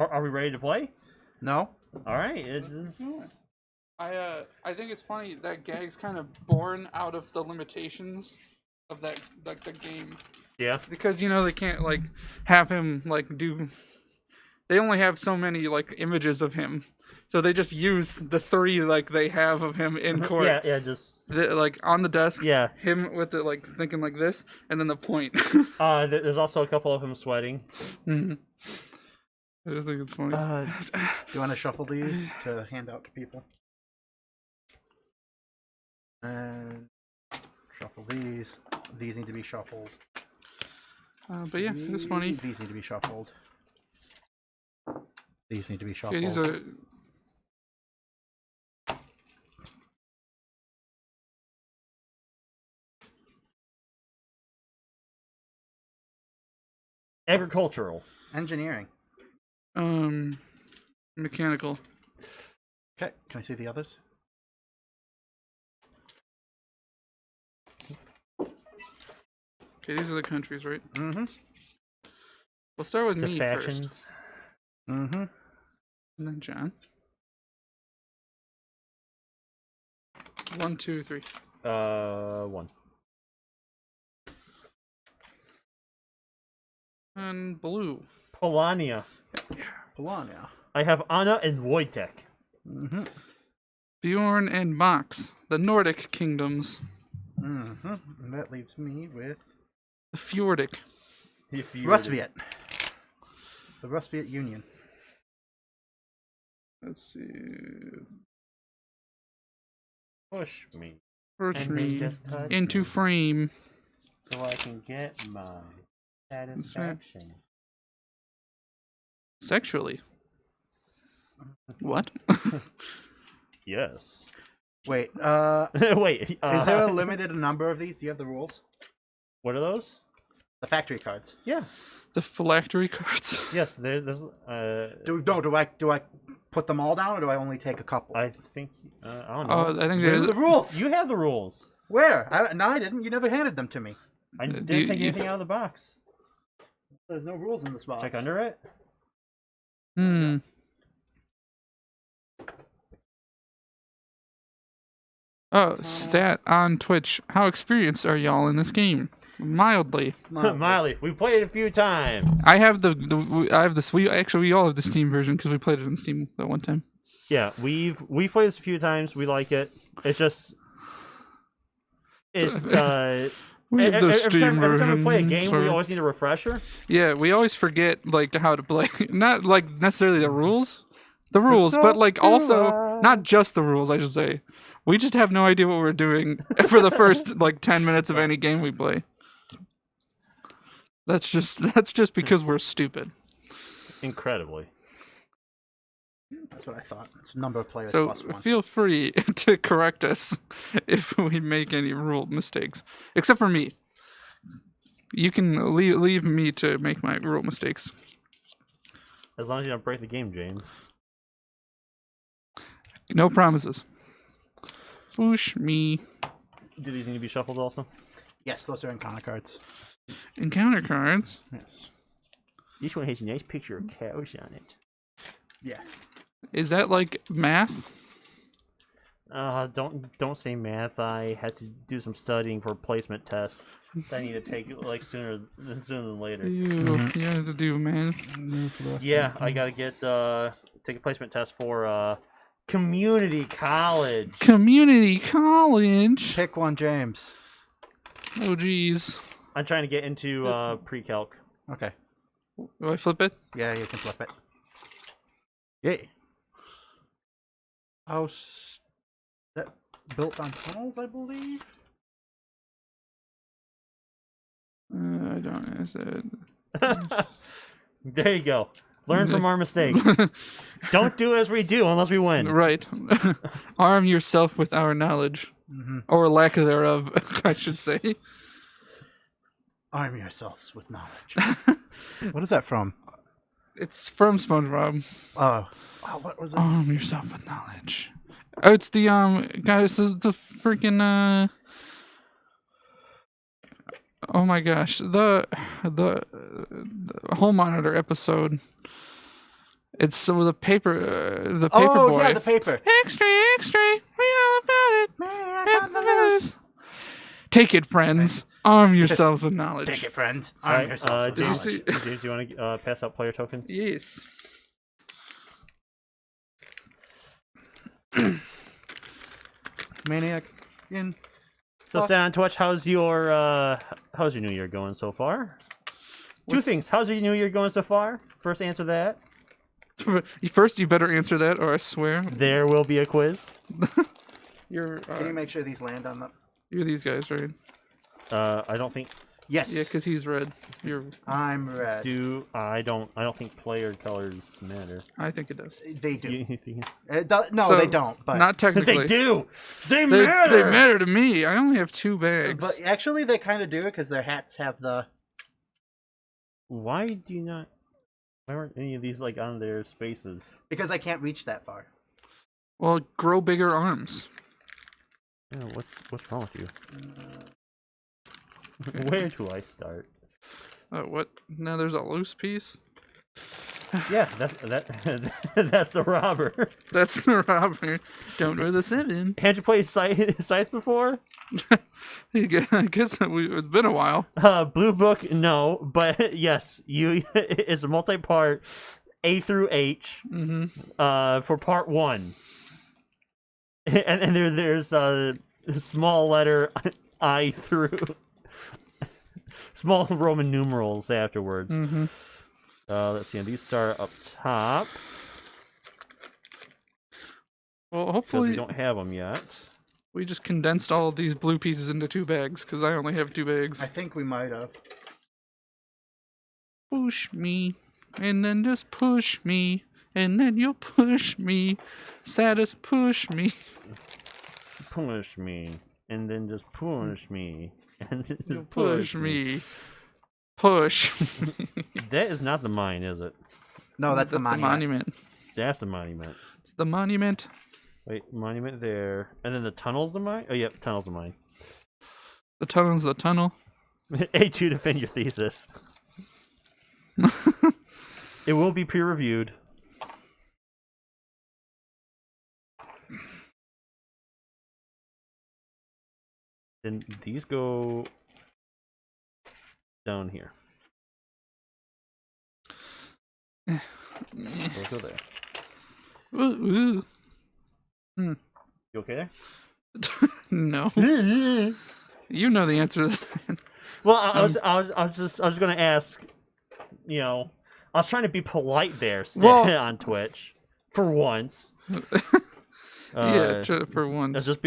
Are we ready to play? No. All right. It's... I think it's funny that gag's kind of born out of the limitations of that the game. Yeah. Because they can't have him do. They only have so many images of him, so they just use the 3 they have of him in court. Yeah, just on the desk. Yeah. Him with the thinking like this, and then the point. There's also a couple of him sweating. Mm-hmm. I think it's funny. Do you want to shuffle these to hand out to people? And shuffle these. These need to be shuffled. But yeah, it's funny. These need to be shuffled. These need to be shuffled. Yeah, these are. Agricultural. Engineering. Mechanical. Okay, can I see the others? Okay, these are the countries, right? Mm-hmm. We'll start with The me factions. first. Mm-hmm. And then John. 1, 2, 3. 1. And blue. Polania. Polania. I have Anna and Wojtek. Mm-hmm. Bjorn and Max, the Nordic kingdoms. Mm-hmm. And that leaves me with The Fjordic. Rustviet. The Rustviet Union. Let's see. Push me. Push And me then just touch into me. frame. So I can get my satisfaction. Sexually. What? Yes. Wait, Wait. is there a limited number of these? Do you have the rules? What are those? The factory cards. Yeah. The phylactery cards. Yes. There's. Do I put them all down, or do I only take a couple? I think. I don't know. I think There's there's the rules. You have the rules. Where? No, I didn't. You never handed them to me. I didn't you- take you- anything out of the box. There's no rules in this box. Check under it. Hmm. Oh, stat on Twitch. How experienced are y'all in this game? Mildly. Miley, we played it a few times. I have this. We all have the Steam version because we played it on Steam that one time. Yeah, we played this a few times. We like it. It's just. It's We have the every Steam time version. we play a game, we so- always need a refresher. Yeah, we always forget how to play. Not necessarily the rules, but so also not just the rules. I should say, we just have no idea what we're doing for the first 10 minutes of any game we play. That's just because we're stupid. Incredibly. That's what I thought. It's number of players So plus 1. feel free to correct us if we make any rule mistakes, except for me. You can leave me to make my rule mistakes. As long as you don't break the game, James. No promises. Whoosh me. Do these need to be shuffled also? Yes, those are encounter cards. Encounter cards. Yes. Each one has a nice picture of cows on it. Yeah. Is that like math? Don't say math. I had to do some studying for placement tests. I need to take sooner than later. You have to do math. Yeah, I gotta take a placement test for community college. Community college. Pick one, James. Oh geez. I'm trying to get into pre-calc. Okay. Do I flip it? Yeah, you can flip it. Yay. House that built on tunnels, I believe. I don't. I There you go. Learn from our mistakes. Don't do as we do unless we win. Right. Arm yourself with our knowledge, or lack thereof, I should say. Arm yourselves with knowledge. What is that from? It's from SpongeBob. Oh, what was it? Arm yourself with knowledge. Oh, it's the guys. It's the freaking Oh my gosh, the home monitor episode. It's so the paper boy. Oh yeah, the paper. Extra, extra, read all about it. Maniac on the loose. Take it, friends. Arm yourselves with knowledge. Take it, friend. All Arm right, yourselves with did you knowledge. see- do you want to pass out player tokens? Yes. Maniac in. So, Box. Stan on Twitch, how's your New Year going so far? Two What's- things. How's your New Year going so far? First, answer that. First, you better answer that, or I swear There will be a quiz. you're Can you make sure these land on the? you're these guys, right? I don't think Yes. Yeah, because he's red. You're. I'm red. I don't think player colors matter. I think it does. They do. You think- No, So, they don't. But Not technically. they do. They They matter. they matter to me. I only have 2 bags. But actually, they kind of do because their hats have the. Why do you not? Why aren't any of these like on their spaces? Because I can't reach that far. Well, grow bigger arms. Yeah, what's wrong with you? Where do I start? What? Now there's a loose piece. Yeah, that's the robber. That's the robber. Don't wear the 7. Had you played Scythe before? I guess it's been a while. Blue Book, no, but yes, it's a multi-part A through H. For part 1, and there's a small letter I through small Roman numerals afterwards. Let's see. These start up top. Well, Because hopefully we don't have them yet. we just condensed all of these blue pieces into 2 bags, because I only have 2 bags. I think we might have. Push me, and then just push me, and then you'll push me. Saddest push me. Push me, and then just push me, and then You'll just push me. Push. That is not the mine, is it? No, that's the monument. That's the monument. It's the monument. Wait, monument there, and then the tunnel's the mine. Oh, yep, tunnel's the mine. The tunnel's the tunnel. A2, defend your thesis. It will be peer reviewed. Then these go down here. Those go there. Ooh, You okay there? no. You know the answer to that. Well, I was just gonna ask. You know, I was trying to be polite there, Stan, Well- on Twitch, for once. Yeah, for I was once. just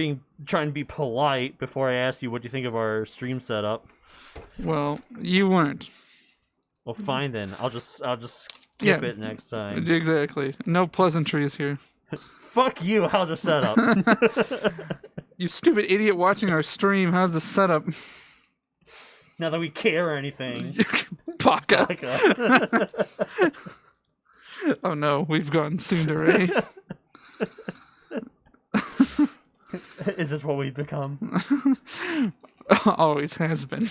trying to be polite before I asked you what you think of our stream setup. Well, you weren't. Well, fine then. I'll just skip Yeah. it next time. Exactly. No pleasantries here. Fuck you. How's the setup? You stupid idiot watching our stream. How's the setup? Now that we care or anything. Baka. Fuck. Oh no, we've gone tsundere. Is this what we've become? Always has been.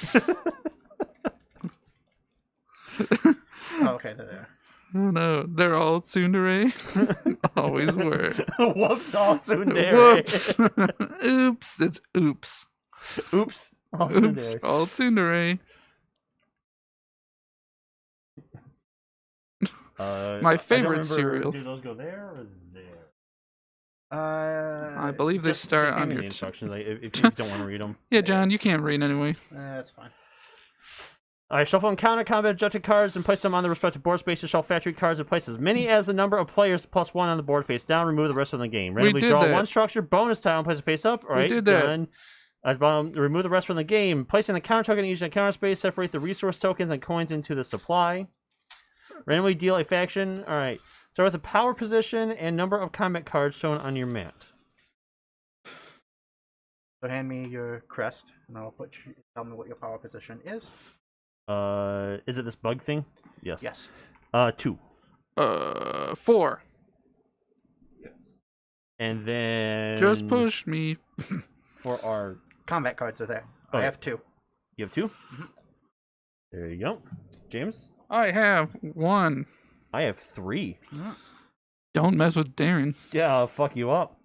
Oh, okay, they're there. Oh no, they're all tsundere. Always were. Whoops, all tsundere. Whoops. Oops. It's oops. Oops, all Oops. tsundere. All tsundere. My I favorite don't remember, cereal. Do those go there or there? I believe they start Just give on me your. the instructions like, if you don't want to read them. Yeah, John, you can't read anyway. That's fine. Alright, shuffle encounter combat objective cards and place them on the respective board spaces. Shuffle factory cards and place as many as the number of players plus 1 on the board face down. Remove the rest from the game. Randomly did draw that. 1 structure, bonus tile, and place it face up. Alright, did that. done. At the bottom, remove the rest from the game. Place an encounter token in each encounter space. Separate the resource tokens and coins into the supply. Randomly deal a faction. Alright. Start with the power position and number of combat cards shown on your mat. So hand me your crest, and I'll tell me what your power position is. Is it this bug thing? Yes. Yes. 2. 4. And then... Just push me. For our... Combat cards are there. Oh. I have 2. You have 2? There you go. James? I have 1. I have 3. Don't mess with Darren. Yeah, I'll fuck you up.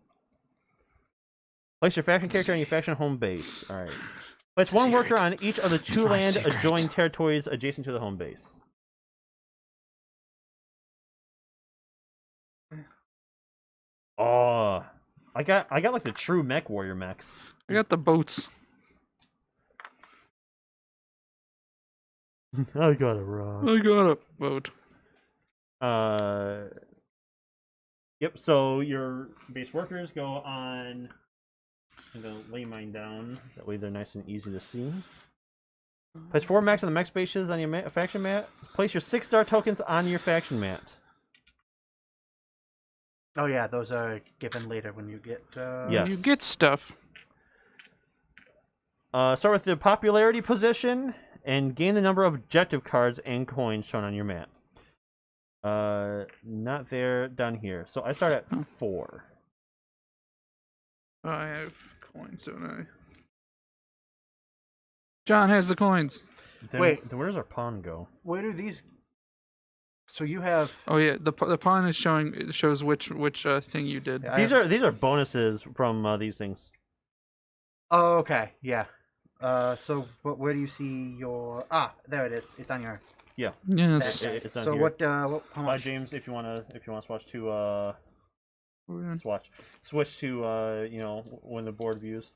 Place your faction character on your faction home base. All right. Place one worker on each of the two my land secret. adjoining territories adjacent to the home base. Oh, I got like the true mech warrior mechs. I got the boats. I got it wrong. I got a boat. Yep. So your base workers go on. I'm gonna lay mine down. That way they're nice and easy to see. Place 4 mechs on the mech bases on your faction mat. Place your 6-star tokens on your faction mat. Oh yeah, those are given later when you get. Yes. You get stuff. Start with the popularity position and gain the number of objective cards and coins shown on your map. Not there, down here. So I start at 4. I have coins, don't I? John has the coins. Then, Wait. Where does our pawn go? Where do these? So you have. Oh yeah, the pawn is showing. It shows which thing you did. Yeah. These are bonuses from these things. Oh, okay, yeah. So where do you see your? Ah, there it is. It's on your. Yeah. Yes. It's on So here. what? How Bye, much? James. If you wanna swatch to switch to when the board views.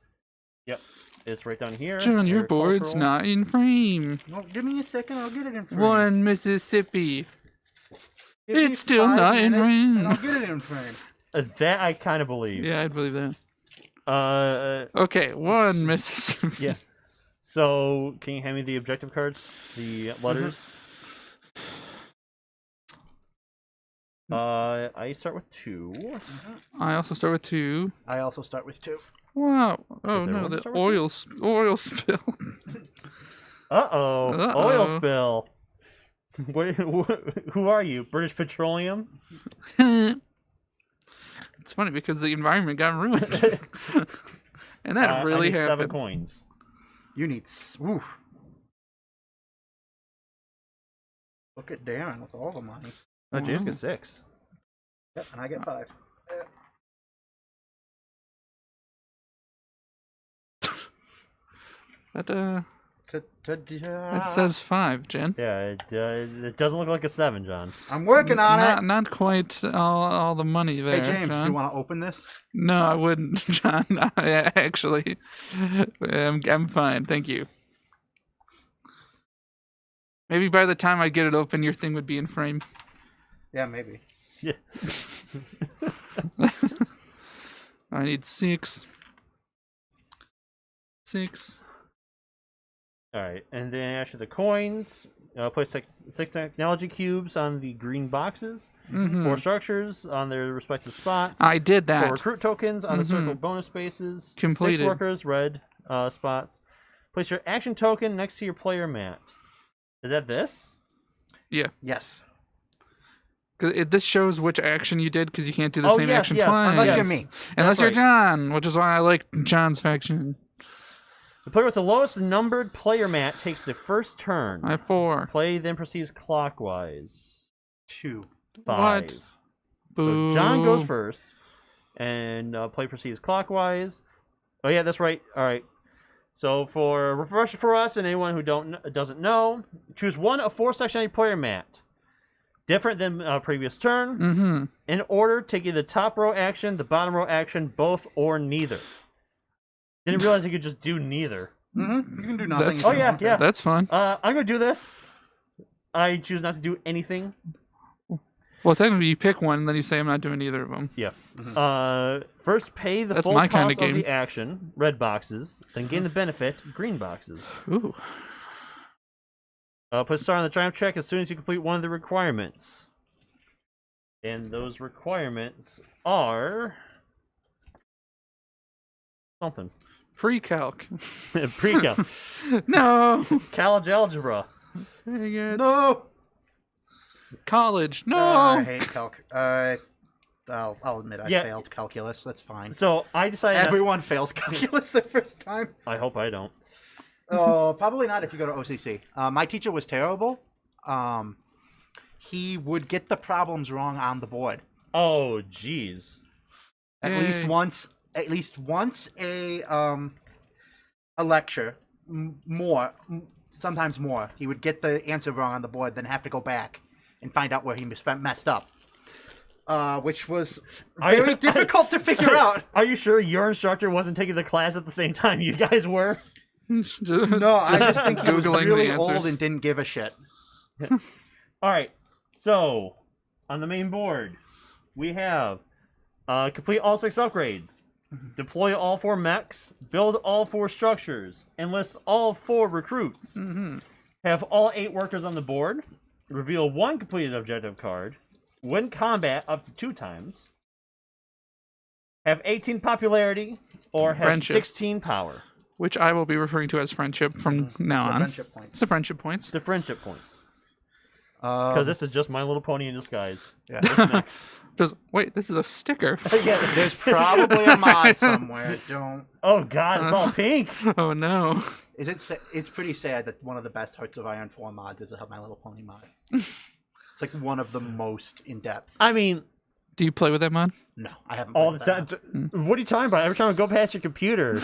Yep. It's right down here. John, your board's Agricultural. not in frame. Well, give me a second. I'll get it in frame. One Mississippi. Give me It's still 5 not in minutes, frame. and I'll get it in frame. That I kind of believe. Yeah, I believe that. Uh. Okay, one Mississippi. Yeah. So, can you hand me the objective cards? The letters? I start with 2. I also start with 2. I also start with 2. Wow. Oh Is there no, one to the start with oil spill. Uh-oh. Uh-oh. Oil spill. Who are you? British Petroleum? It's funny because the environment got ruined. And that really I need 7 happened. coins. You need. Oof. Look at Darren with all the money. Oh, James Wow. gets 6. Yep, and I get 5. That It it says 5, Jen. Yeah, it doesn't look like a 7, John. I'm working on it. Not quite all the money there. Hey James, John. you want to open this? No, I wouldn't, John. Actually, I'm fine. Thank you. Maybe by the time I get it open, your thing would be in frame. Yeah, maybe. Yeah. I need 6. 6. All right, and then after the coins, place 6 technology cubes on the green boxes. Mhm. 4 structures on their respective spots. I did 4 that. recruit tokens on the Mhm. circle bonus spaces. Completed. 6 workers, red spots. Place your action token next to your player mat. Is that this? Yeah. Yes. 'Cause this shows which action you did because you can't do the Oh, same yes, action yes, twice. Unless Yes. you're me. Unless That's you're right. John, which is why I like John's faction. The player with the lowest numbered player mat takes the first turn. I have 4. Play then proceeds clockwise. 2. 5. Boo. So John goes first, and play proceeds clockwise. Oh yeah, that's right. All right. So for refresher for us and anyone who doesn't know, choose one of 4 sections on your player mat, different than previous turn. Mm-hmm. In order, take either the top row action, the bottom row action, both or neither. Didn't realize you could just do neither. Mm-hmm. You can do nothing. That's- if Oh you yeah, want to. yeah. That's fun. I'm gonna do this. I choose not to do anything. Well, technically, you pick one, and then you say, I'm not doing either of them. Yeah. First, pay the That's full my cost kinda of game. the action, red boxes. Then gain the benefit, green boxes. Ooh. Put a star on the triumph check as soon as you complete one of the requirements. And those requirements are something. Pre-calc. Pre-cal, No. college algebra. Dang it. No. College. No. I hate calc. I'll admit I Yeah. failed calculus. That's fine. So I decided. Everyone fails calculus the first time. I hope I don't. Oh, probably not if you go to OCC. My teacher was terrible. He would get the problems wrong on the board. Oh, jeez. At least once. At least once a lecture, sometimes more. He would get the answer wrong on the board, then have to go back and find out where he messed up, which was very difficult to figure out. Are you sure your instructor wasn't taking the class at the same time you guys were? No, I just think he was Googling really the answers. old and didn't give a shit. All right. So, on the main board, we have complete all 6 upgrades. Deploy all 4 mechs, build all 4 structures, enlist all 4 recruits, have all 8 workers on the board, reveal 1 completed objective card, win combat up to 2 times, have 18 popularity, or have Friendship. 16 power. Which I will be referring to as friendship from now So on. friendship points. It's the friendship points. The friendship points. Because this is just My Little Pony in disguise. Yeah. With mechs. Just wait, this is a sticker. Yeah. There's probably a mod somewhere. Don't. Oh god, it's all pink. Oh no. Is it? It's pretty sad that one of the best Hearts of Iron 4 mods is a My Little Pony mod. It's like one of the most in depth. I mean, Do you play with that mod? No, I haven't. all the played time. that What are you talking about? Every time I go past your computer.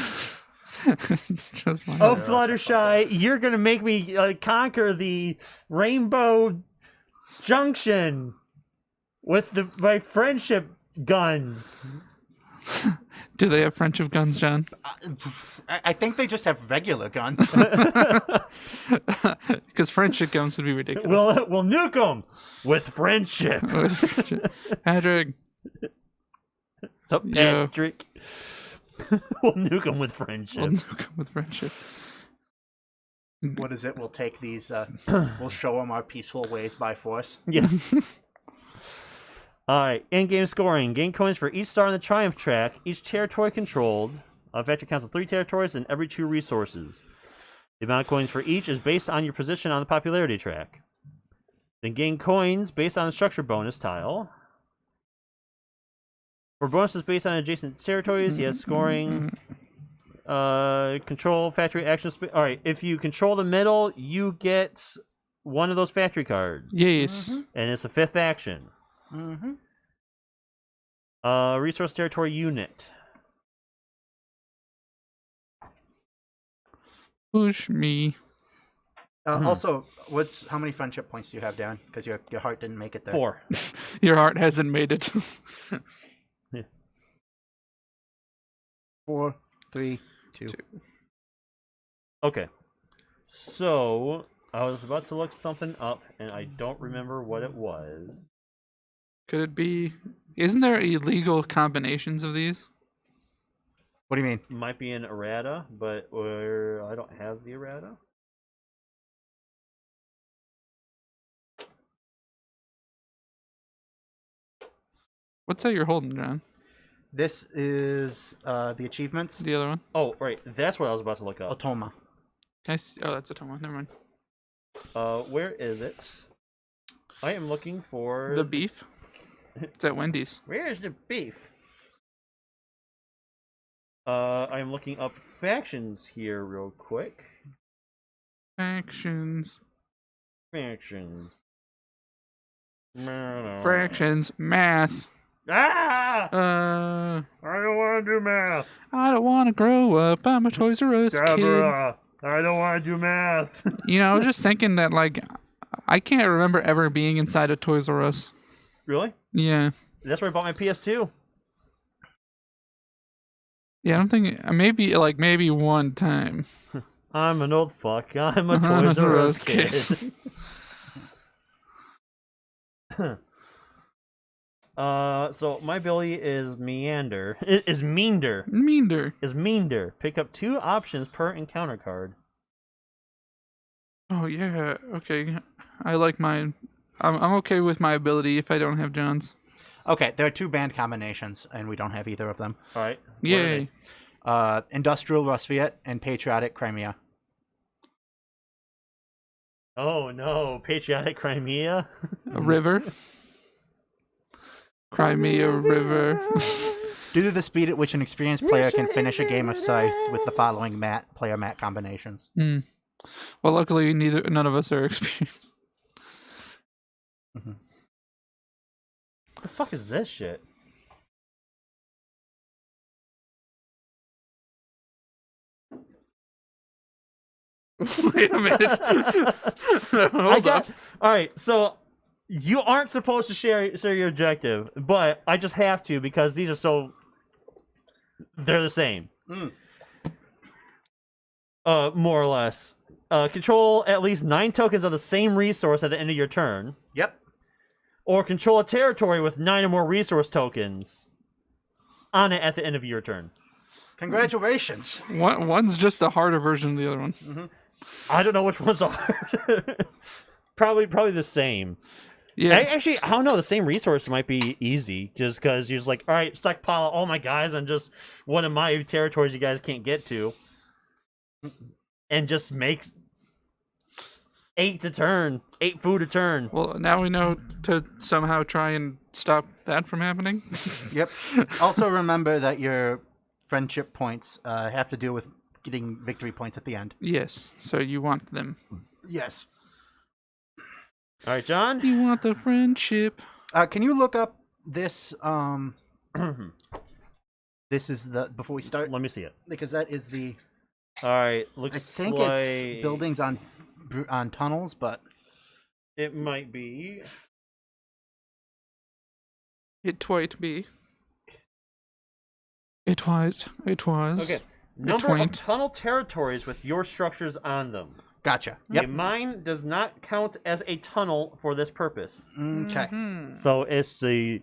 It's just one. Oh, Fluttershy, you're gonna make me conquer the Rainbow Junction with my friendship guns. Do they have friendship guns, John? I think they just have regular guns. Because friendship guns would be ridiculous. We'll nuke them with friendship. Patrick. So Yeah. Patrick, we'll nuke them with friendship. We'll nuke 'em with friendship. What is it? We'll take these. We'll show them our peaceful ways by force. Yeah. All right. In-game scoring. Gain coins for each star on the Triumph track. Each territory controlled. Factory counts as 3 territories and every 2 resources. The amount of coins for each is based on your position on the popularity track. Then gain coins based on the structure bonus tile. For bonuses based on adjacent territories, yes, scoring. Control factory action. All right. If you control the middle, you get one of those factory cards. Yes. And it's a 5th action. Mm-hmm. Resource territory unit. Push me. Also, how many friendship points do you have, Darren? Because your heart didn't make it there. 4. Your heart hasn't made it. 4, 3, 2. Okay. So, I was about to look something up, and I don't remember what it was. Could it be? Isn't there illegal combinations of these? What do you mean? Might be an errata, but I don't have the errata. What's that you're holding, John? This is the achievements. The other one? Oh, right. That's what I was about to look up. Otoma. Can I see? Oh, that's a Toma. Never mind. Where is it? I am looking for... The beef? It's at Wendy's. Where's the beef? I am looking up factions here real quick. Factions. Factions. Fractions. Math. Ah! I don't want to do math. don't want to grow up. I'm a Toys R Us Deborah, I don't want to do math. kid. You know, I was just thinking that, like, I can't remember ever being inside a Toys R Us. Really? Yeah. That's where I bought my PS2. Yeah, I don't think... Maybe one time. I'm an old fuck. I'm a I'm a Toys R Us Us kid. kid. So my ability is meander. Is meander. Meander. Is meander. Pick up 2 options per encounter card. Oh, yeah. Okay. I like mine. I'm okay with my ability if I don't have John's. Okay, there are 2 band combinations, and we don't have either of them. All right. Yay. Industrial Rusviet and Patriotic Crimea. Oh no, patriotic Crimea. A river. Crimea River. Due to the speed at which an experienced player can finish a game of Scythe with the following player mat combinations. Hmm. Well, luckily, none of us are experienced. The fuck is this shit? Wait a minute. Hold up. All right, so you aren't supposed to share your objective, but I just have to because these are so. They're the same. More or less. Control at least 9 tokens of the same resource at the end of your turn. Yep. Or control a territory with 9 or more resource tokens on it at the end of your turn. Congratulations. One's just a harder version of the other one. Mm-hmm. I don't know which ones are. probably the same. Yeah. Actually, I don't know. The same resource might be easy, just because you're just like, all right, stockpile all my guys on just one of my territories you guys can't get to, and just make 8 to turn, 8 food a turn. Well, now we know to somehow try and stop that from happening. Yep. Also remember that your friendship points have to do with getting victory points at the end. Yes. So you want them. Yes. All right, John. You want the friendship. Can you look up this? This is the before we start. Let me see it. Because that is the. All right, I looks think like it's buildings on tunnels, but it might be. It twight be. It was. Okay. Number of tunnel territories with your structures on them. gotcha. Okay, Yep. mine does not count as a tunnel for this purpose. Okay. So it's the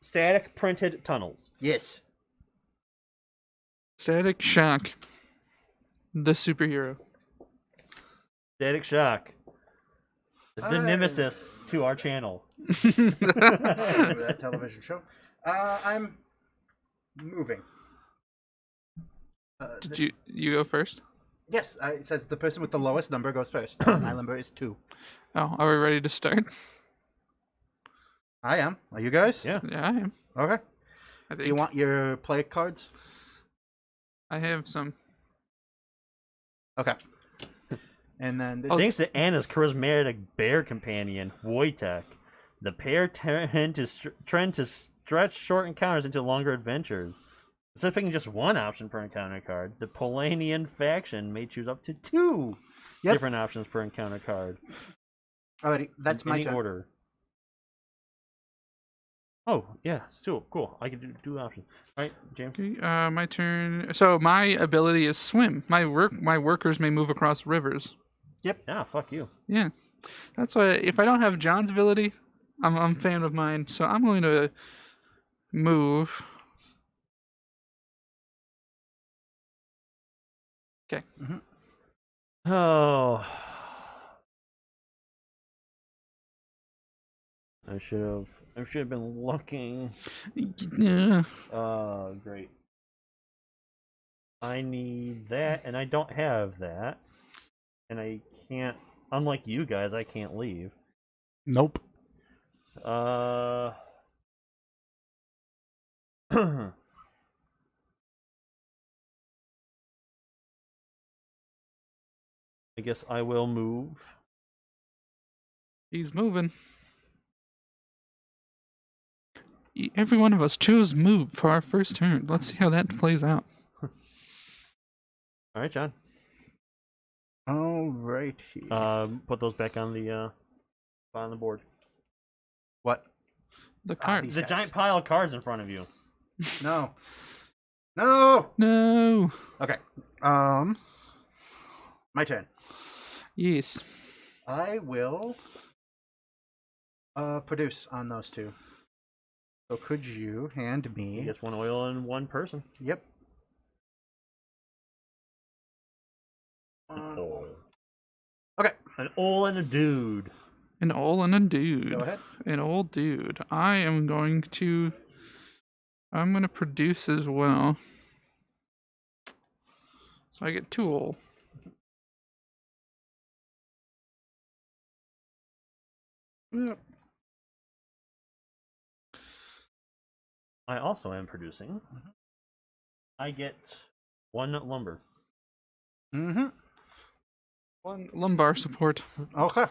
static printed tunnels. Yes. Static Shock. The superhero. Static Shock. The nemesis to our channel. Remember that television show. I'm moving. Did you go first? Yes, it says the person with the lowest number goes first. My number is 2. Oh, are we ready to start? I am. Are you guys? Yeah. Yeah, I am. Okay. I Do think you want your play cards? I have some. Okay. And then this. Thanks to Anna's charismatic bear companion, Wojtek, the pair tend to stretch short encounters into longer adventures. Instead of picking just one option per encounter card, the Polanian faction may choose up to 2 different options per encounter card. Alrighty, that's in my any turn. order. Oh, yeah, still cool. I can do options. All right, James. Okay, my turn. So my ability is swim. My workers may move across rivers. Yeah, fuck you. Yeah, that's why if I don't have John's ability, I'm a fan of mine. So I'm going to move. Okay. Oh. I should have been looking. Yeah. Great. I need that, and I don't have that. And I can't, unlike you guys, I can't leave. Nope. I guess I will move. He's moving. Every one of us chose move for our first turn. Let's see how that plays out. All right, John. Alrighty. Put those back on the board. What? The cards. these The guys. giant pile of cards in front of you. No. No. No. Okay. My turn. Yes. I will produce on those 2. So could you hand You me? get 1 oil and 1 person. Yep. Okay. An oil and a dude. An old and a dude. Go ahead. An old dude. I'm going to produce as well. So I get 2 old. Yep. I also am producing. I get 1 lumber. Mm-hmm. 1 lumbar support. Okay.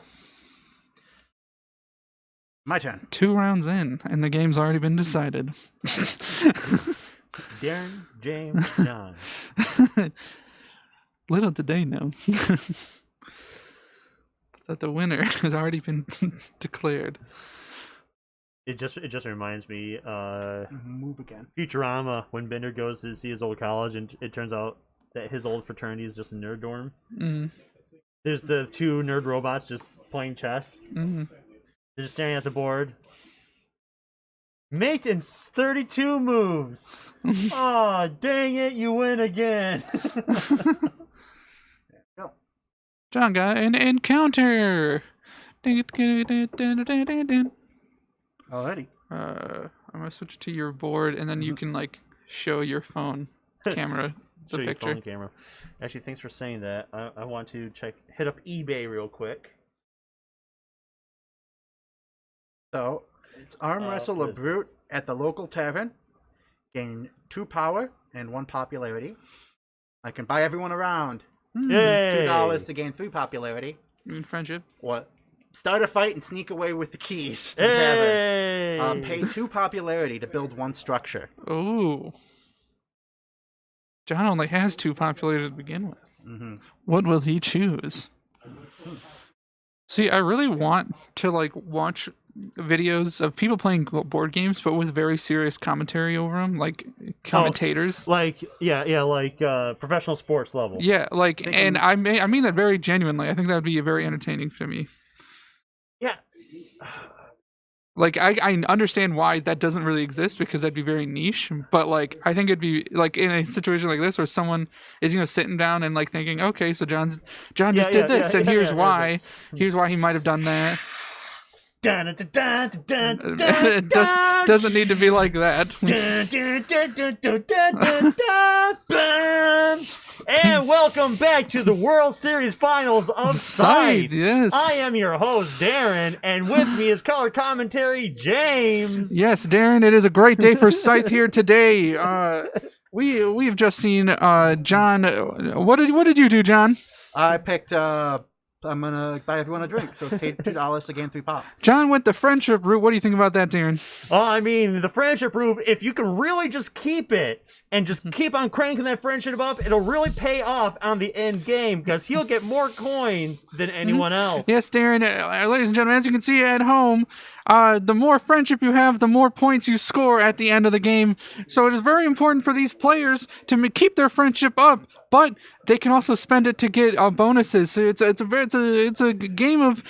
My turn. 2 rounds in, and the game's already been decided. Darren, James, John. Little did they know that the winner has already been declared. It just reminds me, Move again. Futurama, when Bender goes to see his old college, and it turns out that his old fraternity is just a nerd dorm. Mm. There's the 2 nerd robots just playing chess. Mm. They're just staring at the board. Mate in 32 moves. Aw, dang it, you win again. Go. John got an encounter. Alrighty. I'm gonna switch to your board, and then you can like show your phone camera the Show your picture. phone camera. Actually, thanks for saying that. I want to hit up eBay real quick. So, it's arm wrestle what a is brute this? at the local tavern. Gain 2 power and 1 popularity. I can buy everyone around. Yay! $2 to gain 3 popularity. In friendship. What? Start a fight and sneak away with the keys to the tavern. Hey! Pay 2 popularity to build 1 structure. Oh. John only has 2 populated to begin with. Mm-hmm. What will he choose? See, I really want to like watch videos of people playing board games, but with very serious commentary over them, like commentators. Like professional sports level. Yeah, like, They and can- I mean that very genuinely. I think that would be very entertaining for me. Yeah. Like, I understand why that doesn't really exist because that'd be very niche. But like, I think it'd be like in a situation like this where someone is sitting down and like thinking, okay, so John just did this, and here's why. Here's why he might have done that. It doesn't need to be like that. And welcome back to the World Series Finals of Scythe. Yes. I am your host, Darren, and with me is color commentary, James. Yes, Darren, it is a great day for Scythe here today. We've just seen John. What did you do, John? I picked, I'm gonna buy everyone a drink, so pay $2 to gain 3 pop. John went the friendship route. What do you think about that, Darren? I mean, the friendship route, if you can really just keep it and just keep on cranking that friendship up, it'll really pay off on the end game because he'll get more coins than anyone else. Yes, Darren, ladies and gentlemen, as you can see at home, the more friendship you have, the more points you score at the end of the game. So it is very important for these players to keep their friendship up, but they can also spend it to get bonuses. So it's a game of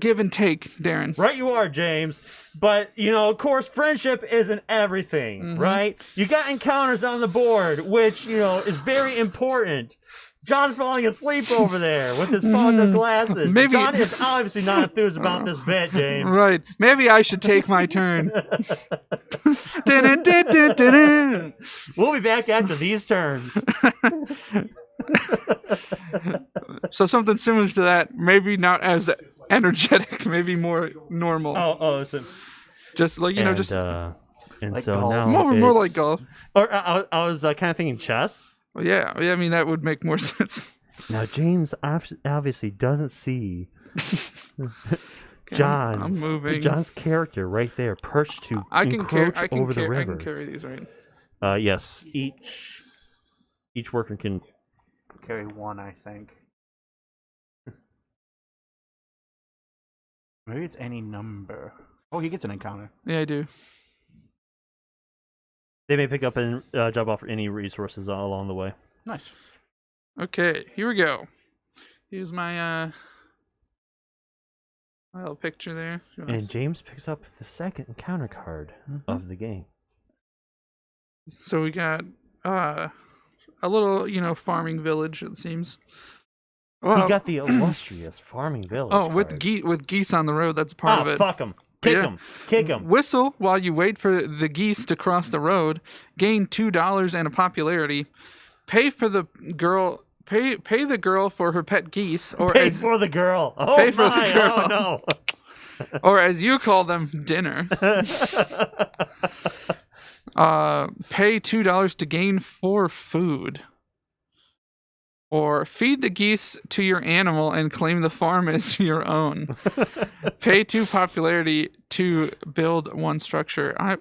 give and take, Darren. Right, you are, James. But of course, friendship isn't everything, right? You got encounters on the board, which is very important. John's falling asleep over there with his fogged up glasses. Maybe- John is obviously not enthused about this bit, James. Right. Maybe I should take my turn. Dun-dun-dun-dun-dun-dun. We'll be back after these turns. So something similar to that, maybe not as energetic, maybe more normal. Oh, so Just like and Like so golf. now more it's- like golf. Or I was kind of thinking chess. Well, yeah, I mean that would make more sense. Now James obviously doesn't see I'm moving. John's character right there, perched to I can carry. encroach over the I river. can carry these, right? Yes, each worker can. Carry 1, I think. Maybe it's any number. Oh, he gets an encounter. Yeah, I do. They may pick up and drop off any resources along the way. Nice. Okay, here we go. Here's my my little picture there. You wanna And James picks up the second encounter card of the game. So we got a little, farming village, it seems. Well, He got the illustrious farming village. oh, with card. with geese on the road, that's part of it. Fuck him. Kick Yeah. him. Kick him. Whistle while you wait for the geese to cross the road. Gain $2 and a popularity. Pay for the girl. Pay the girl for her pet geese, or Pay as for the girl. Oh Pay for the my, girl. Oh no. or as you call them, dinner. Pay $2 to gain 4 food. Or feed the geese to your animal and claim the farm as your own. Pay 2 popularity to build 1 structure. I'm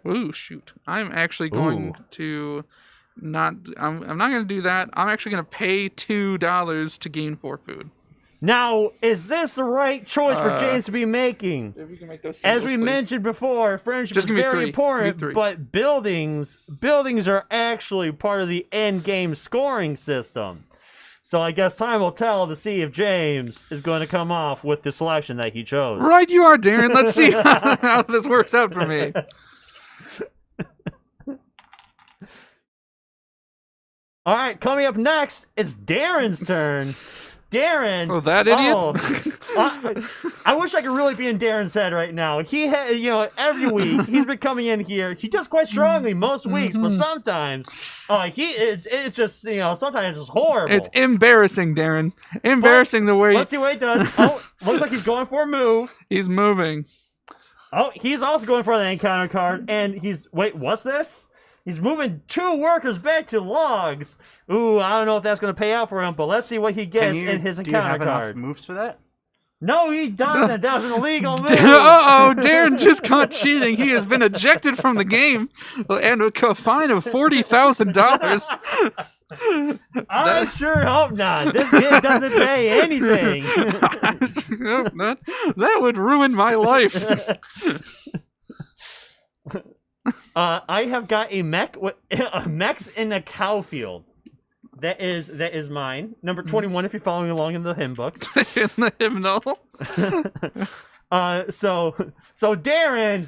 actually going to not. I'm not going to do that. I'm actually going to pay $2 to gain 4 food. Now, is this the right choice for James to be making? If you can make those As singles, we please. mentioned before, friendship Just is give me very 3. important, Give me 3. but buildings are actually part of the end game scoring system. So I guess time will tell to see if James is going to come off with the selection that he chose. Right, you are, Darren. Let's see how this works out for me. All right, coming up next, it's Darren's turn. Darren. Oh, that idiot. I wish I could really be in Darren's head right now. He had, every week he's been coming in here. He does quite strongly most weeks, but sometimes, it's just, sometimes it's horrible. It's embarrassing, Darren. Embarrassing the way. Let's see what he does. Oh, looks like he's going for a move. He's moving. Oh, he's also going for the encounter card, and wait, what's this? He's moving 2 workers back to logs. Ooh, I don't know if that's going to pay out for him, but let's see what he gets in his encounter do you have card. enough moves for that? No, he doesn't. That was an illegal move. Uh-oh, Darren just caught cheating. He has been ejected from the game and a fine of $40,000. I sure hope not. This game doesn't pay anything. That would ruin my life. I have got a mechs in a cow field. That is mine. Number 21 if you're following along in the hymn books. In the hymnal. So Darren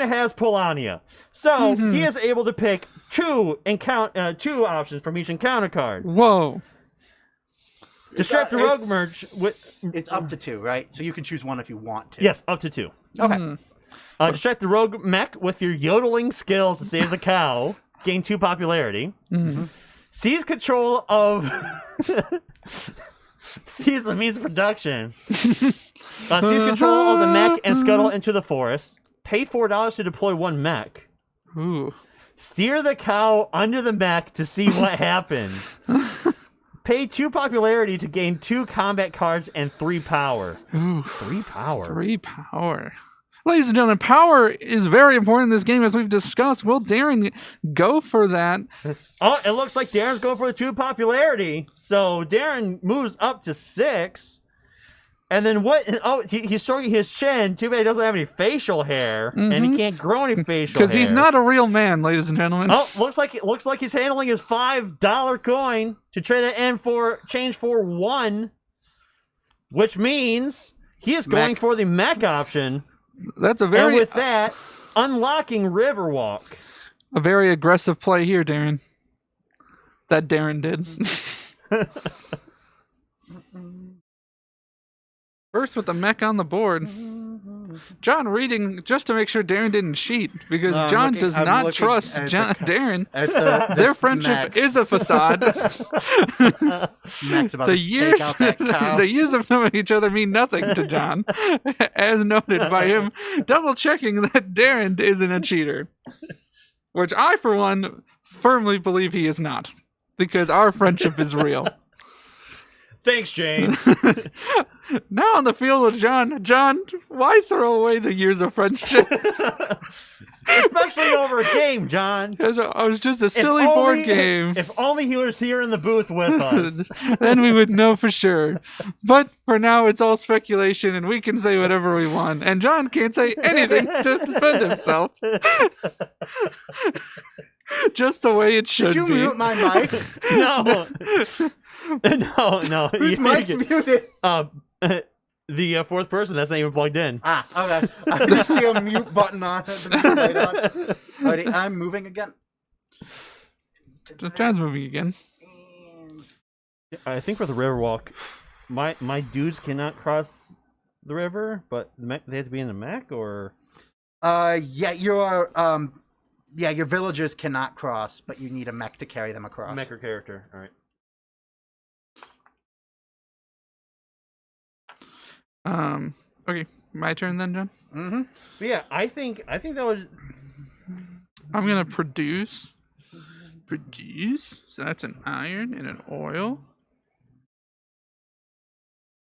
has Polania. So he is able to pick 2 options from each encounter card. Whoa. Distract the rogue merch with It's up to 2, right? So you can choose one if you want to. yes, up to 2. Okay. Distract the rogue mech with your yodeling skills to save the cow. Gain 2 popularity. Seize control of seize the means of production. Seize control of the mech and scuttle into the forest. Pay $4 to deploy 1 mech. Ooh. Steer the cow under the mech to see what happens. Pay 2 popularity to gain 2 combat cards and 3 power. Ooh. 3 power. 3 power. Ladies and gentlemen, power is very important in this game, as we've discussed. Will Darren go for that? Oh, it looks like Darren's going for the 2 popularity. So Darren moves up to 6. And then what? Oh, he's stroking his chin. Too bad he doesn't have any facial hair, and he can't grow any facial hair. Because he's not a real man, ladies and gentlemen. Oh, looks like he's handling his $5 coin to trade that in for change for 1, which means he is going for the mech option. That's And with that, unlocking Riverwalk. a very aggressive play here, Darren. That Darren did. First with the mech on the board. John reading just to make sure Darren didn't cheat, because John does not trust Darren. Their friendship is a facade. Mac's about The to years, take out that cow. the years of knowing each other mean nothing to John, as noted by him double checking that Darren isn't a cheater, which I, for one, firmly believe he is not, because our friendship is real. Thanks, James. Now on the field with John. John, why throw away the years of friendship? Especially over a game, John. It was just a silly board game. If only he was here in the booth with us. Then we would know for sure. But for now, it's all speculation, and we can say whatever we want. And John can't say anything to defend himself. Just the way it should Did you be. mute my mic? No. No. Whose mic's muted? The fourth person that's not even plugged in. Ah, okay. I just see a mute button on. Alrighty, I'm moving again. John's moving again. I think for the Riverwalk, my dudes cannot cross the river, but they have to be in the mech, or Yeah, your villagers cannot cross, but you need a mech to carry them across. mech or character. All right. Okay, my turn then, John. Mm-hmm. But yeah, I think that would. I'm gonna produce produce. So that's an iron and an oil.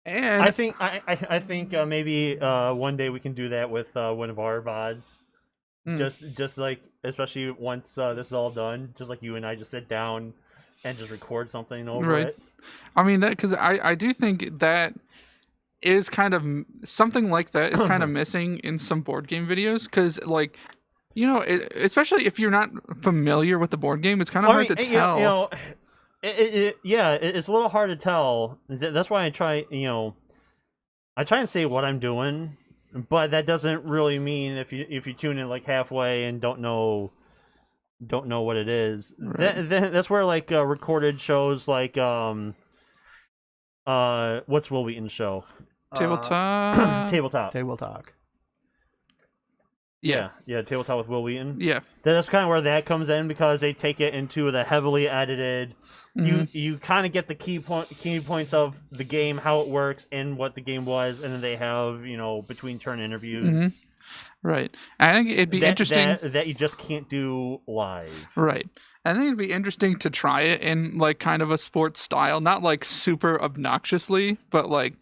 And I think maybe one day we can do that with one of our VODs. Just like, especially once this is all done, just like you and I just sit down and just record something over it. I mean, that because I do think that is kind of something like that is kind of missing in some board game videos, because like, you know, especially if you're not familiar with the board game, it's kind of hard to tell. You know, it's a little hard to tell. That's why I try and say what I'm doing, but that doesn't really mean if you tune in like halfway and don't know what it is. Right. That's where like recorded shows like what's Will Wheaton's show? Tabletop. Table talk. Yeah, Tabletop with Will Wheaton. Yeah. That's kind of where that comes in, because they take it into the heavily edited. You kind of get the key points of the game, how it works, and what the game was, and then they have between turn interviews. Right. I think it'd be interesting that you just can't do live. Right. I think it'd be interesting to try it in like kind of a sports style, not like super obnoxiously, but like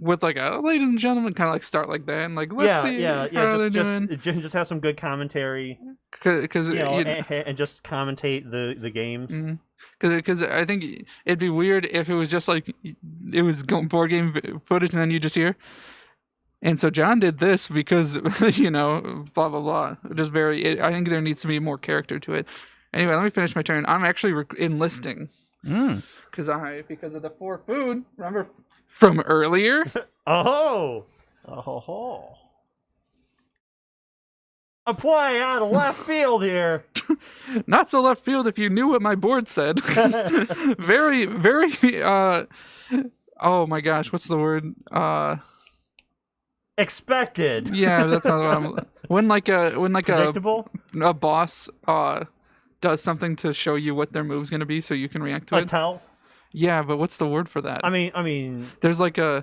with like a ladies and gentlemen, kind of like start like that and like let's see how they're doing. Just have some good commentary, because and just commentate the games. Because I think it'd be weird if it was just like it was board game footage and then you just hear. And so John did this because blah blah blah. Just very. I think there needs to be more character to it. Anyway, let me finish my turn. I'm actually enlisting because of the 4 food. Remember from earlier? Oh. A play out of left field here. Not so left field if you knew what my board said. Very, very. Oh my gosh, what's the word? Expected. Yeah, that's not what I'm. When Predictable? a boss does something to show you what their move's gonna be, so you can react to A it. tell. Yeah, but what's the word for that? I mean. There's like a.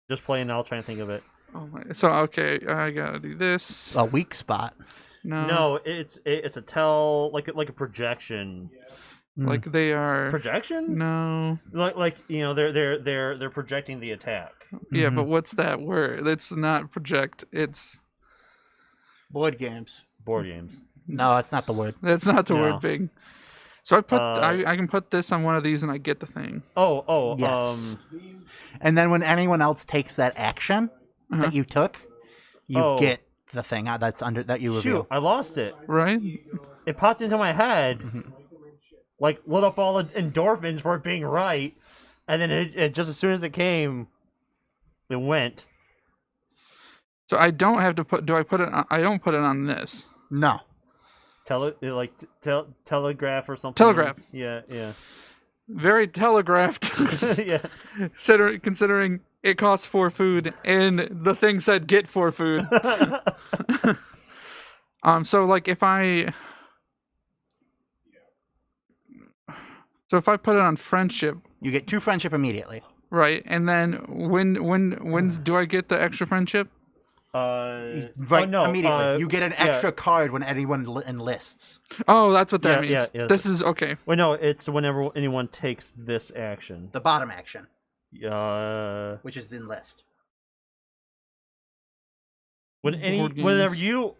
Just playing. I'll try and think of it. Oh my. So okay, I gotta do this. A weak spot. No, it's a tell, like a projection. Like they are Projection? No. Like they're projecting the attack. Yeah, but what's that word? It's not project. It's Board games. Board games. No, that's not the word. That's not the No. word big. So I put I can put this on one of these and I get the thing. Oh, Yes. And then when anyone else takes that action that you took, you get the thing that's under that you reveal. shoot, I lost it. Right? It popped into my head, like lit up all the endorphins for it being right, and then it just as soon as it came, it went. So I don't have to put. Do I put it? I don't put it on this. No. Telegraph or something. Telegraph. Yeah. Very telegraphed. Yeah. Considering it costs 4 food and the thing said get 4 food. So like if I put it on friendship, You get 2 friendship immediately. right? And then when do I get the extra friendship? Right, no, immediately. You get an extra card when anyone enlists. Oh, that's what that means. Yeah. This is okay. Well, no, it's whenever anyone takes this action. The bottom action, When which is the enlist. whenever you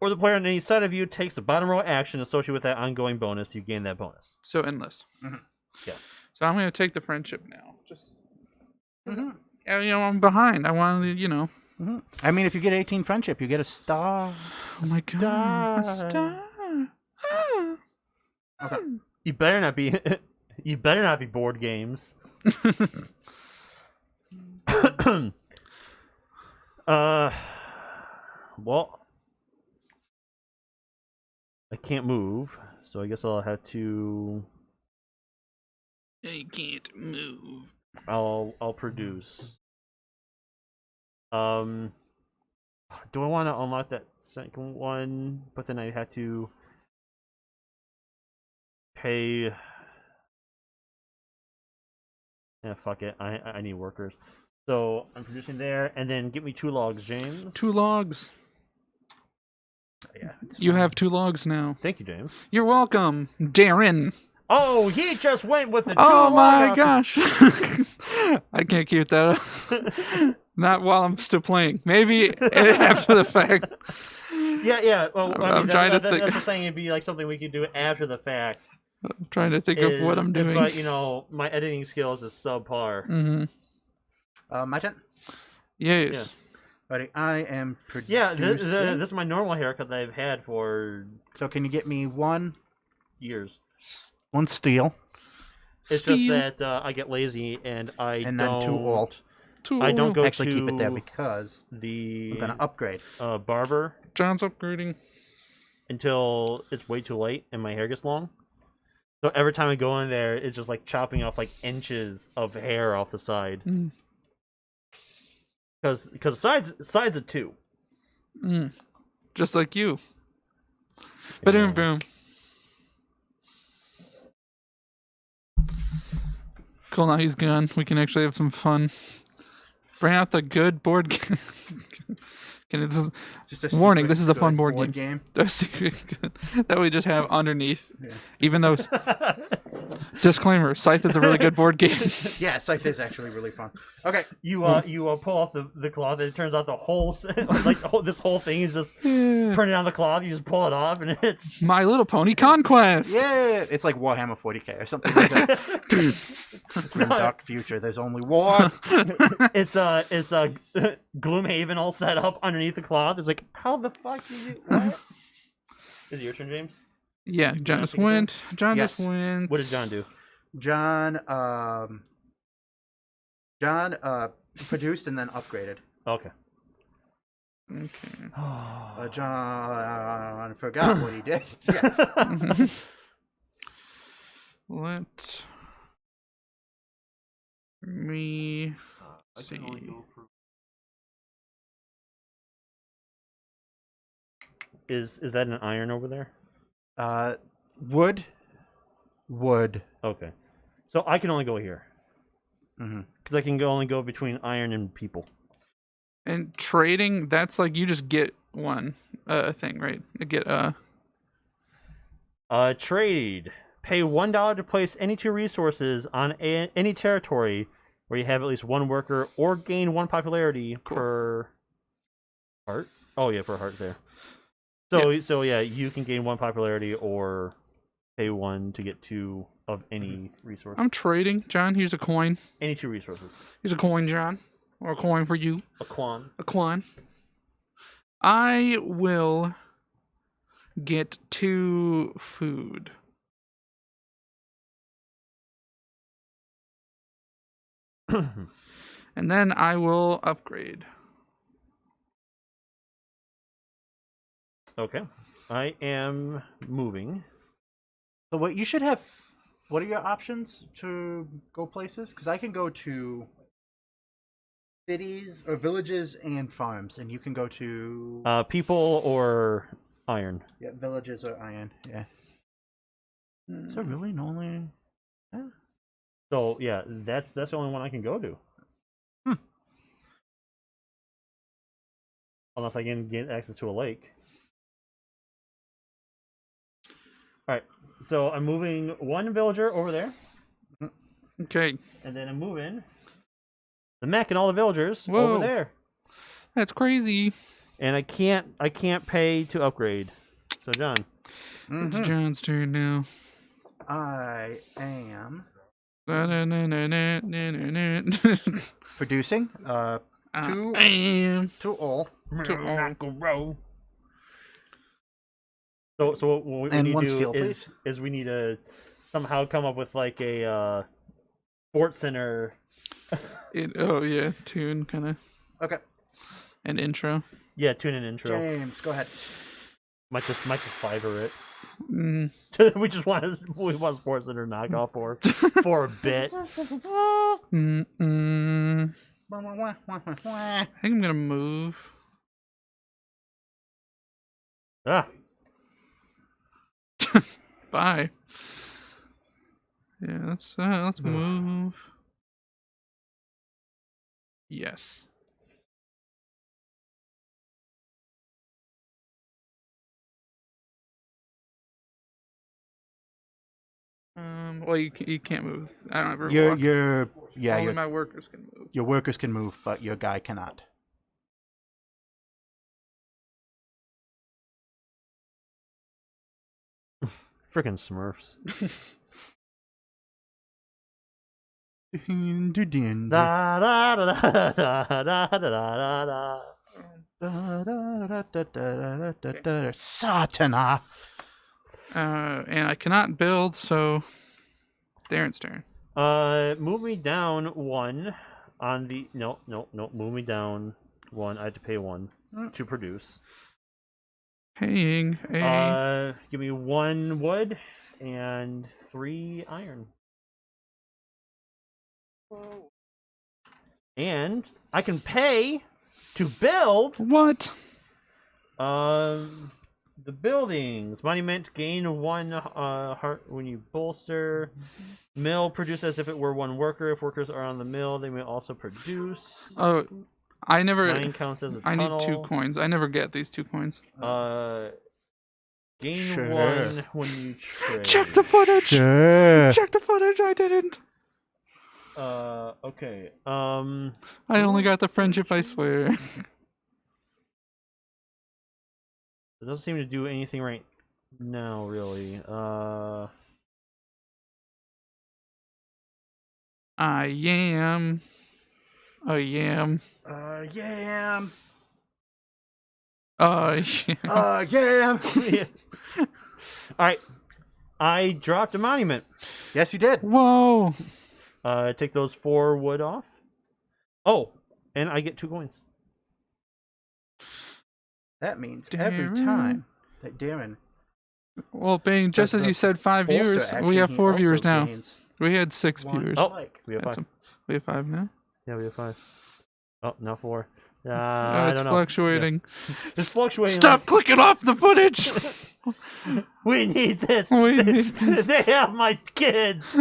or the player on any side of you takes the bottom row action associated with that ongoing bonus, you gain that bonus. So enlist. Yes. So I'm gonna take the friendship now. Just I'm behind. I wanted to, I mean, if you get 18 friendship, you get a star. Oh my god. A star. Okay. You better not be. You better not be board games. Well, I can't move, so I guess I'll have to. I can't move. I'll produce. Do I want to unlock that second one? But then I have to pay. Yeah, fuck it. I need workers. So I'm producing there, and then get me 2 logs, James. 2 logs. Yeah. it's You fine. have 2 logs now. Thank you, James. You're welcome, Darren. Oh, he just went with the 2 Oh my log gosh. I can't keep that up. Not while I'm still playing. Maybe after the fact. Yeah. Well, I'm trying to think. That's what saying it'd be like something we could do after the fact. I'm trying to think of what I'm doing. But my editing skills is subpar. Mm-hmm. My turn. Yes. Buddy, I am producing. Yeah, this is my normal haircut that I've had for So can you get me one years. steel, It's just that I get lazy and and then 2 all? I don't go Actually, to keep it there because the I'm gonna upgrade. barber John's upgrading. until it's way too late and my hair gets long. So every time I go in there, it's just like chopping off like inches of hair off the side. Because sides are 2. Just like you. Boom, boom. Cool, now he's gone. We can actually have some fun. Bring out the good board game. This is Just a warning, secret this is a fun good board game. A secret that we just have underneath. Yeah. Even though disclaimer, Scythe is a really good board game. Yeah, Scythe is actually really fun. Okay. You pull off the cloth and it turns out the whole this whole thing is just Yeah. printed on the cloth. You just pull it off and it's My Little Pony Conquest. Yeah, it's like Warhammer 40k or something like that. Grim dark future. There's only war. it's Gloomhaven all set up underneath the cloth. It's like, how the fuck did you? What? Is it your turn, James? Yeah, John just went. John Yes. just went. What did John do? John produced and then upgraded. Okay. Okay. John forgot what he did. Yeah. Let me see. Is that an iron over there? Wood. Okay. So I can only go here. Mm-hmm. Because I can only go between iron and people. And trading, that's like you just get one thing, right? You get Trade. Pay $1 to place any 2 resources on any territory where you have at least 1 worker, or gain 1 popularity per heart. Oh yeah, per heart there. So yeah, you can gain 1 popularity or pay 1 to get 2 of any resource. I'm trading, John. Here's a coin. Any 2 resources. Here's a coin, John. Or a coin for you. A quan. A coin. I will get 2 food. And then I will upgrade. Okay. I am moving. So what you should have? What are your options to go places? Because I can go to cities or villages and farms, and you can go to People or iron. yeah, villages or iron. Yeah. Is there really only? Yeah. So yeah, that's the only one I can go to. Unless I can get access to a lake. Alright, so I'm moving 1 villager over there, Okay. and then I'm moving the mech and all the villagers Whoa. over there. That's crazy. And I can't pay to upgrade. So John. It's John's turn now. I am Producing. producing. Two I am. 2 all. So what we And need 1 to do steel, please. is we need to somehow come up with like a sports center. Oh yeah, tune kind of Okay. an intro. Yeah, tune in intro. James, go ahead. Might just Fiverr it. Mm. we want a sports center knockoff for a bit. Mm-mm. I think I'm gonna move. Ah, Bye. Yeah, let's move. Yes. Well, you can't move. I don't ever Your walk. Only my workers can move. your workers can move, but your guy cannot. Freaking Smurfs. Da, da, da, da, da, da, da, da, da. Satana. And I cannot build, so Darren's turn. Move me down 1 on the no. Move me down 1. I have to pay 1 to produce. Paying a Give me 1 wood and 3 iron. And I can pay to build what? the buildings. Monument gain 1 heart when you bolster. Mill produce as if it were 1 worker. If workers are on the mill, they may also produce. Oh, I never. Mine counts as a I tunnel. need 2 coins. I never get these 2 coins. Gain Sure. 1 when you trade. Check the footage. Sure. Check the footage. I didn't. Okay. I only got the friendship. I swear. It doesn't seem to do anything right now, really. I am. Yeah. Yeah. Yeah. All right. I dropped a monument. Yes, you did. Whoa. Take those 4 wood off. Oh, and I get 2 coins. That means every Darren. time that Darren Well, being just does as the you said, 5 bolster viewers. action, We have he 4 also viewers now. gains We had 6 one viewers. like. We have That's 5. We have 5 now. Yeah, we have 5. Oh, now 4. I It's don't know. fluctuating. Yeah. It's fluctuating. Stop clicking off the footage. We need this. We need this. They have my kids.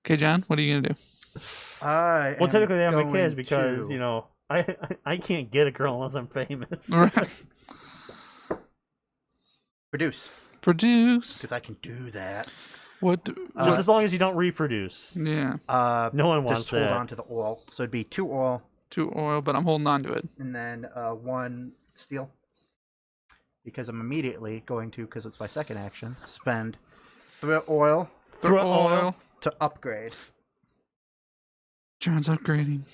Okay, John, what are you gonna do? Well, technically they have my kids going because to- you know I can't get a girl unless I'm famous. Right. Produce, Produce. because I can do that. What? Just as long as you don't reproduce. Yeah. No one wants Just hold that. on to the oil. So it'd be 2 oil 2 oil, but I'm holding on to it. and then 1 steel. Because I'm immediately going to, because it's my second action, spend 3 oil Throw Throw oil. to upgrade. John's upgrading.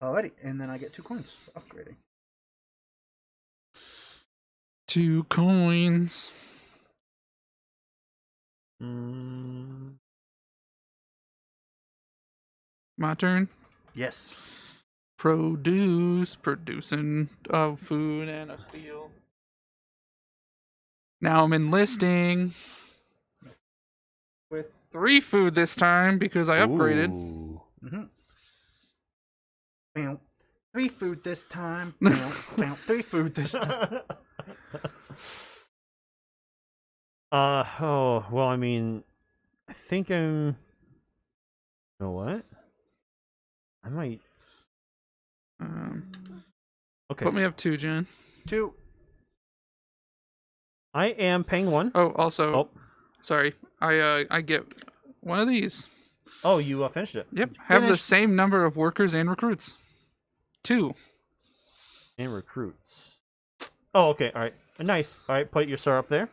Alrighty, and then I get 2 coins for upgrading. 2 coins. My turn. Yes. Producing food and a steel. Now I'm enlisting with 3 food this time because I upgraded. Ooh. Mm-hmm. 3 food this time. 3 food this time. Oh well, I mean, I think I'm. You know what? I might. Okay. Put me up 2, John. 2. I am paying 1. Oh, also, Oh. sorry. I get one of these. Oh, you finished it. Yep. Have the Finished. same number of workers and recruits. 2. And recruits. Oh, okay. All right. Nice. All right. Put your star up there.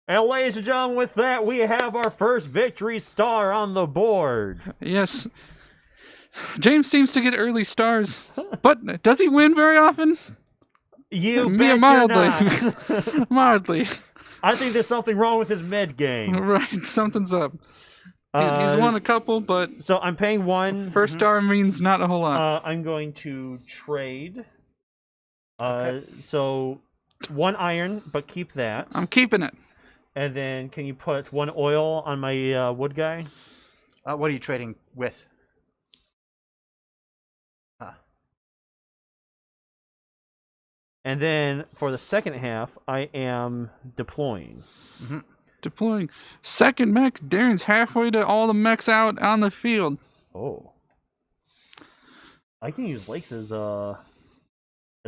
And ladies and gentlemen, with that, we have our first victory star on the board. Yes. James seems to get early stars, but does he win very often? You Me betcha mildly. not. Mildly. I think there's something wrong with his mid game. Right, something's up. He's won a couple, but So I'm paying 1. first star means not a whole lot. I'm going to trade. So 1 iron, but keep that. I'm keeping it. And then can you put 1 oil on my wood guy? What are you trading with? And then for the second half, I am deploying. Deploying. Second mech. Darren's halfway to all the mechs out on the field. Oh. I can use lakes as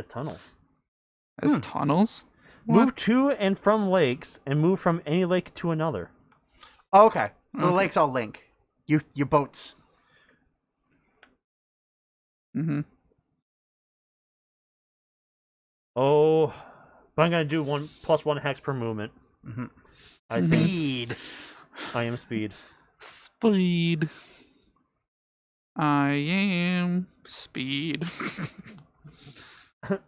tunnels. As tunnels? Move to and from lakes, and move from any lake to another. Oh, okay. So the lakes all link. Your boats. Mm-hmm. Oh, but I'm gonna do +1 hex per movement. Mm-hmm. I think Speed. I am speed. Speed. I am speed.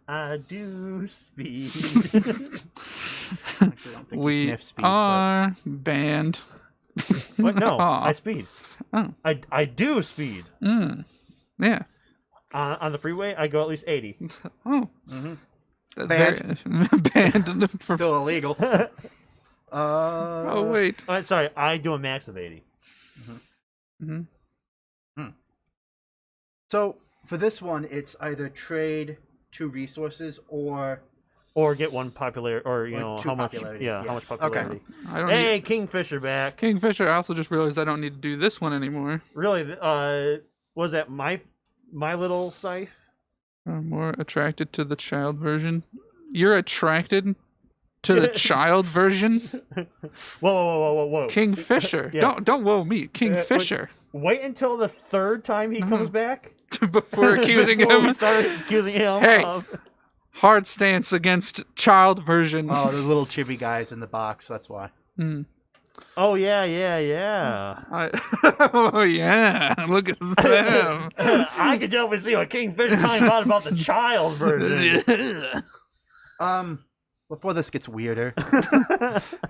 I do speed. Actually, I don't think you We sniff speed, are banned. What? No, Aw. I speed. Oh. I do speed. Yeah. On the freeway, I go at least 80. Oh. Mm-hmm. Banned. Banned. but still illegal. Oh, wait. Sorry, I do a max of 80. Mm-hmm. So for this one, it's either trade 2 resources or get 1 popularity, or Or 2 how much? popularity, Yeah, yeah. how much Okay. popularity? I don't Hey, need... Kingfisher back. Kingfisher, I also just realized I don't need to do this one anymore. Really? Was that my little scythe? I'm more attracted to the child version. You're attracted to the child version? Whoa. Kingfisher. Yeah. Don't whoa me. Kingfisher. Wait until the 3rd time he comes back Before accusing before him. we start accusing him. Hey. Of... Hard stance against child version. oh, the little chibi guys in the box. That's why. Oh yeah. Oh yeah, look at them. I could definitely see what Kingfisher talking about the child version. Before this gets weirder,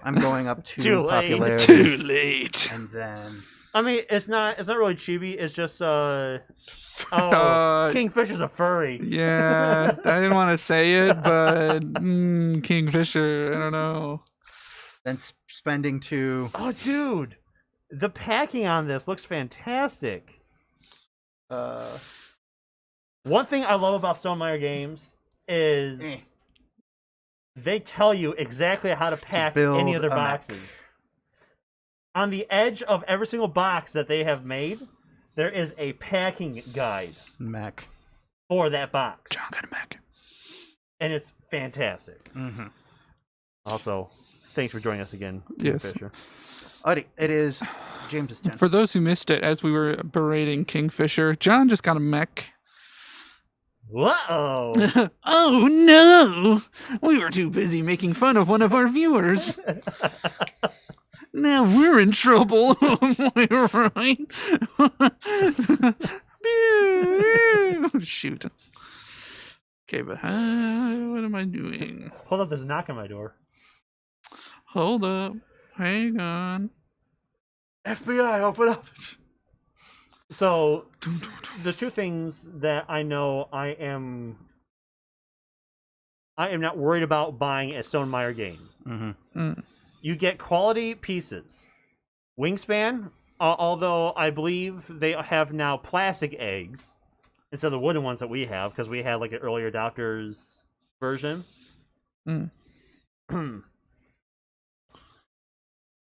I'm going up to Too late. popularity. Too late. And then I mean, it's not really chibi. It's just Kingfisher's a furry. Yeah, I didn't want to say it, but Kingfisher. I don't know. then spending 2. Oh, dude, the packing on this looks fantastic. One thing I love about Stonemaier games is they tell you exactly how to pack build any of their a mech. boxes. On the edge of every single box that they have made, there is a packing guide Mech. for that box. John got a Mac. And it's fantastic. Mm-hmm. Also, thanks for joining us again, Yes. Kingfisher. Alrighty, it is James's turn. For those who missed it, as we were berating Kingfisher, John just got a mech. Uh-oh. Oh no! We were too busy making fun of one of our viewers. Now we're in trouble. Am I right? Shoot. Okay, but what am I doing? Hold up, there's a knock on my door. Hold up. Hang on. FBI, open up. So, the 2 things that I know I am not worried about buying a Stonemaier game. Mm-hmm. You get quality pieces. Wingspan, although I believe they have now plastic eggs instead of the wooden ones that we have, because we had like an earlier adopters version.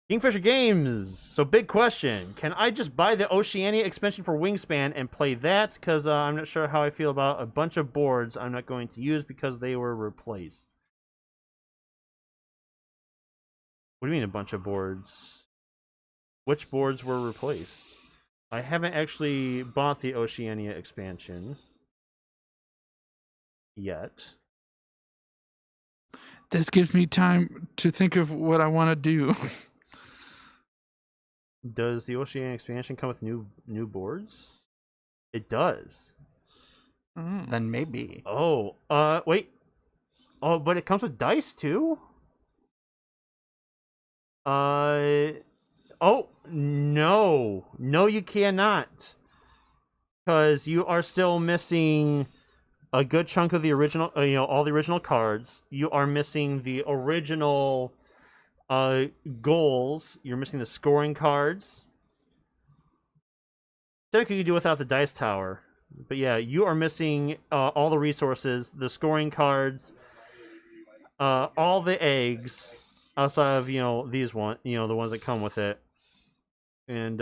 Kingfisher Games. So big question. Can I just buy the Oceania expansion for Wingspan and play that? Because I'm not sure how I feel about a bunch of boards I'm not going to use because they were replaced. What do you mean a bunch of boards? Which boards were replaced? I haven't actually bought the Oceania expansion yet. This gives me time to think of what I want to do. Does the Oceania expansion come with new boards? It does. Then maybe. Oh, wait. Oh, but it comes with dice too? Oh, no. No, you cannot. Because you are still missing a good chunk of the original, all the original cards. You are missing the original goals. You're missing the scoring cards. Technically, you do without the dice tower. But yeah, you are missing all the resources, the scoring cards, all the eggs, outside of, these the ones that come with it. And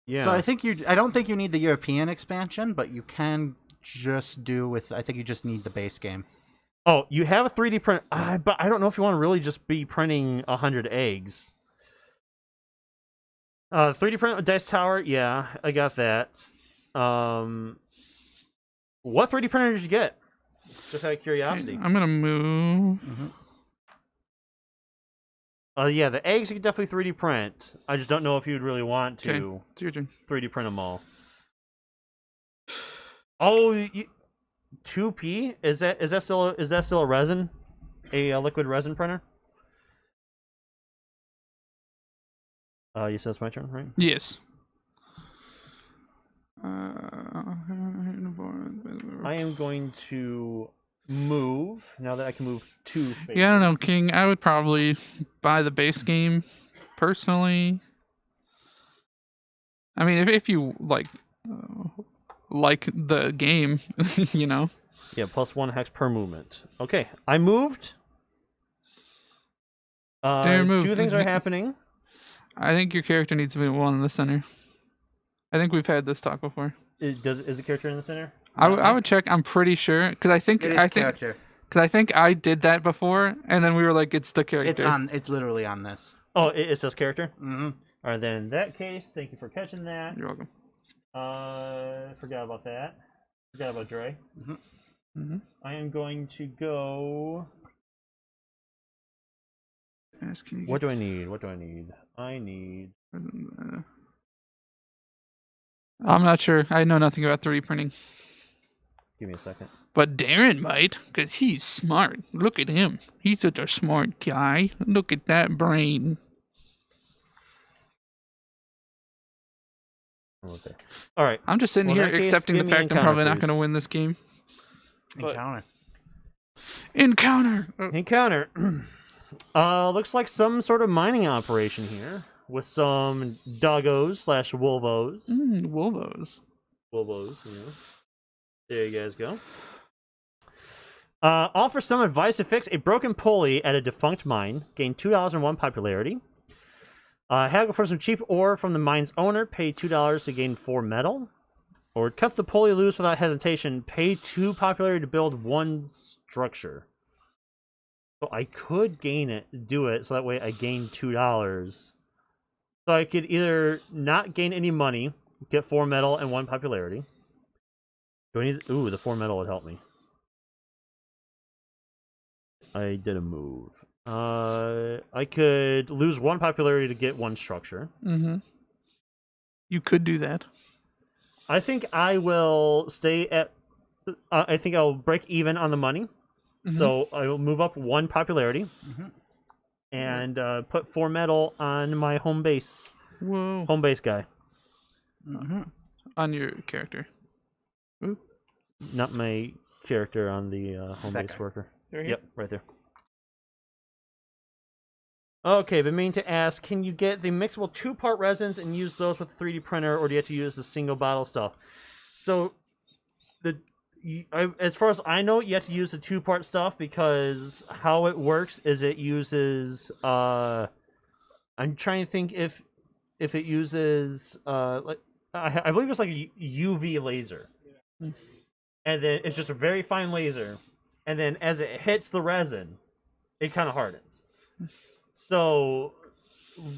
Yeah. So I don't think you need the European expansion, but you can just do with. I think you just need the base game. Oh, you have a 3D print, but I don't know if you want to really just be printing 100 eggs. 3D print dice tower, yeah, I got that. What 3D printer did you get? Just out of curiosity. I'm gonna move. Yeah, the eggs you can definitely 3D print. I just don't know if you'd really want to Okay, it's your turn. 3D print them all. Oh, 2P? Is that still a resin? A liquid resin printer? You said it's my turn, right? Yes. I am going to move now that I can move 2 spaces. Yeah, I don't know, King. I would probably buy the base game, personally. I mean, if you like the game, you know. Yeah, +1 hex per movement. Okay, I moved. Darren moved. 2 things are happening. I think your character needs to be one in the center. I think we've had this talk before. Is the character in the center? I would check. I'm pretty sure because I think Character. because I think I did that before, and then we were like, it's the character. It's literally on this. Oh, it says character. Mm-hmm. All right, then in that case, thank you for catching that. You're welcome. Forgot about that. Forgot about Dre. I am going to go. What do I need? What do I need? I need. I'm not sure. I know nothing about 3D printing. Give me a second. But Darren might, because he's smart. Look at him. He's such a smart guy. Look at that brain. Okay. All right. I'm just sitting here accepting the fact I'm probably not going to win this game. Encounter. Encounter. Looks like some sort of mining operation here with some doggos / wolvos. Wolvos. Wolvos, you know. There you guys go. Offer some advice to fix a broken pulley at a defunct mine. Gain $2 and 1 popularity. Haggle for some cheap ore from the mine's owner. Pay $2 to gain 4 metal. Or cut the pulley loose without hesitation. Pay 2 popularity to build 1 structure. So I could do it, so that way I gain $2. So I could either not gain any money, get 4 metal and 1 popularity. Do I need? Ooh, the 4 metal would help me. I did a move. I could lose 1 popularity to get 1 structure. You could do that. I think I will stay at. I think I'll break even on the money. So I will move up 1 popularity. And put 4 metal on my home base. Whoa. Home base guy. On your character. Ooh. Not my character, on the home base worker. Yep, right there. Okay, been meaning to ask, can you get the mixable 2-part resins and use those with the 3D printer, or do you have to use the single bottle stuff? So, as far as I know, you have to use the 2-part stuff, because how it works is it uses. I'm trying to think if it uses like I believe it's like a UV laser, and then it's just a very fine laser, and then as it hits the resin, it kind of hardens. So,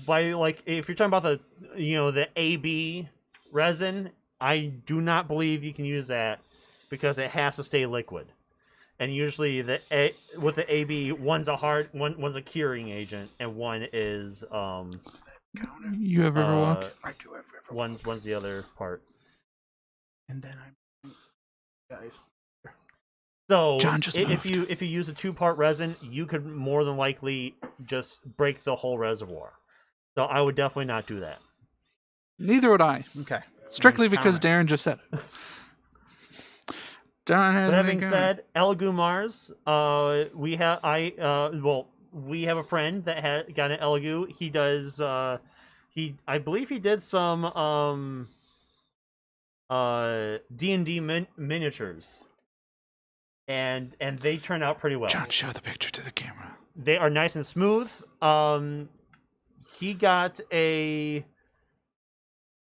by if you're talking about the AB resin, I do not believe you can use that, because it has to stay liquid, and usually with the AB, one's a curing agent, and one is You have Riverwalk? I do have Riverwalk. One's the other part. And then guys. So John just if moved. you use a 2-part resin, you could more than likely just break the whole reservoir. So I would definitely not do that. Neither would I. Okay. Strictly because Darren just said it. John has. That being said, Elegoo we have a friend that got an Elegoo. He does. I believe he did some D&D miniatures. And they turn out pretty well. John, show the picture to the camera. They are nice and smooth. He got a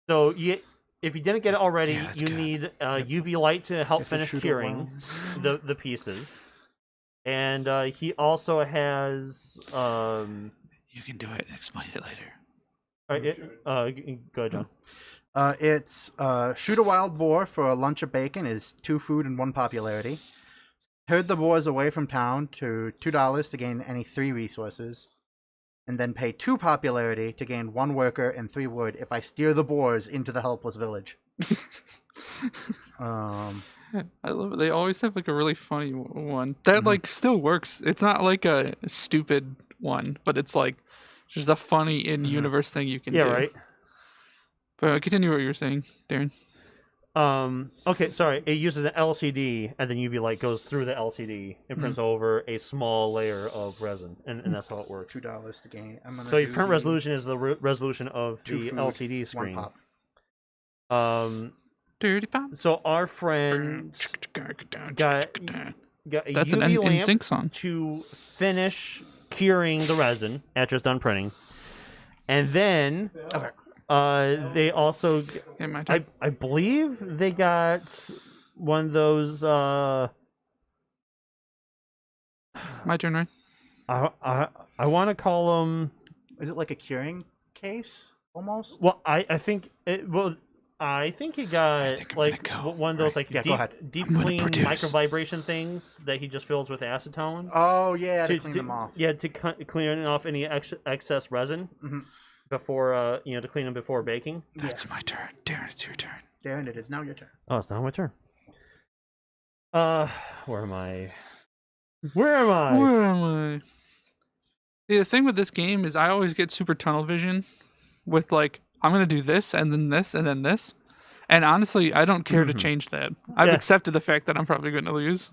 So if you didn't get it already, Yeah, that's you good. need UV light to help If you finish shoot a curing the pieces. And he also has You can do it and explain it later. go ahead, John. It's shoot a wild boar for a lunch of bacon is 2 food and 1 popularity. Herd the boars away from town to $2 to gain any 3 resources. And then pay 2 popularity to gain 1 worker and 3 wood if I steer the boars into the helpless village. I love it. They always have like a really funny one that like still works. It's not like a stupid one, but it's like just a funny in-universe thing you can do. Yeah, right. But continue what you were saying, Darren. Okay, sorry. It uses an LCD, and then UV light goes through the LCD and prints over a small layer of resin, and that's how it works. $2 to gain. So your print resolution is the resolution of 2 the food, LCD 1 screen. pop. Dirty pop. So our friend got a That's an UV lamp NSYNC song. to finish curing the resin after it's done printing, and then Okay. they also, Yeah, my turn. I believe they got one of those. My turn, right? I want to call them. Is it like a curing case almost? Well, I think it. Well, I think he got think I'm like gonna go, one of those like Yeah, go ahead. deep I'm gonna clean produce. micro vibration things that he just fills with acetone. Oh yeah, to clean them off. Yeah, to clean off any excess resin before to clean them before baking. That's my turn. Darren, it's your turn. Darren, it is now your turn. Oh, it's not my turn. Where am I? Where am I? Where am I? See, the thing with this game is I always get super tunnel vision with like, I'm going to do this and then this and then this. And honestly, I don't care to change that. I've Yeah. accepted the fact that I'm probably going to lose.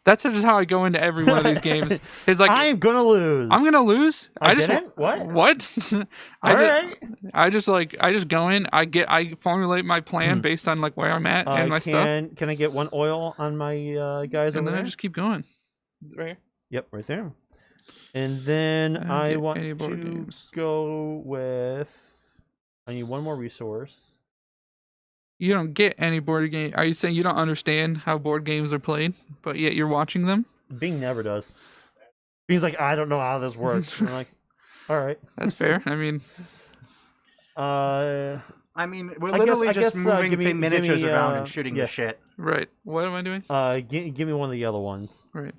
That's just how I go into every one of these games. It's like, I'm gonna lose. I'm going to lose. I just didn't? What? What? Alright. I just go in, I formulate my plan based on like where I'm at and my stuff. Can I get 1 oil on my guys over And then there? I just keep going. Right here. Yep, right there. And then And I get want any to board games. go with. I need 1 more resource. You don't get any board game. Are you saying you don't understand how board games are played, but yet you're watching them? Bing never does. Bing's like, I don't know how this works. I'm like, all right. That's fair. I mean, Uh, I mean, we're I literally guess, just moving give me- miniatures give me, around and shooting yeah. the shit. right. What am I doing? give me one of the other ones. Right.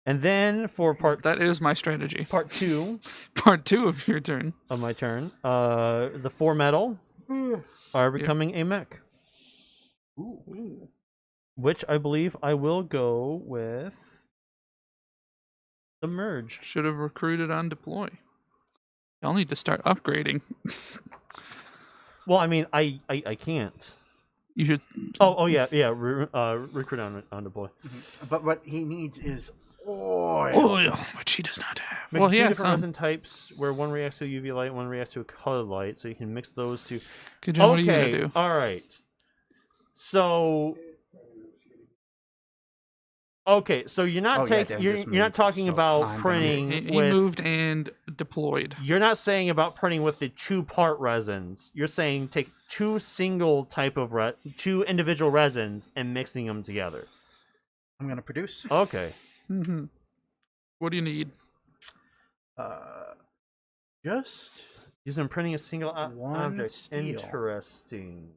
And then for That is my strategy. part 2 Part 2 of your turn. of my turn, the 4 metal are becoming a mech. Ooh. Which I believe I will go with the merge. Should have recruited on deploy. Y'all need to start upgrading. Well, I mean, I can't. You should. Oh yeah. Recruit on deploy. But what he needs is oil. Oil, which he does not have. Mix Well, two he has different some. resin types, where one reacts to a UV light, one reacts to a colored light, so you can mix those two. Good job. What are you Okay, gonna do? all right. So, okay, so you're not Oh, yeah, taking, Dan you're just not moved, talking so about I'm printing He with. moved and deployed. You're not saying about printing with the 2-part resins. You're saying take 2 individual resins and mixing them together. I'm gonna produce. Okay. Mm-hmm. What do you need? Just Using printing a single One object. steel. Interesting.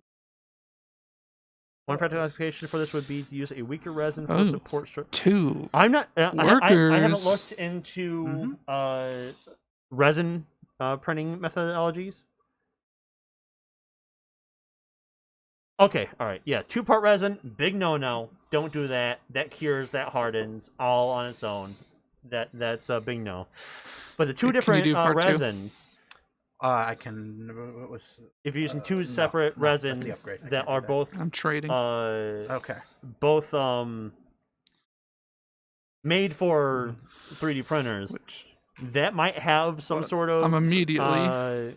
One practical application for this would be to use a weaker resin for Oh. support structure. 2. I'm not. I haven't Workers. looked into resin printing methodologies. Okay, all right, yeah, 2-part resin, big no. Don't do that. That cures, that hardens, all on its own. That's a big no. But the 2 Can you different do part 2? resins. I can. What was? If you're using 2 no, separate no, that's the resins upgrade. I that can't do are that. both I'm trading. Okay. both made for 3D printers, Which that might have some sort of I'm immediately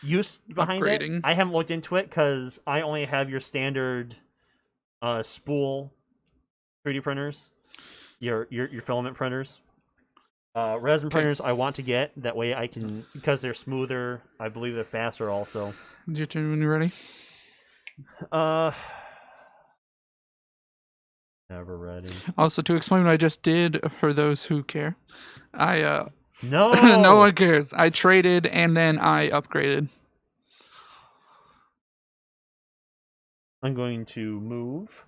use behind upgrading. it. I haven't looked into it because I only have your standard spool 3D printers, your filament printers. Resin printers I want to get. That way I can, because they're smoother. I believe they're faster also. Your turn when you're ready. Never ready. Also, to explain what I just did for those who care, I No! no one cares. I traded and then I upgraded. I'm going to move.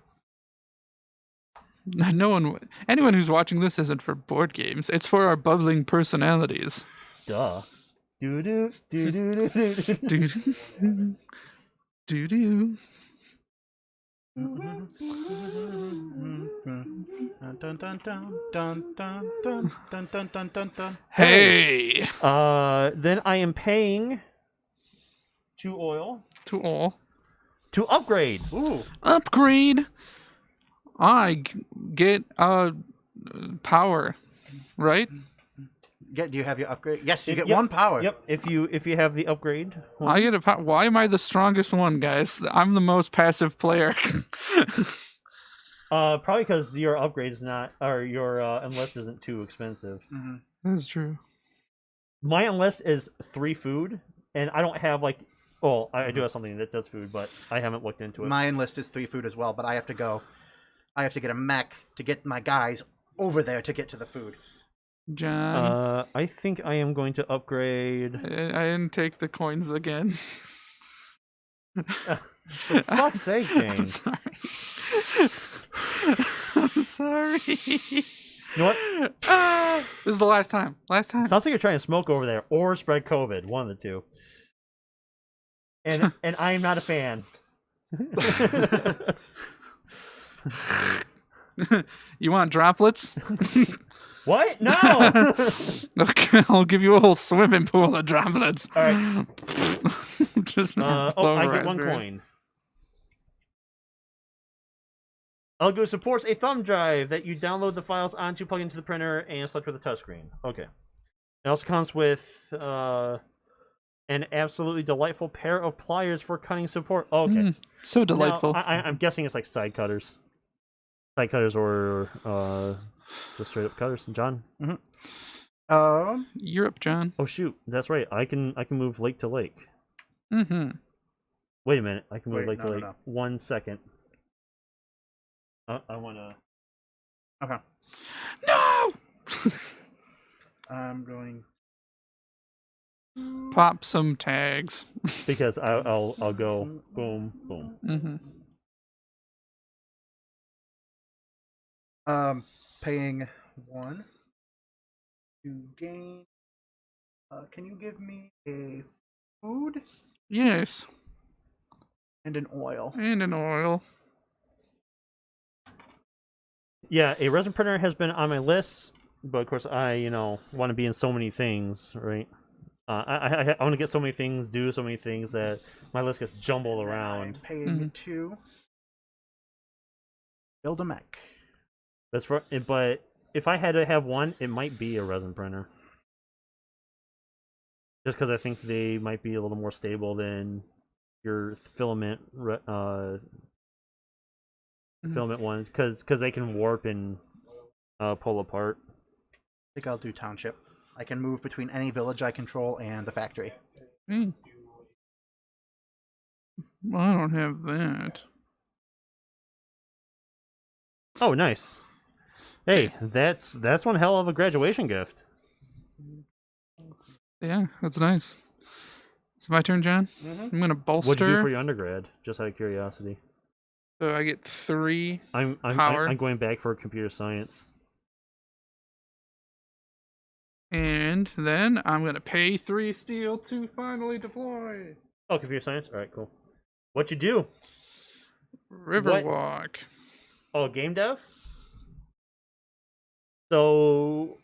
No one, anyone who's watching this isn't for board games. It's for our bubbling personalities. Duh. Do-do, do-do-do-do-do. Do do. Dun, dun, dun, dun, dun, dun, dun, dun, dun, dun, dun, dun. Hey, Then I am paying 2 oil to all. to upgrade. Ooh. Upgrade. Get power, right? Do you have your upgrade? Yes, you get Yep. 1 power. Yep. If you have the upgrade. I get a Why am I the strongest one, guys? I'm the most passive player. Probably because your upgrade is not, or your enlist isn't too expensive. Mm-hmm. That's true. My enlist is 3 food, and I don't have like. Well, I do have something that does food, but I haven't looked into it. My enlist is 3 food as well, but I have to get a mech to get my guys over there to get to the food. John, I think I am going to upgrade. I didn't take the coins again. For fuck's sake, I'm James. sorry. I'm sorry. You know what? This is the last time. Last time. Sounds like you're trying to smoke over there or spread COVID. One of the two. And I am not a fan. You want droplets? What? No. Okay, I'll give you a whole swimming pool of droplets. All right. Just I get 1 coin. Algo supports a thumb drive that you download the files onto, plug into the printer, and select with a touchscreen. Okay. It also comes with an absolutely delightful pair of pliers for cutting support. Oh, okay. So delightful. Now, I'm guessing it's like side cutters. Side cutters or just straight up cutters. John? Mm-hmm. You're up, John. Oh shoot, that's right. I can move lake to lake. Mm-hmm. Wait a minute. I can move Wait, lake to no, lake. no. 1 second. I wanna. Okay. No! I'm going. Pop some tags. Because I'll go boom boom. Mm-hmm. Paying 1 to gain. Can you give me a food Yes. and an oil? And an oil. Yeah, a resin printer has been on my list, but of course I want to be in so many things, right? I want to get so many things, do so many things that my list gets jumbled And then around. I'm paying 2. Build a mech. That's for, but if I had to have one, it might be a resin printer. Just because I think they might be a little more stable than your filament filament ones, because they can warp and pull apart. I think I'll do township. I can move between any village I control and the factory. Well, I don't have that. Oh, nice. Hey, that's one hell of a graduation gift. Yeah, that's nice. It's my turn, John. Mm-hmm. I'm gonna bolster. What'd you do for your undergrad? Just out of curiosity. So I get 3 I'm power. I'm going back for computer science. And then I'm gonna pay 3 steel to finally deploy. Oh, computer science. All right, cool. What you do? Riverwalk. Oh, game dev. So,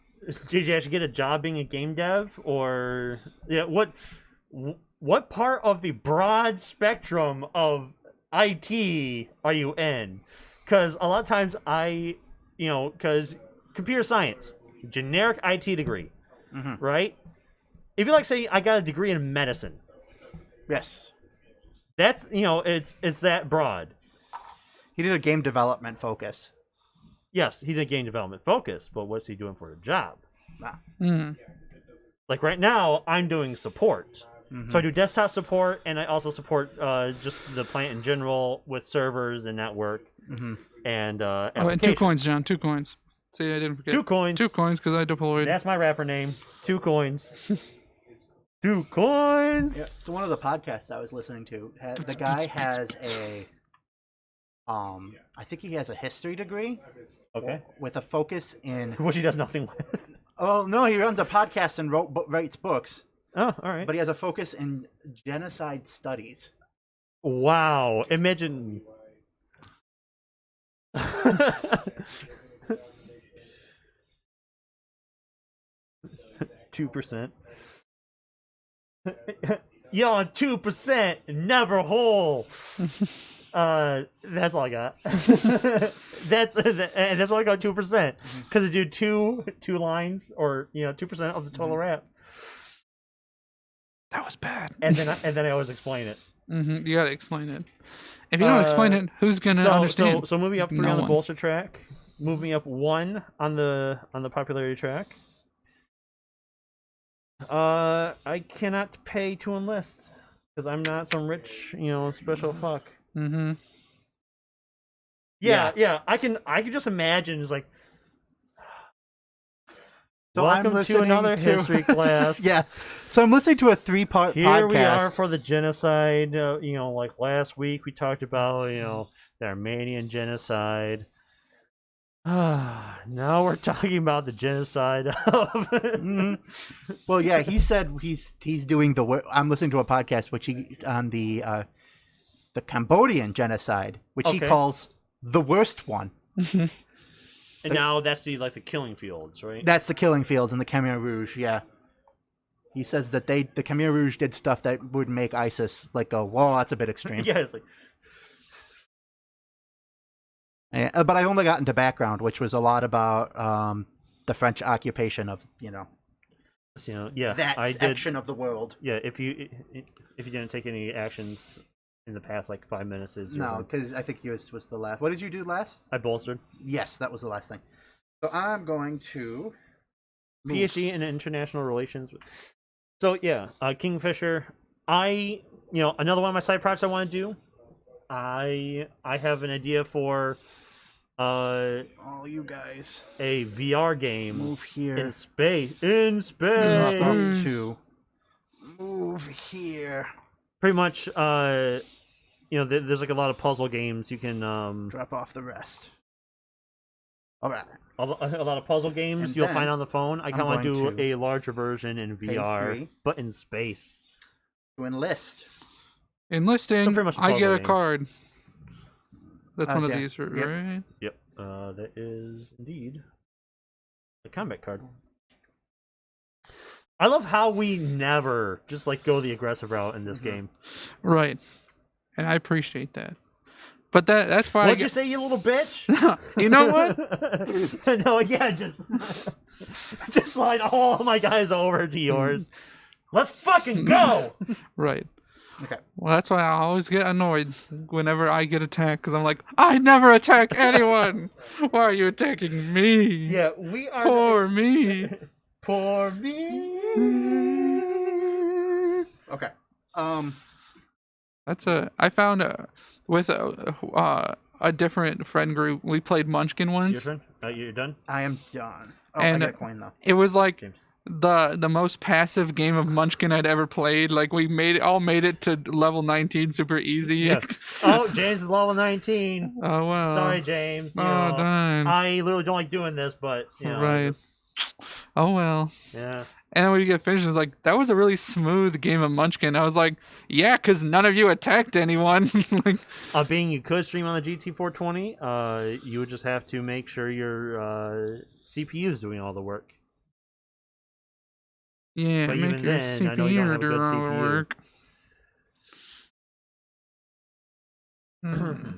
did you actually get a job being a game dev, or yeah? What part of the broad spectrum of IT are you in? Because a lot of times because computer science, generic IT degree, right? It'd be like saying I got a degree in medicine. Yes. That's it's that broad. He did a game development focus. Yes, he did game development focus, but what's he doing for a job? Ah. Like right now, I'm doing support. Mhm. So I do desktop support, and I also support just the plant in general with servers and network Mhm. and Oh, and 2 applications. coins, John. 2 coins. See, I didn't forget. 2 coins. 2 coins because I deployed. That's my rapper name. 2 coins. 2 coins. Yeah. So one of the podcasts I was listening to, the guy has I think he has a history degree. Okay. With a focus in. Which he does nothing with. Oh no, he runs a podcast and writes books. Oh, all right. But he has a focus in genocide studies. Wow. Imagine. 2%. Y'all 2%, never whole. That's all I got. that's why I got 2%, because I do two lines, or 2% of the total rap, That was bad. and then I always explain it. You gotta explain it. If you don't explain it, who's gonna understand? So move me up 3 No on the one. bolster track. Move me up 1 on the popularity track. I cannot pay to enlist because I'm not some rich, special fuck. Mm-hmm. Yeah. I can just imagine it's like. So Welcome I'm to listening another history class. Yeah. So I'm listening to a 3-part Here podcast. we are for the genocide. Like last week we talked about the Armenian genocide. Now we're talking about the genocide of. Well, yeah, he said he's doing the work. I'm listening to a podcast which he on the Cambodian genocide, which he Okay. calls the worst one. And now that's the killing fields, right? That's the killing fields in the Khmer Rouge. Yeah. He says that the Khmer Rouge did stuff that would make ISIS go, whoa, that's a bit extreme. Yeah, it's like. Yeah, but I only got into background, which was a lot about the French occupation of Yeah, that I did. section of the world. Yeah, if you didn't take any actions in the past 5 minutes, No, because I think yours was the last. What did you do last? I bolstered Yes, that was the last thing. So I'm going to move. PhD in international relations. So yeah, Kingfisher. Another one of my side projects I want to do. I have an idea for all you guys a VR game move here. in space. Drop off to move here. Pretty much, there's a lot of puzzle games you can Drop off the rest. All right. a lot of puzzle games And you'll then find on the phone. I kind of want to going do to a larger version in VR, 3. but in space. To enlist. Enlisting, So pretty much a I get puzzle a game. card. That's one of yeah. these, Yep. right? Yep, that is indeed a combat card. I love how we never just go the aggressive route in this game. Right. And I appreciate that. But that's why What'd you say, you little bitch? You know what? No, yeah, just slide all my guys over to yours. Let's fucking go! Right. Okay. Well, that's why I always get annoyed whenever I get attacked, because I'm like, I never attack anyone. Why are you attacking me? Yeah, we are. Poor me. Poor me. Okay. I found with a different friend group, we played Munchkin Your once. turn? You're done? I am done. Oh, And I got a coin though. it was like James. the most passive game of Munchkin I'd ever played. We made it to level 19 super easy. Yeah. Oh, James is level 19. Oh wow. Sorry, James. You Oh know, darn. I literally don't like doing this, but Right. Oh well. Yeah. And then when you get finished, it's like, that was a really smooth game of Munchkin. I was like, yeah, because none of you attacked anyone. Being you could stream on the GT420, you would just have to make sure your CPU is doing all the work. Yeah, But make even your then, I know you don't have CPU a do good all the CPU. work. Hmm.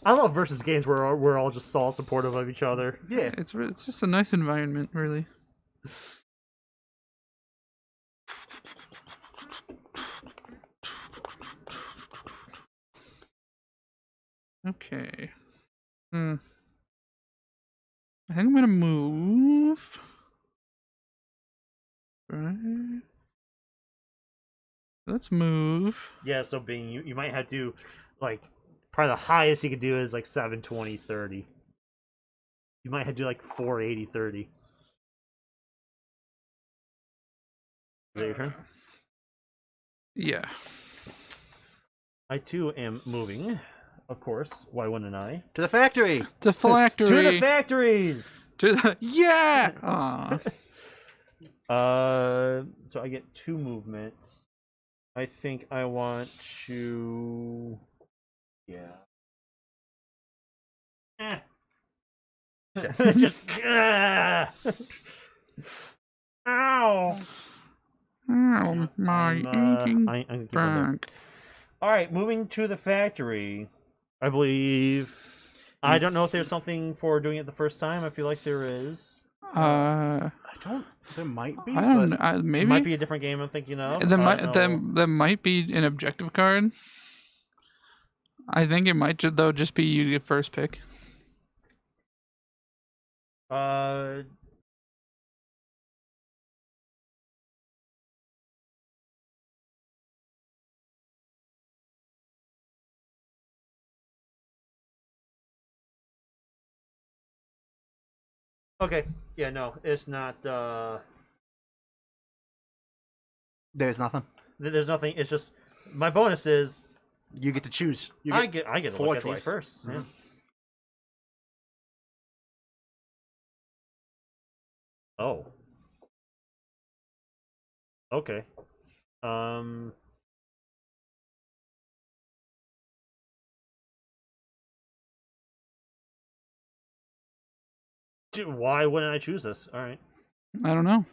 I love versus games where we're all just all supportive of each other. Yeah. It's just a nice environment, really. Okay. I think I'm gonna move. Right. Let's move. Yeah, so being you might have to like probably the highest you could do is like 720 30. You might have to do like 480 30. Is that your turn? Yeah. I too am moving, of course. Why wouldn't I? To the factory. The factory. To the factories. Yeah. Aw. So I get 2 movements. I think I want to. Yeah. Just. Ow! Oh, my aching I'm gonna keep on there. back. All right, moving to the factory. I believe. I don't know if there's something for doing it the first time. I feel like there is. I don't. There might be. I don't but know. Maybe It might be a different game I'm thinking of. There I might don't know. there might be an objective card. I think it might though just be you get first pick. Okay. Yeah, no, it's not. There's nothing. There's nothing. It's just my bonus is You get to choose. You I get to 4 look at choice. these first. Yeah. Mhm. Oh. Okay. Um. Why wouldn't I choose this? All right. I don't know.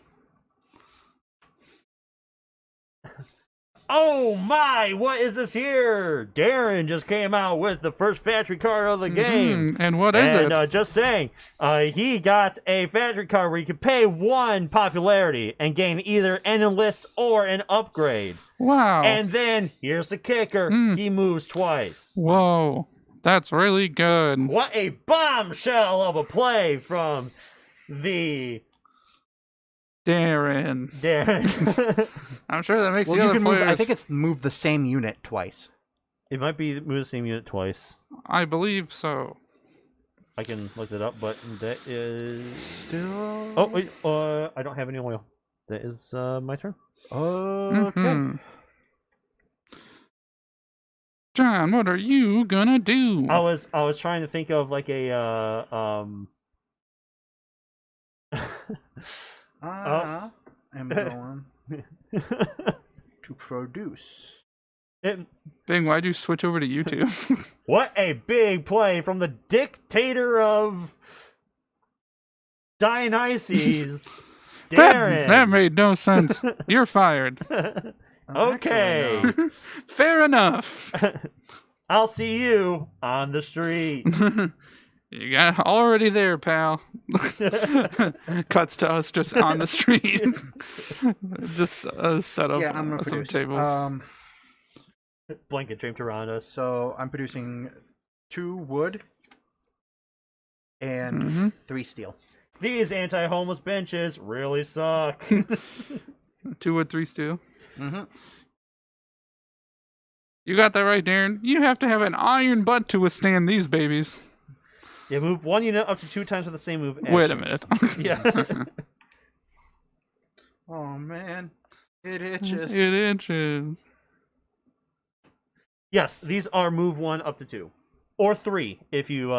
Oh my! What is this here? Darren just came out with the first factory card of the game. And what is And it? just saying, he got a factory card where you could pay 1 popularity and gain either an enlist or an upgrade. Wow. And then here's the kicker: he moves twice. Whoa. That's really good. What a bombshell of a play from the Darren. Darren. I'm sure that makes Well, the you other can move. players. I think it's move the same unit twice. It might be move the same unit twice. I believe so. I can look it up, but that is Still. Oh wait, I don't have any oil. That is my turn. Okay. Mhm. John, what are you gonna do? I was trying to think of like a I'm going to produce. Bing, why'd you switch over to YouTube? What a big play from the dictator of Dionysus, Darren. that made no sense. You're fired. Okay. Actually, no. Fair enough. I'll see you on the street. You got already there, pal. Cuts to us just on the street. Just set up Yeah, I'm gonna some produce. tables. Blanket draped around us. So I'm producing 2 wood and Mhm. 3 steel. These anti-homeless benches really suck. 2 wood, 3 steel. Mm-hmm. You got that right, Darren. You have to have an iron butt to withstand these babies. Yeah, move 1 unit up to 2 times with the same move. Wait a action. minute. Yeah. Oh man, it itches. It itches. Yes, these are move 1 up to 2. Or 3 if you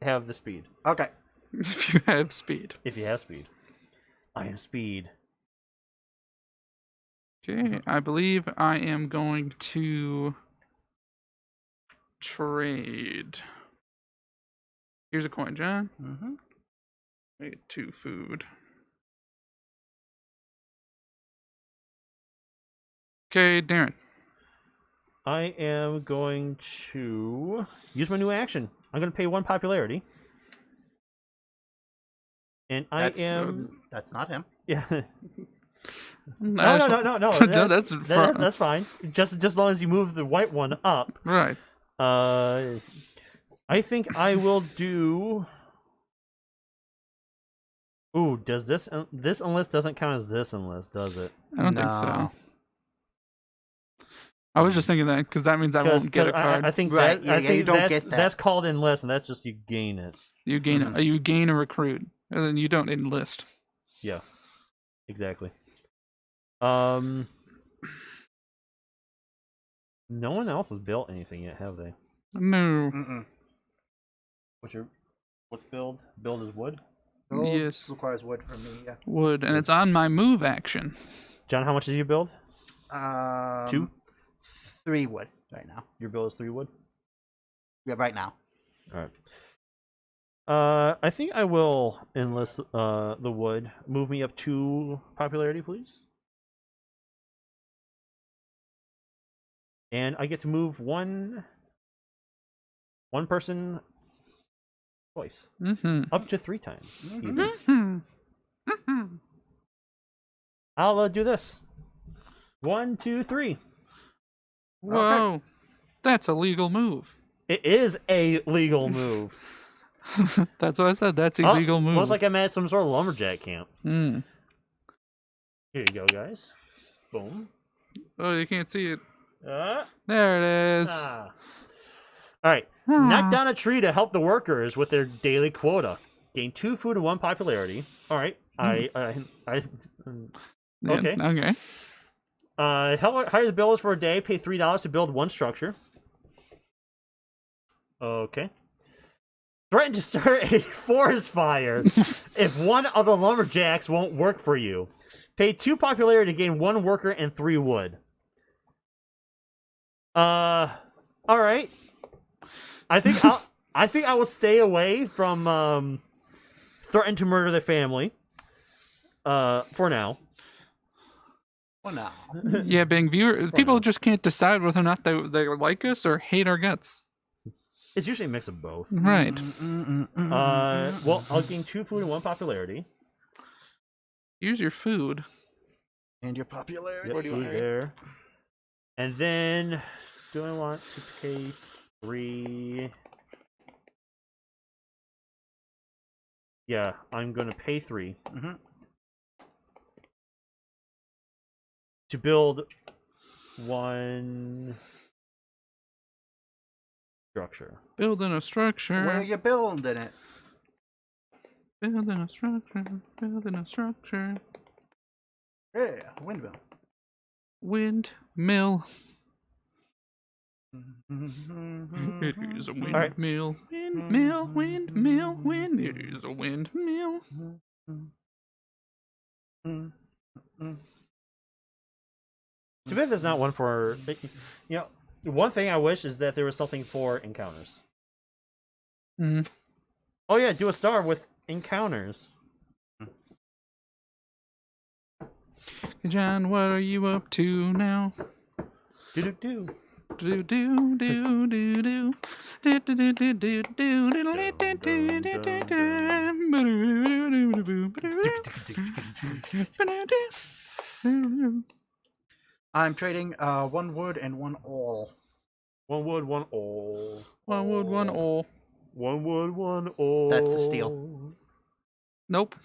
have the speed. Okay. If you have speed. If you have speed. I have speed. Okay, I believe I am going to trade. Here's a coin, John. Mm-hmm. I get 2 food. Okay, Darren. I am going to use my new action. I'm going to pay 1 popularity. And That's not him. Yeah. No. No. That's That's fine. Just as long as you move the white one up. right. I think I will do. Ooh, does this enlist doesn't count as this enlist, does it? I don't think so. No. I was just thinking that because that means I won't get a card. I think Right, that yeah, I yeah, think you don't that's, get that. that's called enlist, and that's just you gain it. you gain a recruit, and then you don't enlist. Yeah, exactly. No one else has built anything yet, have they? No. Mm-mm. What's build? Build is wood. Gold Yes. requires wood from me. Yeah. Wood, and it's on my move action. John, how much did you build? 2? 3 wood right now. Your build is 3 wood. Yeah, right now. All right. I think I will enlist the wood. Move me up 2 popularity, please. And I get to move one person twice, Mm-hmm. up to 3 times. even. Mm-hmm. Mm-hmm. I'll do this. 1, 2, 3. Whoa, that's a legal move. It is a legal move. That's what I said. That's a legal move. Looks like I'm at some sort of lumberjack camp. Mm. Here you go, guys. Boom. Oh, you can't see it. Ah. There it is. Ah. All right. Knock down a tree to help the workers with their daily quota. Gain 2 food and 1 popularity. All right. Yeah, Okay. Okay. Hire the builders for a day. Pay $3 to build 1 structure. Okay. Threaten to start a forest fire if one of the lumberjacks won't work for you. Pay 2 popularity to gain 1 worker and 3 wood. All right. I think I will stay away from threaten to murder their family. For now. Well, now. Yeah, being people just can't decide whether or not they like us or hate our guts. It's usually a mix of both. Right. Well, I'll gain 2 food and 1 popularity. Use your food. And your popularity. Yep, food there. And then, do I want to pay 3? Yeah, I'm going to pay 3 to build 1 structure. Building a structure. Where you building it? Building a structure. Building a structure. Yeah, windmill. Windmill. It is a windmill. Windmill, windmill, wind. It is a windmill. Too bad there's not one for, one thing I wish is that there was something for encounters. Mm. Oh yeah, do a star with encounters. John, what are you up to now? Do. Do do do do do do do do do do. I'm trading 1 wood and 1 all. 1 wood, 1 all. 1 wood, 1 all. 1 wood, 1 all. That's a steal. Nope.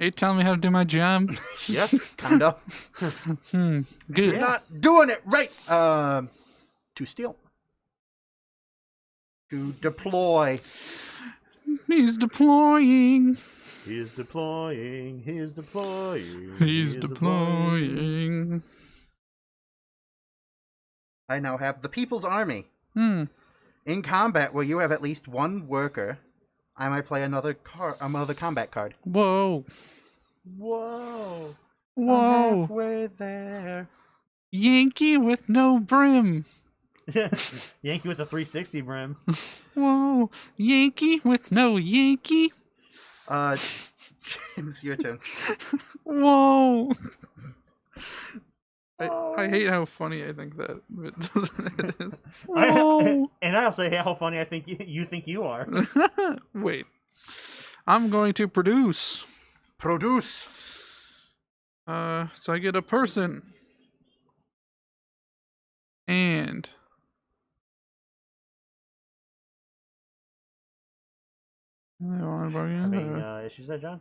Are you telling me how to do my job? Yes. Kind of. Good. You're not doing it right. To steal. To deploy. He's deploying. He's deploying. He's deploying. He's deploying. I now have the People's Army. Hmm. In combat, where you have at least 1 worker, I might play another combat card. Whoa. Whoa. Whoa. Halfway there. Yankee with no brim. Yankee with a 360 brim. Whoa. Yankee with no Yankee. James, your turn. Whoa. I hate how funny I think that it is. Whoa. And I also hate how funny I think you think you are. Wait. I'm going to produce. Produce. So I get a person. And Having issues there, John?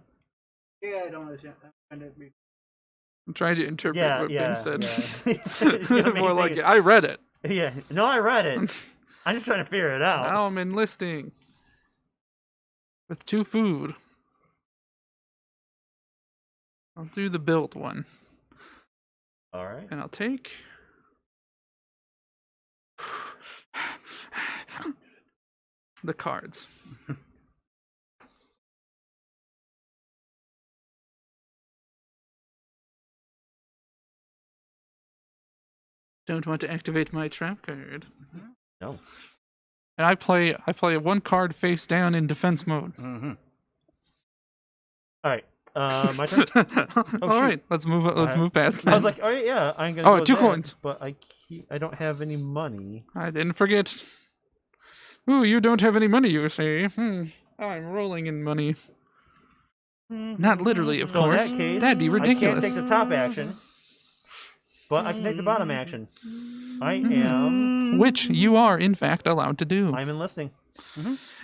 Yeah, I don't understand. I'm trying to interpret Yeah, what yeah, Ben said. yeah. More like it. I read it. Yeah. No, I read it. I'm just trying to figure it out. Now I'm enlisting with 2 food. I'll do the build one, All right. and I'll take. The cards. Don't want to activate my trap card. No. And I play 1 card face down in defense mode. Mm-hmm. All right. My turn. All right, let's move past that. I was like, all right, yeah, I'm gonna. Oh, go with 2 that, coins. But I don't have any money. I didn't forget. Ooh, you don't have any money, you say? I'm rolling in money. Not literally, of So course. in that case, That'd be ridiculous. I can't take the top action, but I can take the bottom action. I am. Which you are, in fact, allowed to do. I'm enlisting.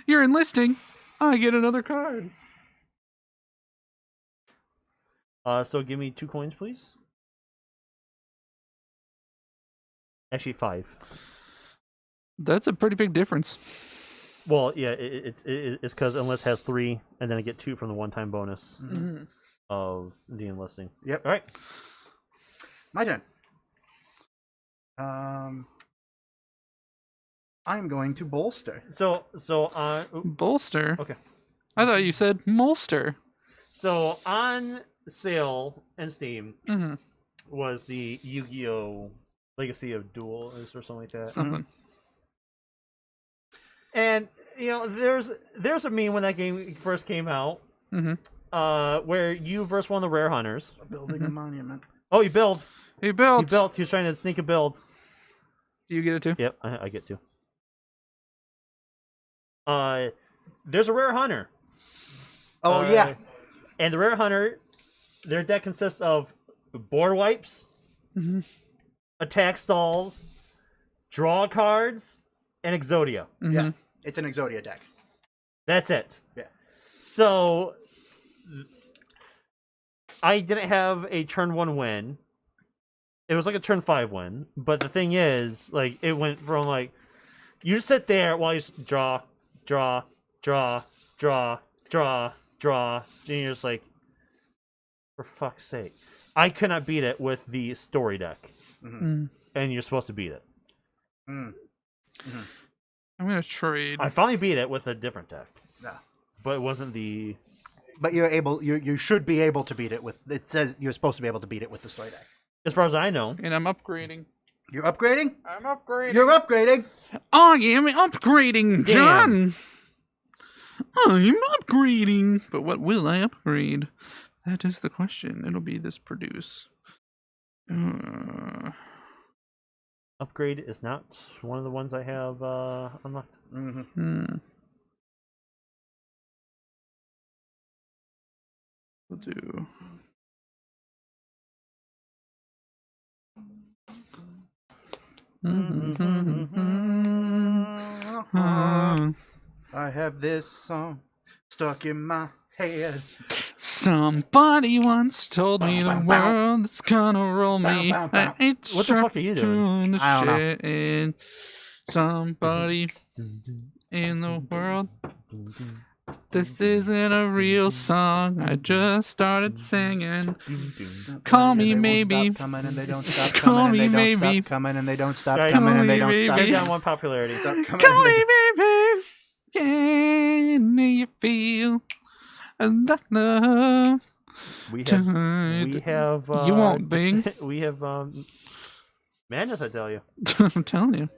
You're enlisting. I get another card. So give me 2 coins, please. Actually, 5. That's a pretty big difference. Well, yeah, it's because enlist has 3, and then I get 2 from the one-time bonus of the enlisting. Yep. All right. My turn. I'm going to bolster. So Bolster? okay. I thought you said molster. So on sale in Steam Mm-hmm. was the Yu-Gi-Oh! Legacy of Duels or something like that. Something. And you know, there's a meme when that game first came out, where you versus one of the rare hunters. Building a monument. Oh, you build. He built. He built. He was trying to sneak a build. Do you get it too? Yep, I get to. There's a rare hunter. Oh yeah. And the rare hunter, their deck consists of board wipes, attack stalls, draw cards, and Exodia. Yeah. It's an Exodia deck. That's it. Yeah. So I didn't have a turn 1 win. It was like a turn 5 win. But the thing is, like, it went from like you sit there while you draw, and you're just like, for fuck's sake. I could not beat it with the story deck. And you're supposed to beat it. I'm gonna trade. I finally beat it with a different deck. Yeah. But it wasn't the... But you're able. You should be able to beat it with. It says you're supposed to be able to beat it with the story deck. As far as I know. And I'm upgrading. You're upgrading. I'm upgrading. You're upgrading. I am upgrading, John. Damn. I'm upgrading. But what will I upgrade? That is the question. It'll be this produce. Upgrade is not one of the ones I have unlocked. We'll do. I have this song stuck in my head. Somebody once told me the world's gonna roll me. I ain't What the fuck are you doing? in the I don't shed. Somebody in the world. This isn't a real song. I just started singing. Call me They won't maybe. stop coming and they don't stop Call coming and me they don't maybe. stop coming and they don't stop Right. coming and they Call don't me stop Get maybe. down one popularity. stop coming. Call and they- me baby. Can you feel that love? We Tide? have You won't, Bing. We have madness, I tell you. I'm telling you.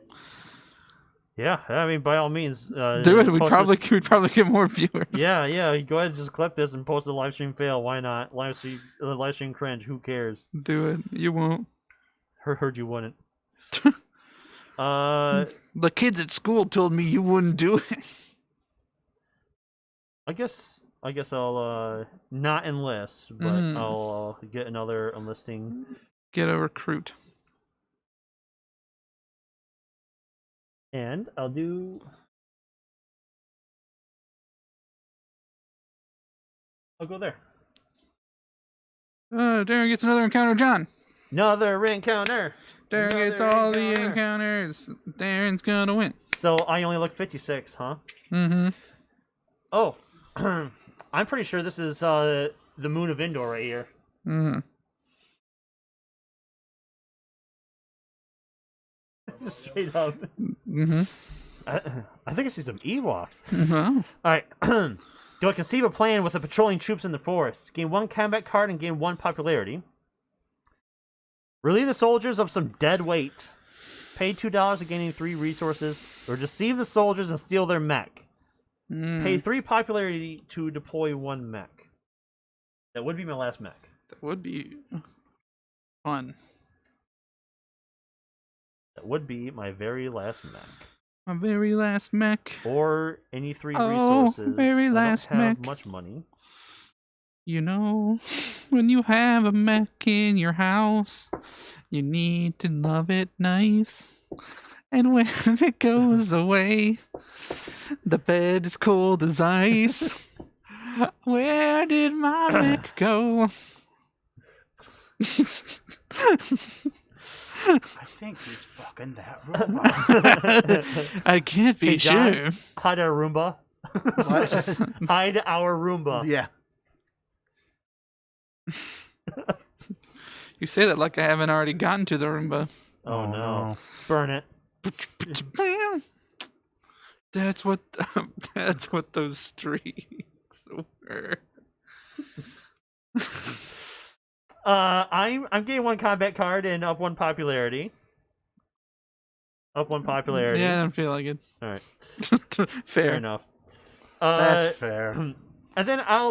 Yeah, I mean, by all means, Do it. We'd post probably this- get more viewers. Yeah. Go ahead and just clip this and post a live stream fail. Why not? Live stream cringe. Who cares? Do it. You won't. Heard you wouldn't. The kids at school told me you wouldn't do it. I guess I'll not enlist, but I'll get another enlisting. Get a recruit. And I'll do I'll go there. Darren gets another encounter. John. Another encounter. Darren gets all the encounters. Darren's gonna win. So I only look 56, huh? Mm-hmm. Oh, I'm pretty sure this is the Moon of Endor right here. Mm-hmm. Just straight up. Mm-hmm. I think I see some Ewoks. Mm-hmm. Alright. Do I conceive a plan with the patrolling troops in the forest? Gain 1 combat card and gain 1 popularity. Relieve the soldiers of some dead weight. Pay $2 and gaining 3 resources. Or deceive the soldiers and steal their mech. Pay 3 popularity to deploy 1 mech. That would be my last mech. That would be fun. That would be my very last mech. My very last mech. Or any 3 Oh, resources. very I last don't have mech. much money. You know, when you have a mech in your house, you need to love it nice. And when it goes away, the bed is cold as ice. Where did my mech go? I think he's fucking that robot. I can't be Hey, John, sure. Hide our Roomba. What? Hide our Roomba. Yeah. You say that like I haven't already gotten to the Roomba. Oh, no. Burn it. That's what those streaks were. I'm getting 1 combat card and up 1 popularity. Up 1 popularity. Yeah, I don't feel like it. All right. Fair. Fair enough. That's fair. And then I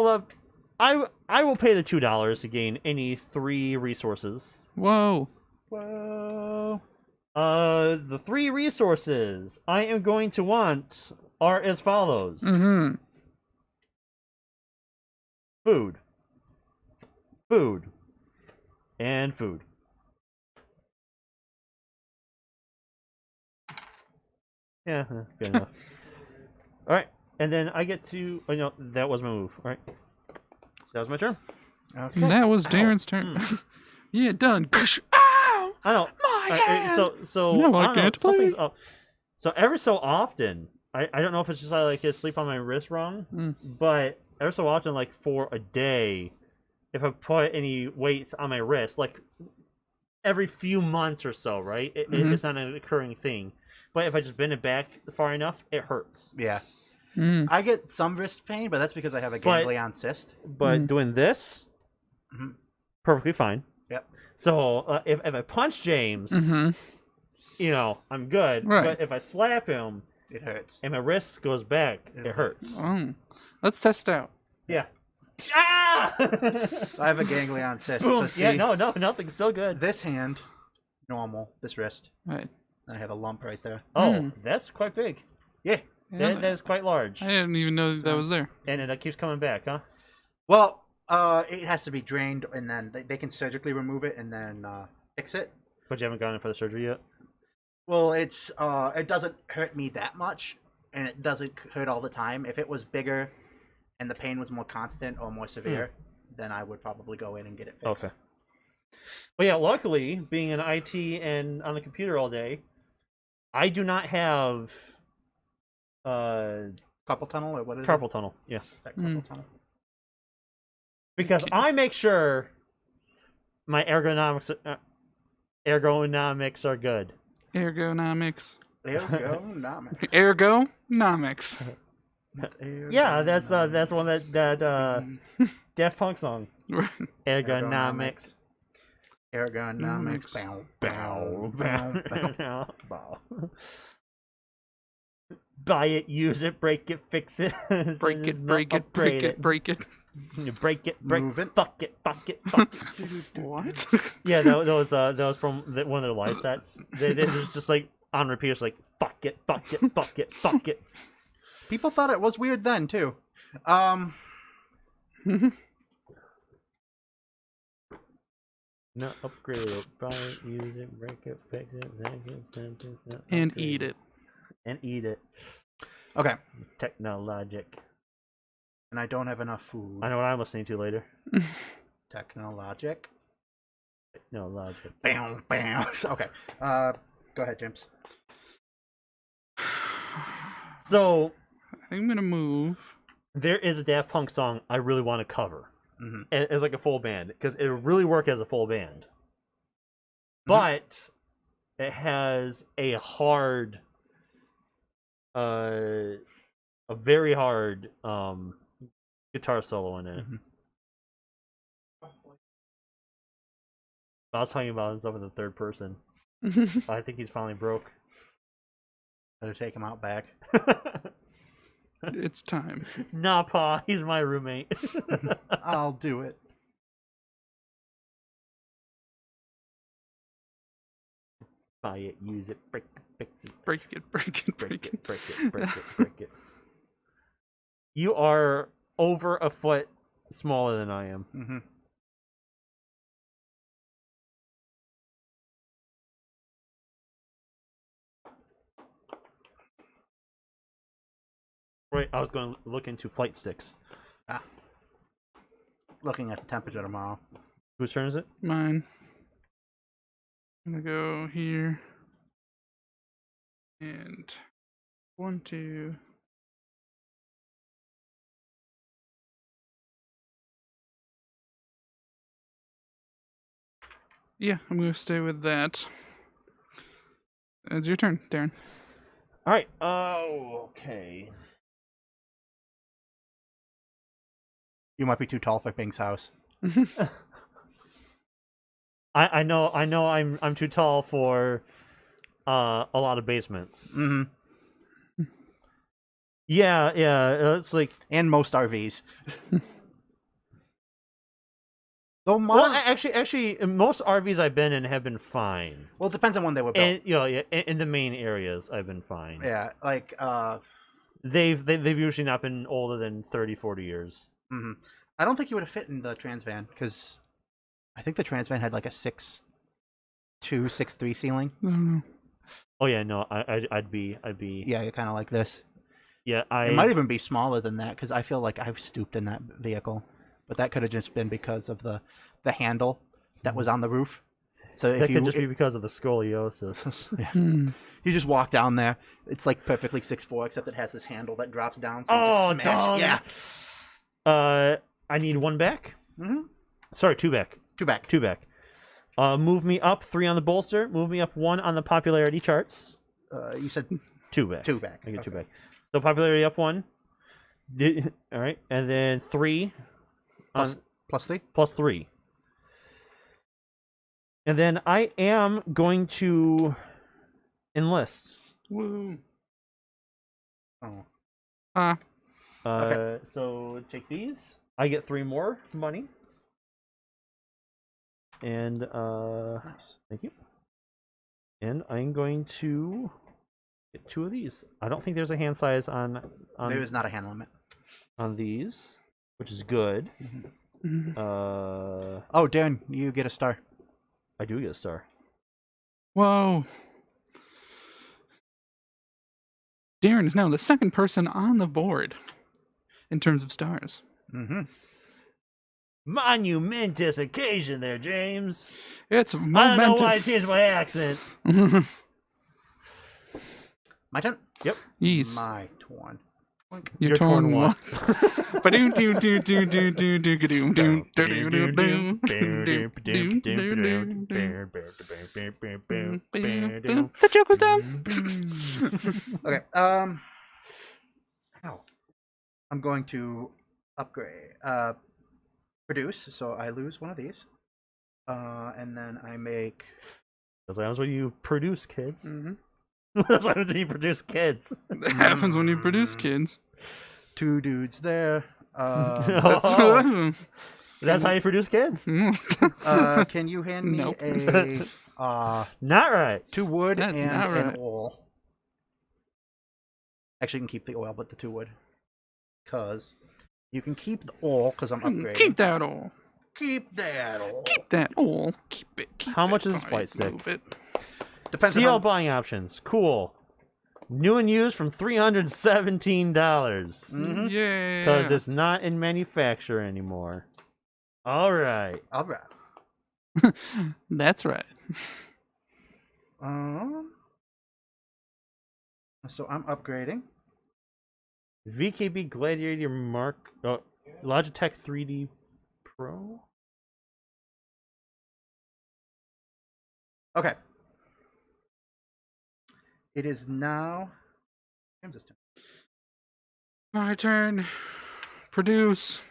will pay the $2 to gain any 3 resources. Whoa. Whoa. The 3 resources I am going to want are as follows. Mm-hmm. Food. Food. And food. Yeah, good enough. Alright, and then I get to... Oh, no, that was my move. Alright. That was my turn. Okay. That was Darren's turn. Yeah, done. Ow! I don't... My hand! So No, I I don't know, can't something's play. up. So every so often, I don't know if it's just I like sleep on my wrist wrong, but every so often, like for a day, if I put any weights on my wrist, like every few months or so, right? It's not an occurring thing. But if I just bend it back far enough, it hurts. Yeah. Mm. I get some wrist pain, but that's because I have a ganglion cyst. But doing this, perfectly fine. Yep. So if I punch James, you know, I'm good. Right. But if I slap him, It hurts. and my wrist goes back, it hurts. Oh. Let's test it out. Yeah. Ah! I have a ganglion cyst. Boom. So see, Yeah, no, nothing's still good. this hand, normal. This wrist. Right. I have a lump right there. Oh, that's quite big. Yeah. That is quite large. I didn't even know that was there. And it keeps coming back, huh? Well, it has to be drained, and then they can surgically remove it and then fix it. But you haven't gone in for the surgery yet? Well, it's it doesn't hurt me that much, and it doesn't hurt all the time. If it was bigger, and the pain was more constant or more severe, then I would probably go in and get it fixed. Okay. Well, yeah, luckily, being in IT and on the computer all day, I do not have Carpal tunnel or what is it? carpal tunnel. Yeah. Is that carpal tunnel? Because I make sure my ergonomics are good. Ergonomics. Ergonomics. Ergonomics. Yeah, that's one that Daft Punk song. Ergonomics. Ergonomics. Bow, bow, bow, bow. Buy it, use it, break it, fix it. Break it, break it, break it, break it. Break it, break Move it, it. fuck it, fuck it, fuck it. What? Yeah, that was from one of their live sets. They're just like on repeat, it's like fuck it, fuck it, fuck it, fuck it. People thought it was weird then too. No, upgrade it, buy it, use it, break it, fix it, And eat it. and eat it. Okay. Technologic. And I don't have enough food. I know what I'm listening to later. Technologic. No, logic. Bam, bam. Okay. Go ahead, James. So I'm gonna move. there is a Daft Punk song I really want to cover Mm-hmm. as like a full band because it would really work as a full band. But it has a hard, a very hard guitar solo in it. Mhm. I was talking about himself in the third person. I think he's finally broke. Better take him out back. It's time. Nah, Pa, he's my roommate. I'll do it. Buy it, use it, break it, fix it, Break it, break it, break break it, it. break it, break it, break it. You are over a foot smaller than I am. Mm-hmm. Right, I was going to look into flight sticks. Looking at the temperature tomorrow. Whose turn is it? Mine. I'm gonna go here. And 1, 2. Yeah, I'm gonna stay with that. It's your turn, Darren. All right. Oh, okay. You might be too tall for Bing's house. I know I'm too tall for a lot of basements. Mm-hmm. Yeah, it's like And most RVs. Though well, mine... actually, most RVs I've been in have been fine. Well, it depends on when they were built. And in the main areas, I've been fine. Yeah, like They've usually not been older than 30, 40 years. Mm-hmm. I don't think you would have fit in the trans van because I think the trans van had like a 6'2", 6'3" ceiling. I don't know. Oh yeah, no, I'd be Yeah, you're kind of like this. yeah. It might even be smaller than that because I feel like I've stooped in that vehicle, but that could have just been because of the handle that was on the roof. So if that you could just be because of the scoliosis. yeah. Hmm. You just walk down there, it's like perfectly 6'4", except it has this handle that drops down. So you Oh, just smash. dog. Yeah. I need one back. Mm-hmm. Sorry, two back. Two back. Two back. Move me up 3 on the bolster. Move me up 1 on the popularity charts. You said 2 back. two back. I get 2 Okay. back. So popularity up 1. All right, and then 3 Plus 3. plus 3. And then I am going to enlist. Woo. Oh. Okay. So take these. I get 3 more money. And Nice. thank you. And I'm going to get 2 of these. I don't think there's a hand size on Maybe it's not a hand limit. on these, which is good. Mhm. Oh, Darren, you get a star. I do get a star. Whoa. Darren is now the second person on the board in terms of stars. Mm-hmm. Monumentous occasion there, James. It's I don't know why I momentous. changed my accent. My turn. Yes. My turn. You're Your torn torn one. one. Ba-doom, doom, doom, doom, doom, doom, doom, ga-doom, doom, doom, doom, doom, doom, doom, doom, doom. The joke was done. Okay. Ow. I'm going to upgrade. Produce. So I lose one of these. And then I make. That's what happens when you produce kids. Mhm. That's what happens when you produce kids. That happens when you produce kids. 2 dudes there. Oh. That's how you produce kids. Can you hand me Nope. a Not right. 2 wood That's and not an right. oil? Actually, you can keep the oil, but the 2 wood. Because you can keep the oil, because I'm upgrading. Keep that all. Keep that oil. Keep that all. Keep it. Keep How it. much is this Buy flight it, stick? move it. Depends on CL how, buying options. Cool. New and used from $317. Mhm. Yeah. Because it's not in manufacture anymore. All right. All right. That's right. So I'm upgrading. VKB Gladiator Mark. Logitech 3D Pro? Okay. It is now James's turn. My turn. Produce.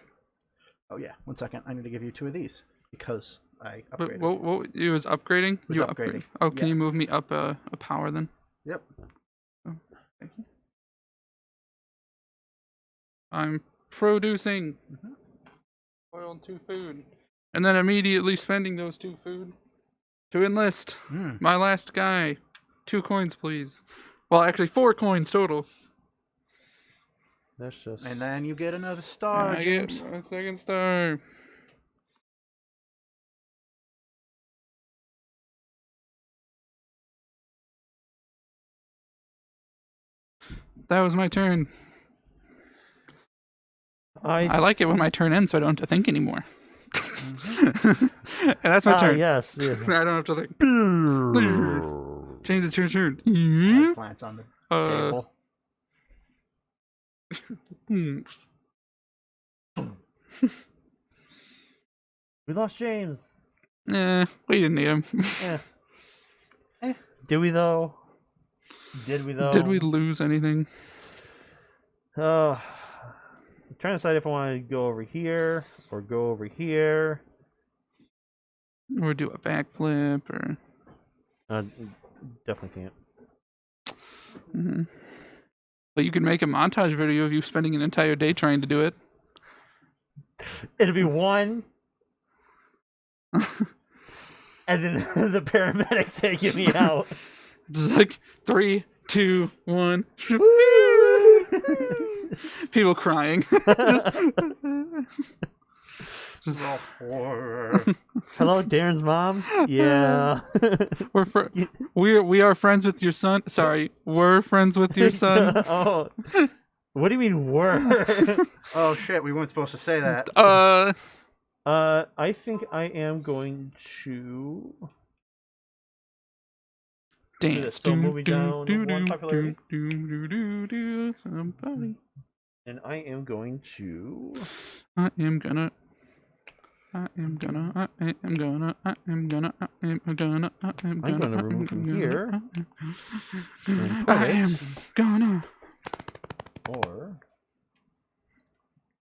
Oh yeah, 1 second. I need to give you 2 of these because I But upgraded. what it was upgrading? Was You upgrading. Oh, can Yeah. you move me up a power then? Yep. Oh, thank you. I'm producing oil and 2 food, and then immediately spending those 2 food to enlist my last guy. 2 coins, please. Well, actually 4 coins total. That's just. And then you get another star, I James. get a second star. That was my turn. I like it when my turn ends, so I don't have to think anymore. And that's my turn. Yes. yes. I don't have to think. Change it to your turn. Plants on the Uh, table. We lost James. we didn't need him. Eh. Did we though? Did we though? Did we lose anything? I'm trying to decide if I want to go over here or go over here. Or do a backflip, or Definitely can't. But you could make a montage video of you spending an entire day trying to do it. It'll be one, and then the paramedics taking me out. Just like 3, 2, 1. People crying. just Hello, Darren's mom. Yeah. we are friends with your son. Sorry, we're friends with your son. Oh, what do you mean were? Oh shit, we weren't supposed to say that. I think I am going to Dance. still moving down one popularity. Somebody. And I am going to. I am gonna I'm going to remove from here. And put I am it, gonna. or.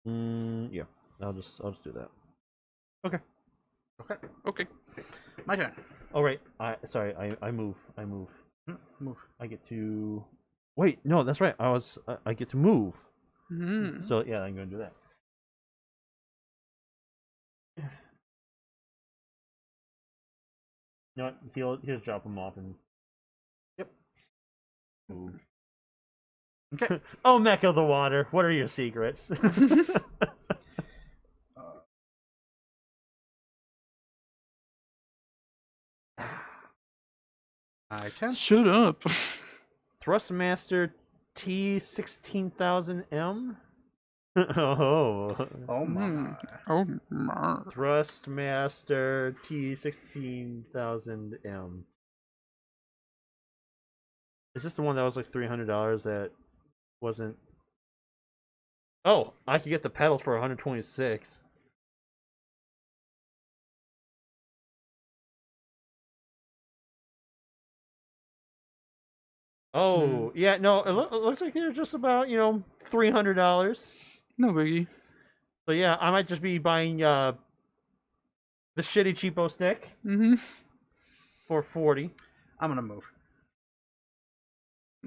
Yeah, I'll just do that. Okay. Okay. My turn. Oh right. Sorry. I move. Move. I get to. Wait. No, that's right. I get to move. Mm-hmm. So yeah, I'm gonna do that. You know what? He'll drop him off and. Yep. Move. Okay. Oh, Mech of the Water. What are your secrets? My turn. Shut up. Thrustmaster T16000M. Oh. Oh my. Oh my. Thrustmaster T16000M. Is this the one that was like $300 that wasn't? Oh, I could get the pedals for 126. Oh, yeah, no, it looks like they're just about, $300. No biggie. So yeah, I might just be buying the shitty cheapo stick for 40. I'm gonna move.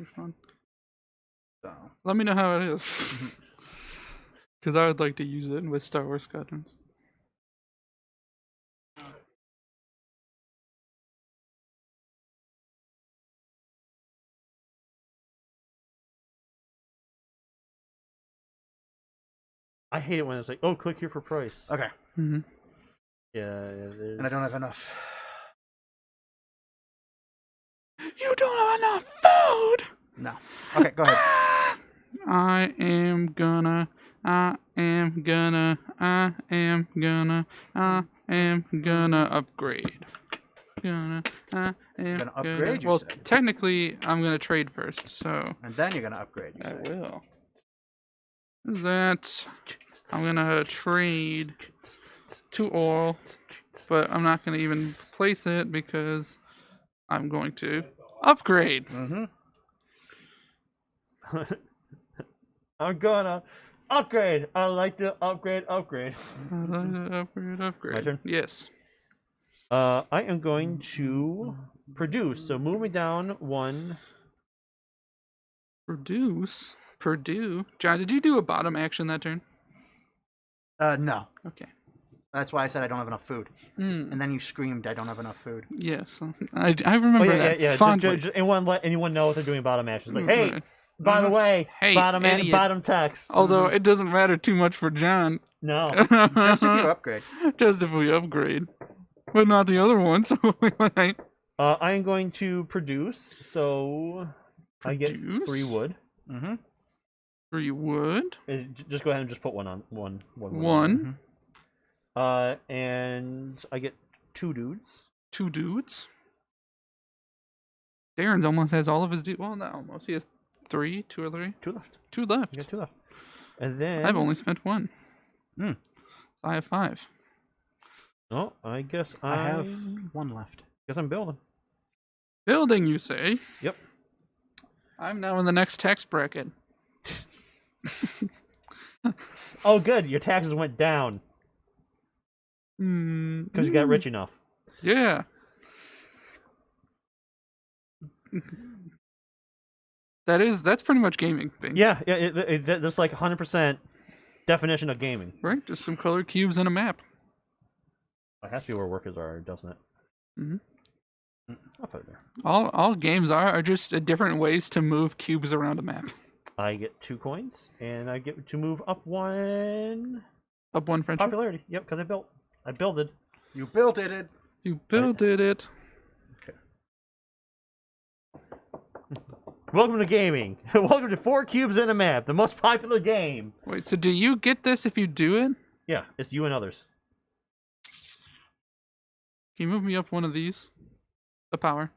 It's fun. So Let me know how it is. Because I would like to use it with Star Wars Squadrons. I hate it when it's like, oh, click here for price. okay. Mm-hmm. Yeah, And I don't have enough. You don't have enough food! No. Okay, go ahead. I am gonna upgrade. I am Gonna upgrade, you Well, said. technically, I'm gonna trade first, so And then you're gonna upgrade. You I said. will. That I'm gonna trade to all, but I'm not gonna even place it because I'm going to upgrade. Mm-hmm. I'm gonna upgrade. I like to upgrade. Upgrade. My turn? Yes. I am going to produce. So move me down 1. Purdue. John, did you do a bottom action that turn? No. Okay. That's why I said I don't have enough food. Mm. And then you screamed, "I don't have enough food." Yes, I remember Oh, yeah, that. yeah. Fondly. Anyone let anyone know if they're doing bottom actions? Like, hey, Right. by the way, Hey, bottom idiot. bottom text. Although it doesn't matter too much for John. No. Just if you upgrade. Just if we upgrade, but not the other one. So I am going to produce. So I get Produce? 3 wood. Mm-hmm. 3 wood. Just go ahead and just put one on one. One. And I get 2 dudes. 2 dudes. Darren's almost has all of his dudes. Well, not almost. He has 3, 2 or 3. 2 left. 2 left. You got 2 left. And then I've only spent 1. Hmm. So I have 5. Oh, I guess I have 1 left. Guess I'm building. Building, you say? Yep. I'm now in the next tax bracket. Oh, good. Your taxes went down Mm, because you got rich enough. Yeah. That's pretty much gaming thing. Yeah, there's like 100% definition of gaming. Right? Just some colored cubes and a map. It has to be where workers are, doesn't it? Mhm. I'll put it there. All games are just different ways to move cubes around a map. I get 2 coins, and I get to move up 1 Up 1 friendship. popularity. Yep, because I builded. You built it. You builded it. Okay. Welcome to gaming. Welcome to 4 cubes in a map, the most popular game. Wait, so do you get this if you do it? Yeah, it's you and others. Can you move me up 1 of these? The power.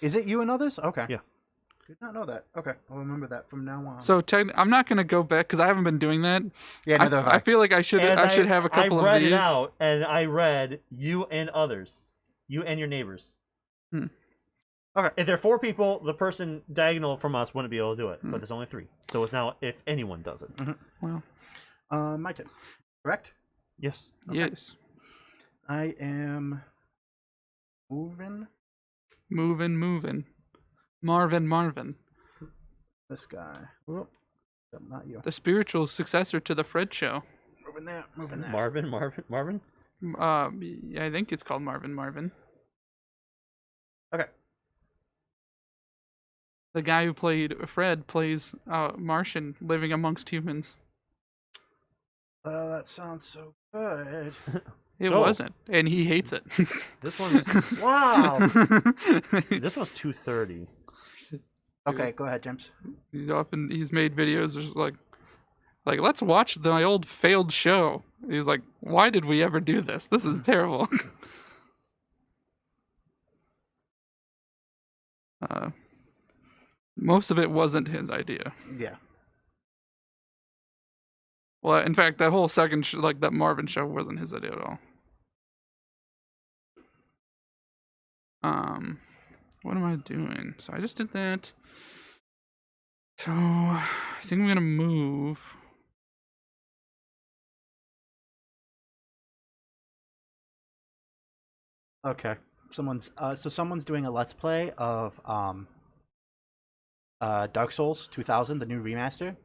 Is it you and others? Okay. Yeah. Did not know that. Okay, I'll remember that from now on. So I'm not gonna go back because I haven't been doing that. yeah, neither have I feel like I should have a couple I read of these. it out, and I read you and others. You and your neighbors. Hmm. Okay. If there are 4 people, the person diagonal from us wouldn't be able to do it. Hmm. But there's only 3. So it's now if anyone does it. Well, My turn. Correct? Yes. Okay. yes. I am moving Moving. Marvin. this guy. Whoop. Not you. The spiritual successor to the Fred Show. Moving there. Marvin? Yeah, I think it's called Marvin. Okay. The guy who played Fred plays Martian living amongst humans. That sounds so good. It Oh. wasn't, and he hates it. This one's Wow. this one's 230. Okay, go ahead, James. He's made videos just like let's watch my old failed show. He's like, why did we ever do this? This is terrible. Most of it wasn't his idea. Yeah. Well, in fact, that whole second that Marvin show wasn't his idea at all. What am I doing? So I just did that. So I think I'm gonna move. Okay. Someone's doing a let's play of Dark Souls 2000, the new remaster.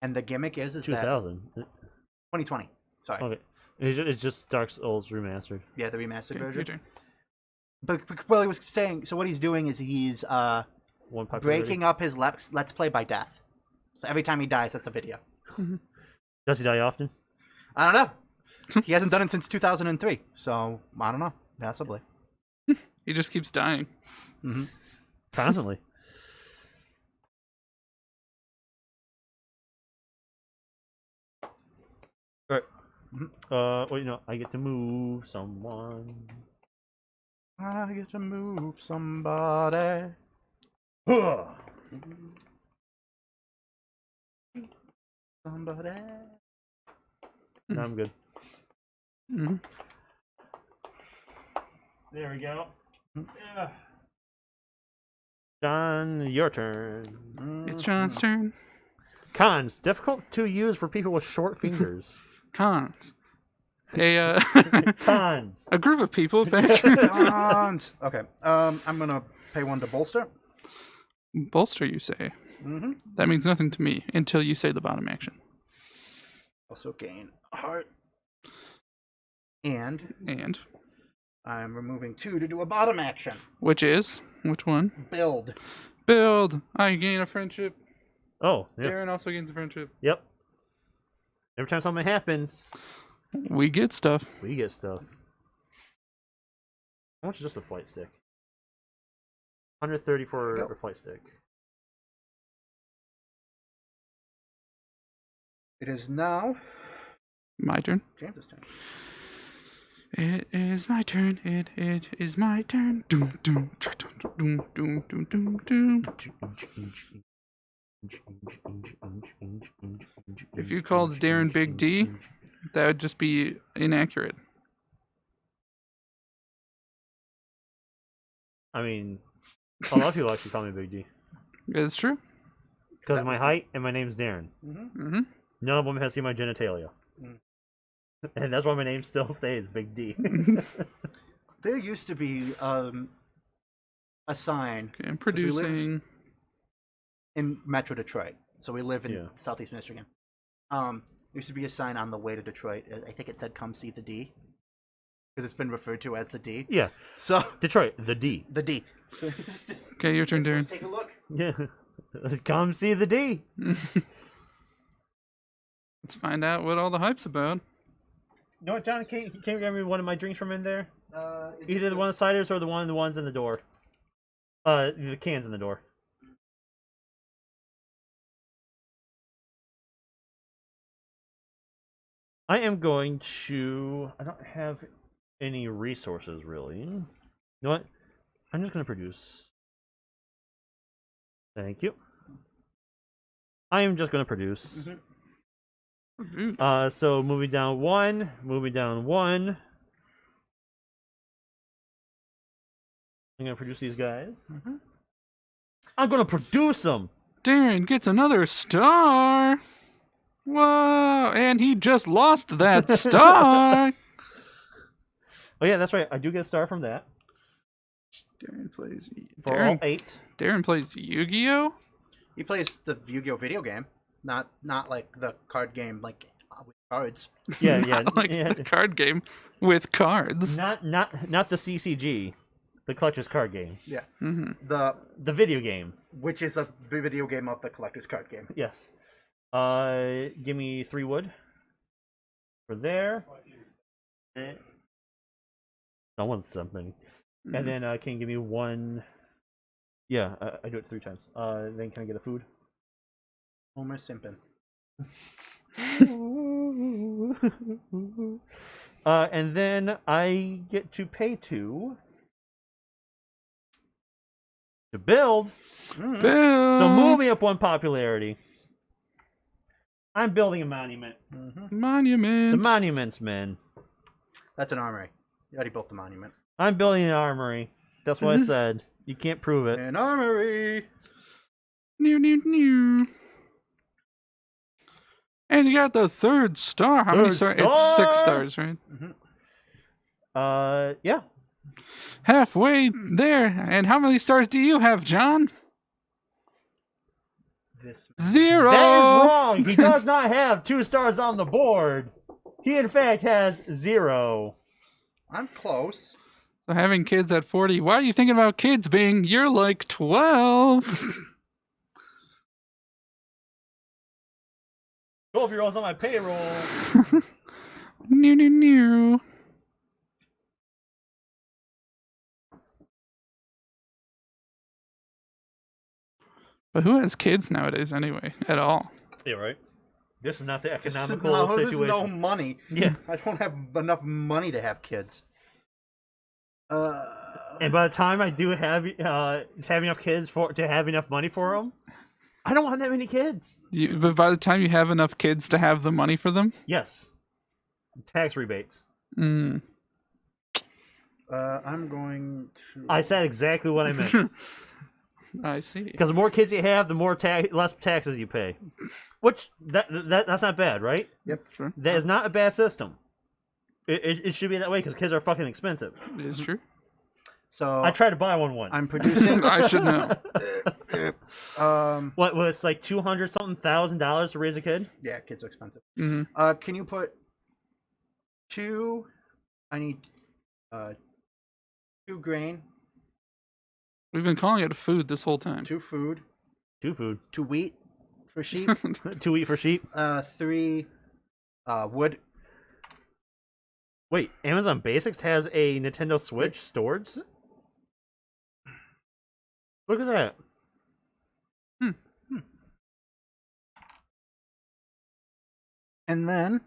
And the gimmick is that 2000. 2020. Sorry. Okay. It's just Dark Souls remastered. Yeah, the remastered Okay, your version. turn. But well, he was saying. So what he's doing is he's One popularity. breaking up his let's play by death. So every time he dies, that's a video. Does he die often? I don't know. He hasn't done it since 2003. So I don't know. Possibly. He just keeps dying. Mm-hmm. Constantly. Wait, no, I get to move someone. I get to move somebody. Huh. Somebody. No, I'm good. Mm-hmm. There we go. Yeah. John, your turn. It's John's turn. Cons. Difficult to use for people with short fingers. Cons. Cons. A group of people back. Okay. I'm gonna pay one to bolster. Bolster, you say? Mm-hmm. That means nothing to me until you say the bottom action. Also gain a heart. And I'm removing 2 to do a bottom action. Which one? Build. Build. I gain a friendship. Oh, yeah. Darren also gains a friendship. Yep. Every time something happens, We get stuff. we get stuff. How much is just a flight stick? 130 for a flight stick. It is now My turn. James's turn. It is my turn. It is my turn. Doom doom doom doom doom doom doom. If you called Darren Big D, that would just be inaccurate. I mean, a lot of people actually call me Big D. It's true. Because of my height and my name's Darren. Mm-hmm. None of them has seen my genitalia. Mm. And that's why my name still stays Big D. There used to be a sign Okay, I'm producing. in Metro Detroit. So we live in Yeah. Southeast Michigan. There used to be a sign on the way to Detroit. I think it said "Come see the D," because it's been referred to as the D. Yeah. So Detroit, the D. the D. So it's just, Okay, your turn, Darren. take a look. Yeah. Come see the D. Let's find out what all the hype's about. You know what, John? Can you grab me one of my drinks from in there? Is Either it the one of the ciders or the ones in the door. The cans in the door. I am going to... I don't have any resources, really. You know what? I'm just going to produce. Thank you. I am just going to produce. So moving down one. I'm going to produce these guys. I'm going to produce them! Darren gets another star. Whoa! And he just lost that star. Oh yeah, that's right. I do get a star from that. Darren plays. For all 8. Darren plays Yu-Gi-Oh. He plays the Yu-Gi-Oh video game, not like the card game, like with cards. Yeah, Not like the card game with cards. Not the CCG, the collector's card game. Yeah. Mm-hmm. The video game. Which is a video game of the collector's card game. Yes. Give me 3 wood for there. Someone's something. And then can you give me 1? Yeah, I do it 3 times. Then can I get a food? Homer Simpson. And then I get to pay 2 to build. Build. So move me up 1 popularity. I'm building a monument. Monument. The monuments, man. That's an armory. You already built the monument. I'm building an armory. That's what I said. You can't prove it. An armory. New. And you got the 3rd star. How many stars? It's 6 stars, right? Yeah. Halfway there. And how many stars do you have, John? This 0. That is wrong. He does not have 2 stars on the board. He, in fact, has 0. I'm close. So having kids at 40. Why are you thinking about kids being? You're like 12. 12-year-olds on my payroll. New. But who has kids nowadays anyway? At all? Yeah, right. This is not the This is economical this is situation. no money. Yeah. I don't have enough money to have kids. And by the time I do have enough kids to have enough money for them, I don't want that many kids. But by the time you have enough kids to have the money for them? Yes. Tax rebates. Mm. I'm going to. I said exactly what I meant. I see. Because the more kids you have, the more less taxes you pay. Which that's not bad, right? Yep. Sure. That is not a bad system. It should be that way because kids are fucking expensive. It is true. So I tried to buy one once. I'm producing. I should know. What was like $200,000 to raise a kid? Yeah, kids are expensive. Hmm. Can you put two? I need 2 grain, We've been calling it food this whole time. 2 food, 2 food. 2 wheat for sheep, 2 wheat for sheep. 3 wood. Wait, Amazon Basics has a Nintendo Switch stored? Look at that. And then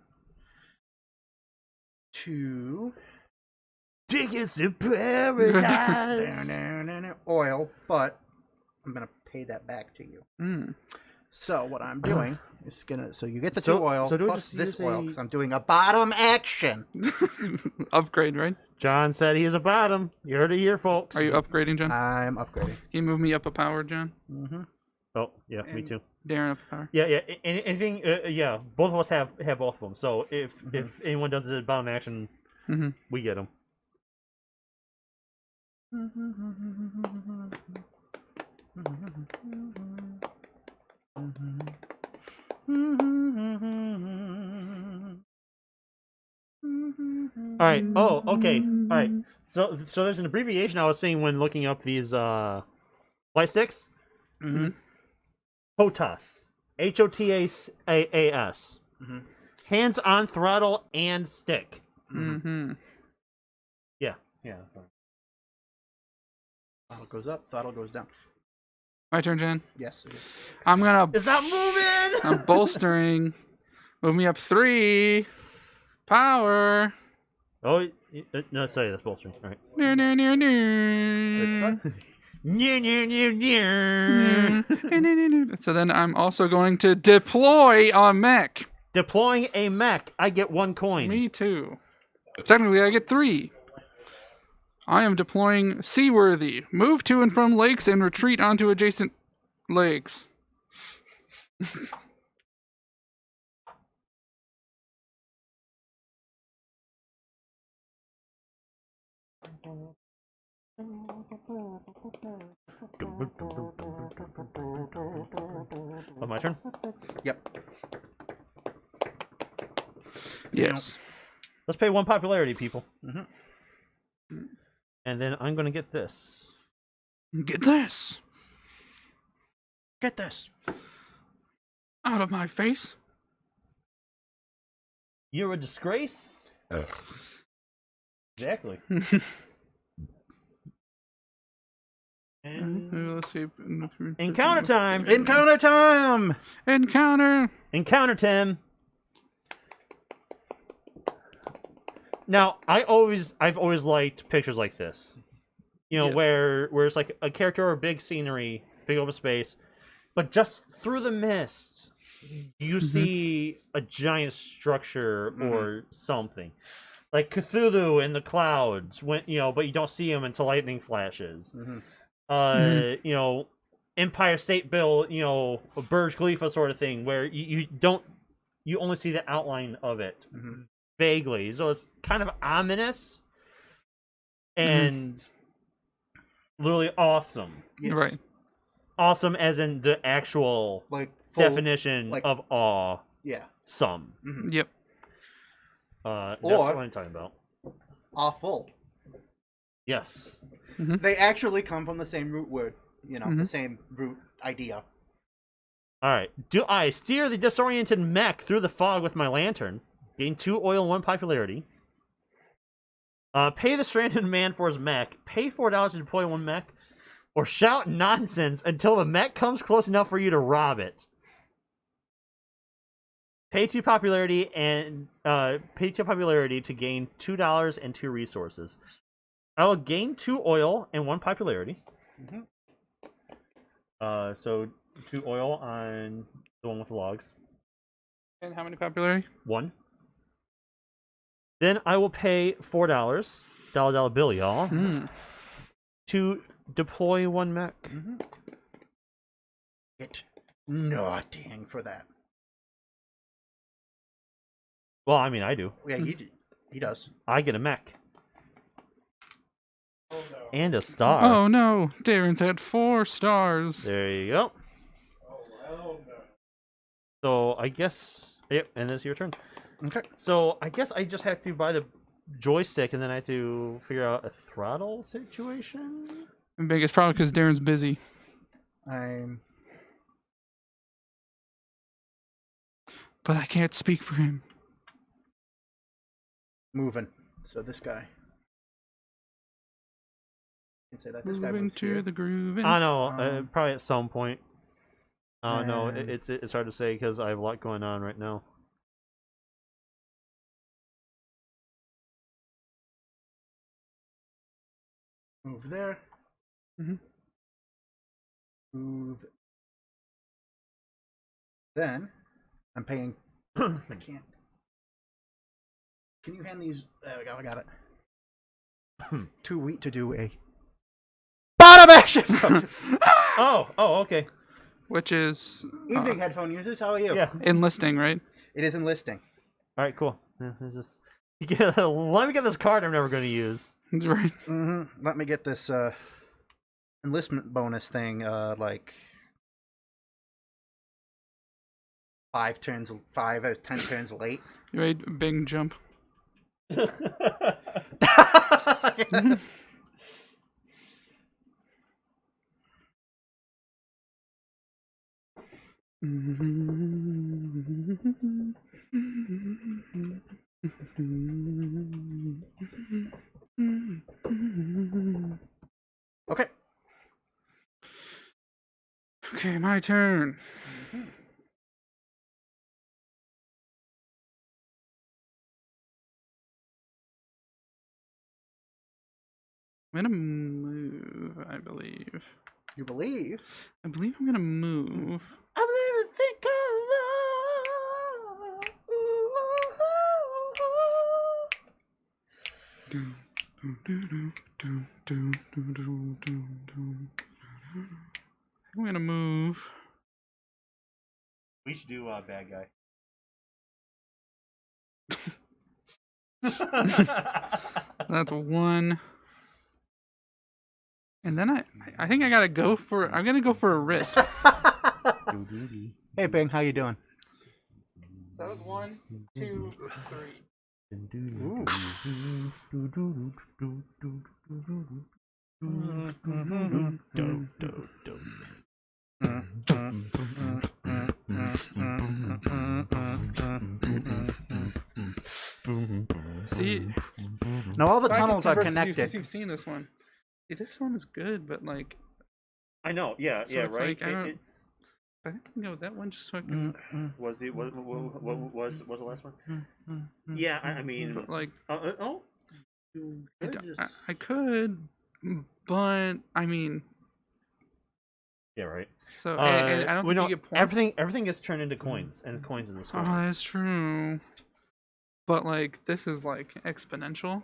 2 Tickets to paradise. oil, but I'm gonna pay that back to you. Mm. So what I'm doing is gonna. So you get the So- 2 oil so do we plus just this use oil a- because I'm doing a bottom action. Upgrade, right? John said he is a bottom. You heard it here, folks. Are you upgrading, John? I'm upgrading. Can you move me up a power, John? Mm-hmm. Oh, yeah, me too. Darren up a power. Yeah, yeah. Anything? Yeah, both of us have both of them. So if anyone does the bottom action, Mm-hmm. we get them. All right. Oh, okay. All right. So there's an abbreviation I was seeing when looking up these light sticks. Mm-hmm. HOTAS. HOTAS. Mm-hmm. Hands on throttle and stick. Mm-hmm. Yeah. Yeah. Throttle goes up, throttle goes down. My turn, John. Yes. It is. I'm gonna. It's not moving. I'm bolstering. Move me up 3. Power. Oh no! Sorry, that's bolstering. All right. Near, near, near, near. So then I'm also going to deploy a mech. Deploying a mech. I get 1 coin. Me too. Technically, I get 3. I am deploying Seaworthy. Move to and from lakes and retreat onto adjacent lakes. Oh, my turn. Yep. Yes. Let's pay 1 popularity, people. Mhm. And then I'm gonna get this. Get this Get this. out of my face. You're a disgrace. Exactly. And Let's see. encounter time. Encounter time. Encounter. Encounter Tim. Now, I've always liked pictures like this. You know, Yes. where it's like a character or big scenery, big open space, but just through the mist, you see a giant structure or something. Like Cthulhu in the clouds, but you don't see him until lightning flashes. Mm-hmm. You know, Empire State Build, a Burj Khalifa sort of thing, where you only see the outline of it vaguely. So it's kind of ominous and literally awesome. Yes. Right. Awesome as in the actual Like full, definition like- of awe. Yeah. Some. Mm-hmm. Yep. That's Or- what I'm talking about. Awful. Yes. They actually come from the same root word. The same root idea. All right. Do I steer the disoriented mech through the fog with my lantern? Gain 2 oil and 1 popularity. Pay the stranded man for his mech. Pay $4 to deploy 1 mech. Or shout nonsense until the mech comes close enough for you to rob it. Pay 2 popularity and pay 2 popularity to gain $2 and 2 resources. I will gain 2 oil and 1 popularity. Mhm. So 2 oil on the one with the logs. And how many popularity? 1. Then I will pay $4, dollar bill, y'all, to deploy 1 mech. Get nothing for that. Well, I mean, I do. Yeah, he does. I get a mech. And a star. Oh no, Darren's at 4 stars. There you go. So I guess, yep, and it's your turn. Okay. So I guess I just have to buy the joystick, and then I have to figure out a throttle situation. I think it's probably because Darren's busy. I'm But I can't speak for him. moving. So this guy. You can say that this guy Moving moves to here. the grooving. I know, Um, probably at some point. I don't know. and- It's hard to say because I have a lot going on right now. Move there. Mhm. Move. Then I'm paying. I can't. Can you hand these? There we go. I got it. Too weak to do a bottom action. Oh, okay. Which is Evening, headphone users. How are you? Yeah. enlisting, right? It is enlisting. All right, cool. Yeah, it's just let me get this card I'm never going to use. Right. Let me get this enlistment bonus thing. Like 5 or 10 turns late. You ready? Big jump. Okay. Okay, my turn. I'm gonna move, I believe. You believe? I believe I'm gonna move. I believe in think I'm gonna move. We should do bad guy. That's 1. And then I think I gotta go for. I'm gonna go for a risk. Hey, Bing, how you doing? That was 1, 2, 3. See, Now all the so I can tunnels are converse with you 'cause connected. You've seen this one. This one is good, but like, I know, yeah, So yeah, it's right. like, I don't- I think I can go with that one just so I can. Was the what was the last one? Yeah, I mean, But like, oh, you could just... I could, but I mean, yeah, right. so and I don't we think know you get points. everything gets turned into coins, and coins in the score. Oh, that's true. But like, this is like exponential,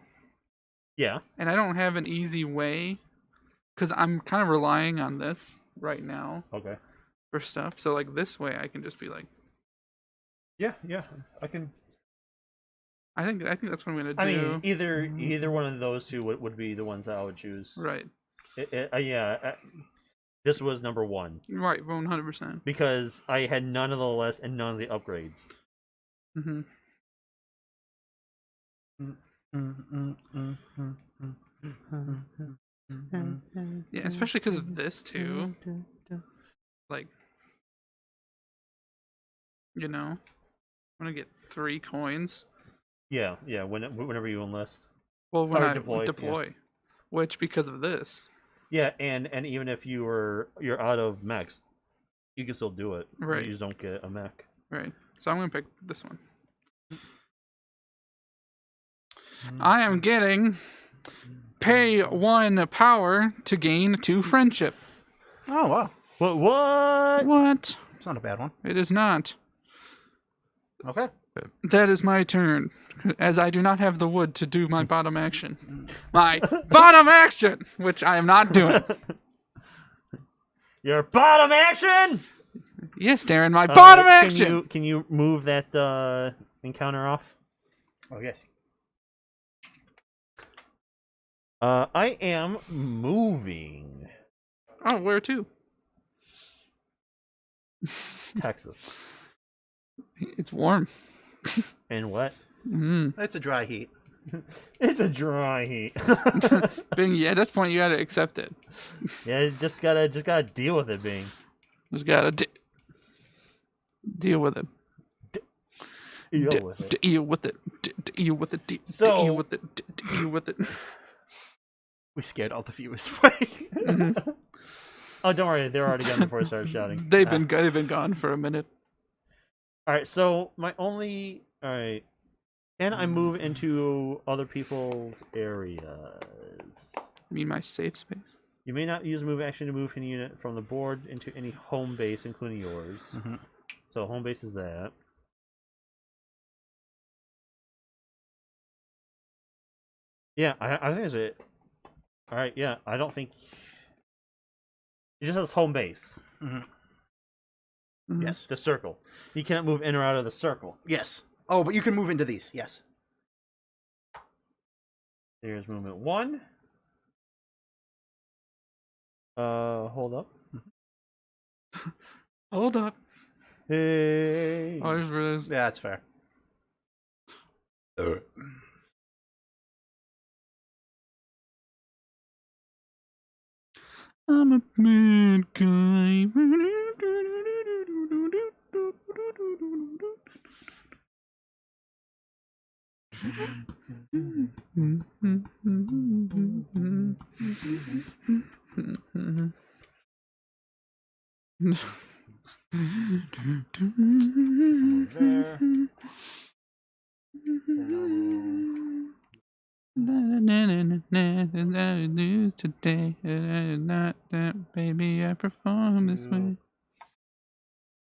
Yeah. and I don't have an easy way, because I'm kind of relying on this right now Okay. for stuff. So like this way, I can just be like, Yeah, I can. I think that's what I'm gonna do. I mean, either one of those two would be the ones that I would choose. Right. This was number 1 Right. 100%. because I had none of the less and none of the upgrades. Mm-hmm. Yeah, especially because of this too. Like, you know, I'm gonna get 3 coins. Yeah. Whenever you enlist. Well, when Or I deploy, deploy, yeah. which because of this, Yeah, and even if you're out of mechs, you can still do it. Right. You just don't get a mech. right? So I'm gonna pick this one. I am getting pay 1 power to gain 2 friendship. Oh, wow. What? What? It's not a bad one. It is not. Okay. That is my turn, as I do not have the wood to do my bottom action. My bottom action, which I am not doing. Your bottom action. Yes, Darren, my bottom Can action. can you move that encounter off? Oh, yes. I am moving Oh, where to? Texas It's warm. and what? It's a dry heat. It's a dry heat. Bing, yeah, at this point you gotta accept it. Yeah, you just gotta deal with it, Bing. Just gotta deal with it. Deal with it. Deal with it. Deal with it. So- Deal with it. Deal with it. We scared all the viewers away. Oh, don't worry, they're already gone before I started shouting. They've been gone for a minute. All right, so all right. Can I move into other people's areas? I mean, my safe space. You may not use a move action to move any unit from the board into any home base, including yours. Mhm. So home base is that. Yeah, I think it's it. All right, yeah, I don't think it just says home base. Yes. The circle. You cannot move in or out of the circle. Yes. Oh, but you can move into these. Yes. There's movement 1. Hold up. Hold up. Hey. Oh, I just realized. Yeah, that's fair. I'm a bad guy. There. News today, not that baby. I perform this way.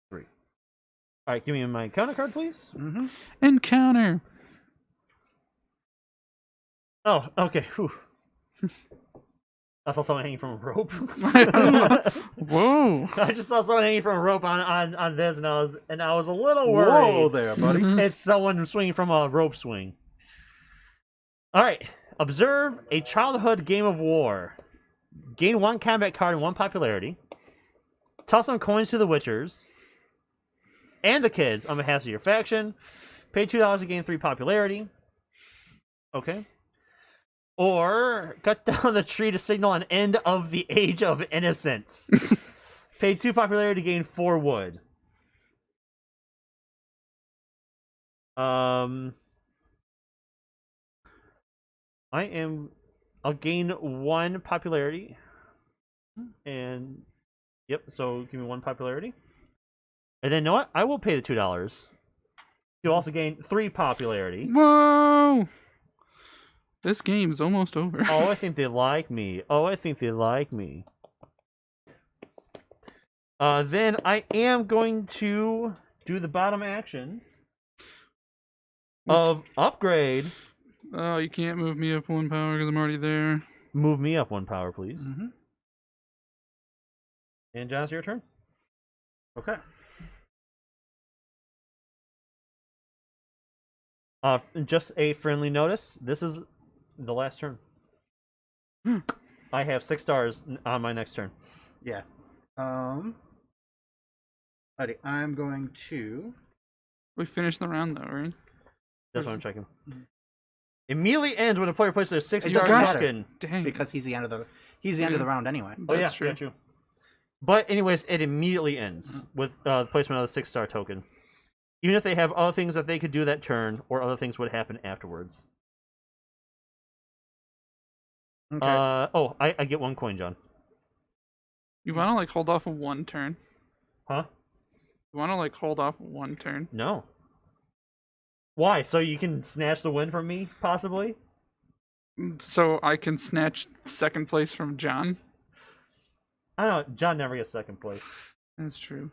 3. All right, give me my counter card, please. Encounter. Oh, okay. Whew. I saw someone hanging from a rope. Whoa. I just saw someone hanging from a rope on this, and I was a little worried. Whoa there, buddy. It's someone swinging from a rope swing. All right. Observe a childhood game of war. Gain 1 combat card and 1 popularity. Toss some coins to the Witchers and the kids on behalf of your faction. Pay $2 to gain 3 popularity. Okay. Or cut down the tree to signal an end of the age of innocence. Pay 2 popularity to gain 4 wood. I'll gain 1 popularity. And yep, so give me 1 popularity. And then you know what? I will pay the $2. You also gain 3 popularity. Whoa. This game's almost over. Oh, I think they like me. Then I am going to do the bottom action of upgrade. Oh, you can't move me up 1 power because I'm already there. Move me up 1 power, please. And John, it's your turn. Okay. Just a friendly notice. This is the last turn. I have 6 stars on my next turn. Yeah. Alrighty, I'm going to. We finished the round though, right? That's what I'm checking. Immediately ends when a player places their 6 It star doesn't matter. token. Dang. Because he's the end of the round anyway. Oh yeah, That's true. yeah, true. But anyways, it immediately ends with the placement of the 6 star token. Even if they have other things that they could do that turn, or other things would happen afterwards. Okay. I get 1 coin, John. You want to like hold off of 1 turn? Huh? want to like hold off one turn? No. Why? So you can snatch the win from me, possibly? So I can snatch second place from John? I don't know. John never gets second place. That's true.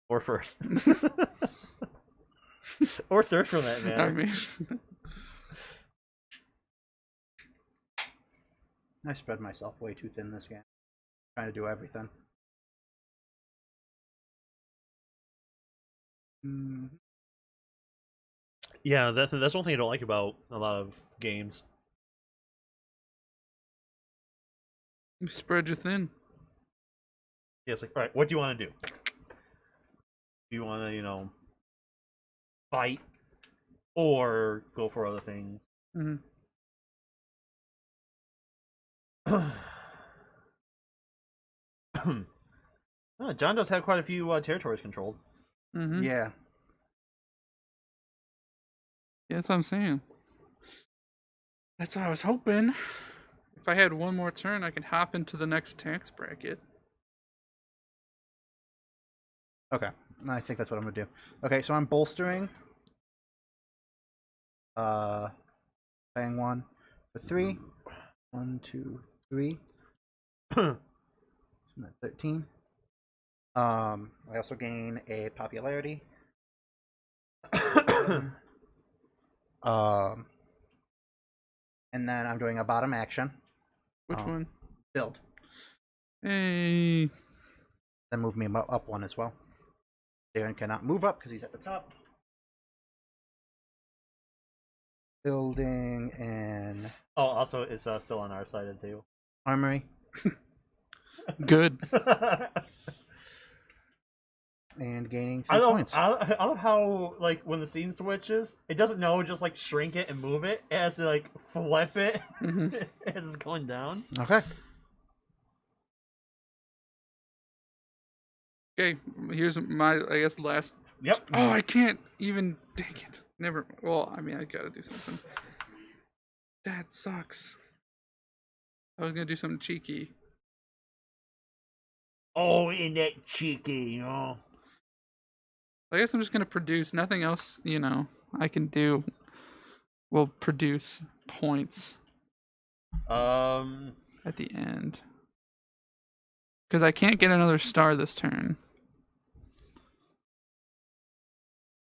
Or first. Or third, for that matter. I mean, I spread myself way too thin this game. Trying to do everything. Yeah, that's one thing I don't like about a lot of games. you spread you thin. Yeah, it's like, all right, what do you want to do? Do you want to, fight or go for other things? Mhm. Oh, John does have quite a few territories controlled. Mm-hmm. Yeah. Yeah, that's what I'm saying. That's what I was hoping. If I had one more turn, I could hop into the next tax bracket. Okay. I think that's what I'm gonna do. Okay, so I'm bolstering. Paying 1 for 3. 1, 2, 3. So I'm at 13. I also gain a popularity. And then I'm doing a bottom action. Which one? Build. Hey. Then move me up 1 as well. Darren cannot move up because he's at the top. Building and Oh, also, it's still on our side of the table. armory. Good. And gaining 3 I love, points. I love how, like, when the scene switches, it doesn't know, just, like, shrink it and move it. It has to, like, flip it Mhm. as it's going down. Okay. Okay, here's my, I guess, last. Yep. Oh, I can't even. Dang it. Never. Well, I mean, I gotta do something. That sucks. I was gonna do something cheeky. Oh, ain't that cheeky, I guess I'm just gonna produce. Nothing else, I can do will produce points at the end. Because I can't get another star this turn.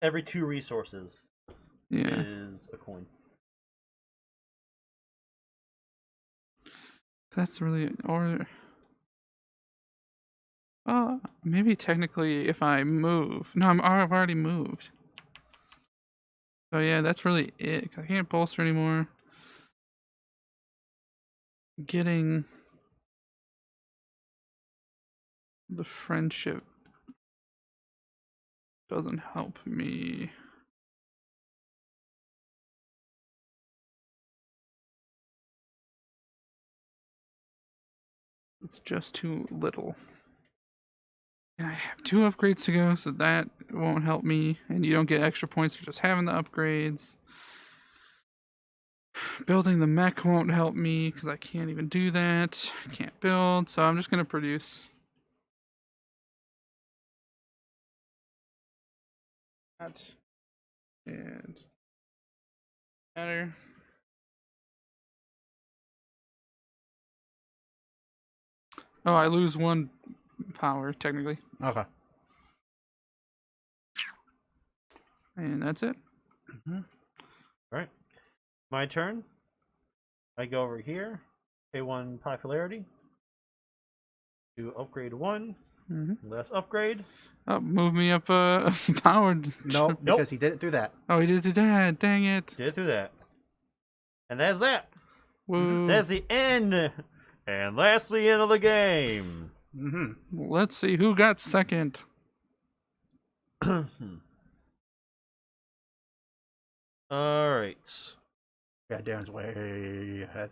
Every 2 resources Yeah. is a coin. That's really. Or. Maybe technically if I move. No, I've already moved. So yeah, that's really it. I can't bolster anymore. Getting the friendship doesn't help me. It's just too little. And I have 2 upgrades to go, so that won't help me. And you don't get extra points for just having the upgrades. Building the mech won't help me because I can't even do that. I can't build, so I'm just going to produce. That. And. Matter. Oh, I lose 1 power, technically. Okay. And that's it. Alright. My turn. I go over here. Pay 1 popularity. Do upgrade 1. Mm-hmm. Last upgrade. Oh, move me up powered. Nope, because he did it through that. Oh, he did that. Dang it. Did it through that. And that's that. Woo. That's the end. And that's the end of the game. Mm-hmm. Let's see who got second. Alright. Yeah, Darren's way ahead.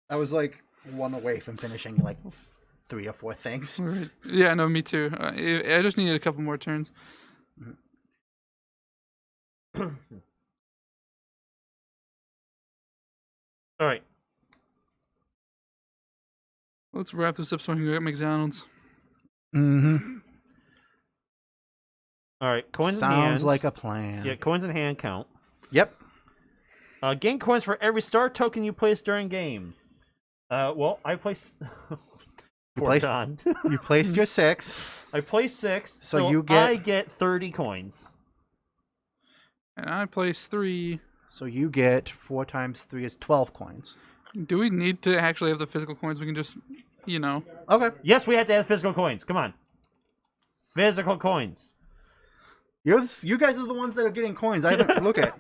I was like 1 away from finishing like 3 or 4 things. Right. Yeah, no, me too. I just needed a couple more turns. Alright. Let's wrap this up so I can go get McDonald's. Mm-hmm. All right, coins in hand. Sounds like a plan. Yeah, coins in hand count. Yep. Gain coins for every star token you place during game. Well, I place. You placed your 6. I place 6, So you get- I get 30 coins. And I place 3. So you get 4 times 3 is 12 coins. Do we need to actually have the physical coins? We can just, Okay. Yes, we have to have physical coins. Come on. Physical coins. You guys are the ones that are getting coins. I haven't look at.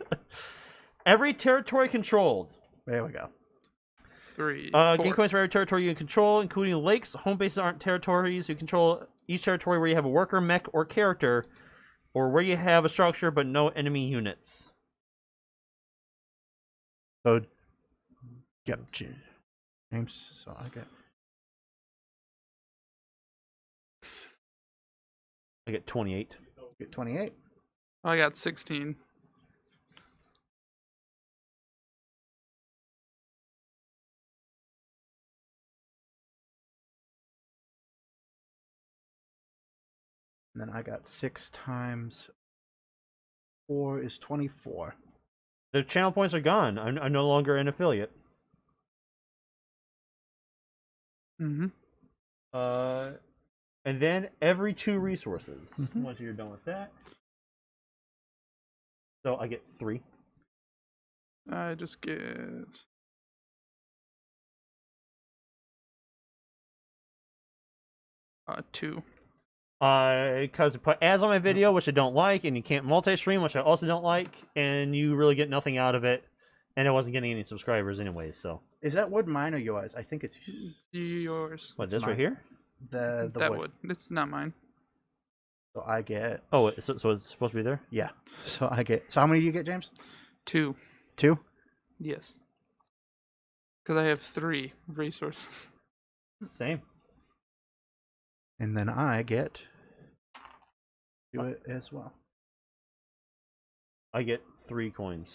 Every territory controlled. There we go. 3. Gain 4. coins for every territory you control, including lakes. Home bases aren't territories. You control each territory where you have a worker, mech, or character, or where you have a structure but no enemy units. So, yep. James. So I get 28. get 28. I got 16. And then I got 6 times 4 is 24. The channel points are gone. I'm no longer an affiliate. Mm-hmm. And then every 2 resources. Once you're done with that. So I get 3. I just get 2. Because I put ads on my video, which I don't like, and you can't multi-stream, which I also don't like, and you really get nothing out of it, and I wasn't getting any subscribers anyway, so. Is that wood mine or yours? I think it's Yours. What, this mine. right here? the That wood. would. It's not mine. So I get. Oh, so it's supposed to be there? Yeah. So I get. So how many do you get, James? 2. 2. Yes. Because I have 3 resources. Same. And then I get. Do it as well. I get 3 coins.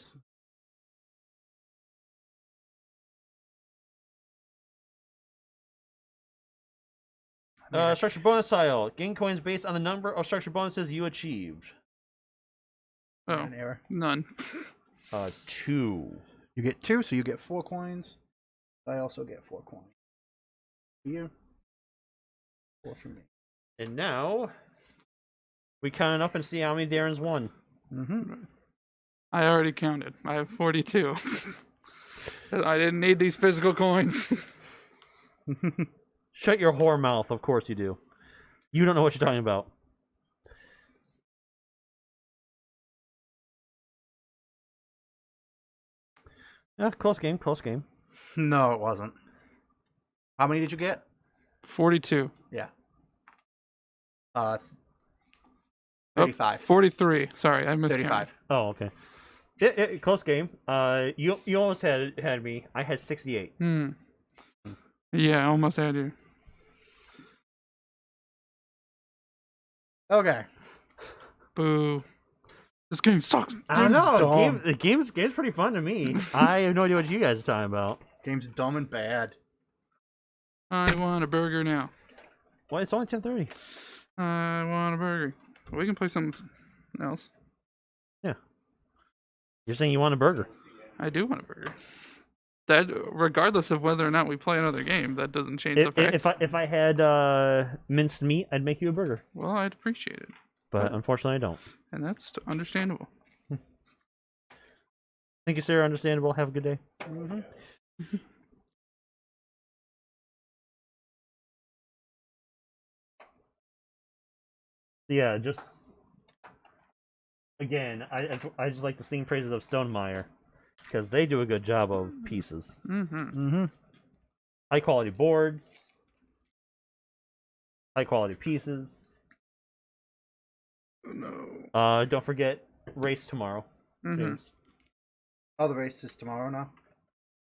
Structure bonus tile. Gain coins based on the number of structure bonuses you achieved. Oh, An error. none. 2. You get 2, so you get 4 coins. I also get 4 coins. For you. 4 for me. And now, we count up and see how many Darren's won. Mm-hmm. I already counted. I have 42. I didn't need these physical coins. Shut your whore mouth, of course you do. You don't know what you're talking about. Close game, close game. No, it wasn't. How many did you get? 42. Yeah. Oh, 35. 43. Sorry, I miscounted. 35. Oh, okay. Close game. You almost had me. I had 68. Yeah, I almost had you. Okay. Boo. This game sucks. I don't know. dumb. The game's pretty fun to me. I have no idea what you guys are talking about. Game's dumb and bad. I want a burger now. Well, it's only 10:30. I want a burger. We can play something else. Yeah. You're saying you want a burger? I do want a burger. That, regardless of whether or not we play another game, that doesn't change the fact. If I had minced meat, I'd make you a burger. Well, I'd appreciate it, But unfortunately, I don't. and that's understandable. Thank you, sir. Understandable. Have a good day. Yeah, just again, I just like to sing praises of Stonemeyer because they do a good job of pieces. High quality boards, high quality pieces. No. Don't forget race tomorrow, James. Oh, the race is tomorrow now?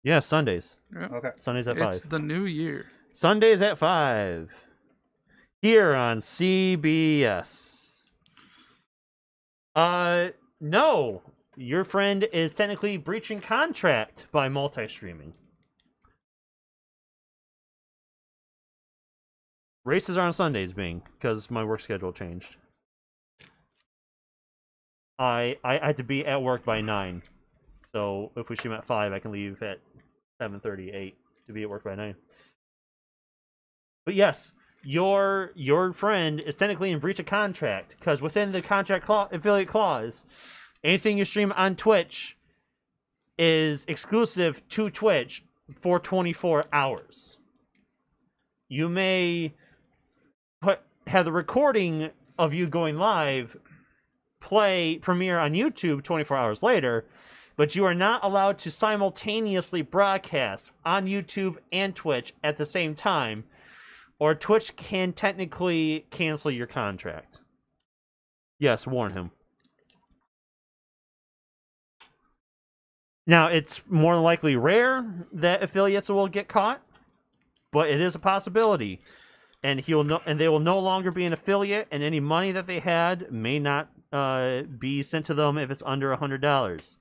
Yeah, Sundays. Yep. Okay. Sundays at It's 5. the new year. Sundays at 5. Here on CBS. No. Your friend is technically breaching contract by multi-streaming. Races are on Sundays, Bing, because my work schedule changed. I had to be at work by 9. So if we stream at 5, I can leave at 7:30, 8 to be at work by 9. But yes, your friend is technically in breach of contract because within the contract affiliate clause, anything you stream on Twitch is exclusive to Twitch for 24 hours. You may have the recording of you going live premiere on YouTube 24 hours later, but you are not allowed to simultaneously broadcast on YouTube and Twitch at the same time, or Twitch can technically cancel your contract. Yes, warn him. Now, it's more likely rare that affiliates will get caught, but it is a possibility. And they will no longer be an affiliate, and any money that they had may not be sent to them if it's under $100.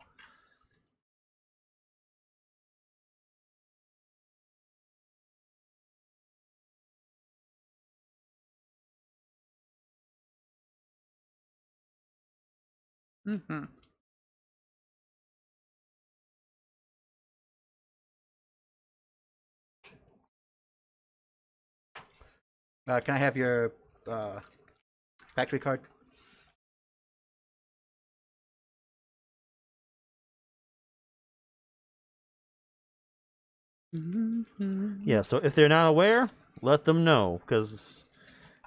Mm-hmm. Can I have your factory card? Yeah, so if they're not aware, let them know. Because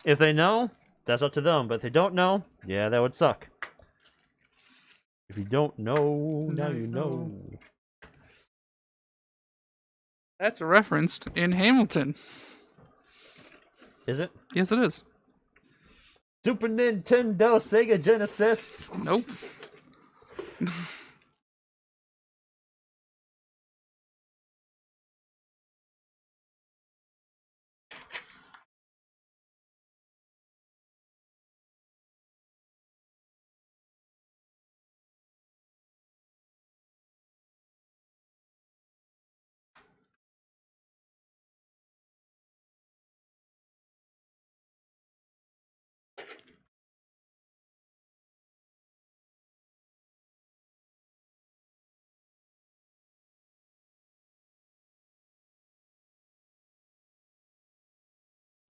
if they know, that's up to them. But if they don't know, yeah, that would suck. If you don't know, now you know. That's referenced in Hamilton. Is it? Yes, it is. Super Nintendo, Sega Genesis. Nope.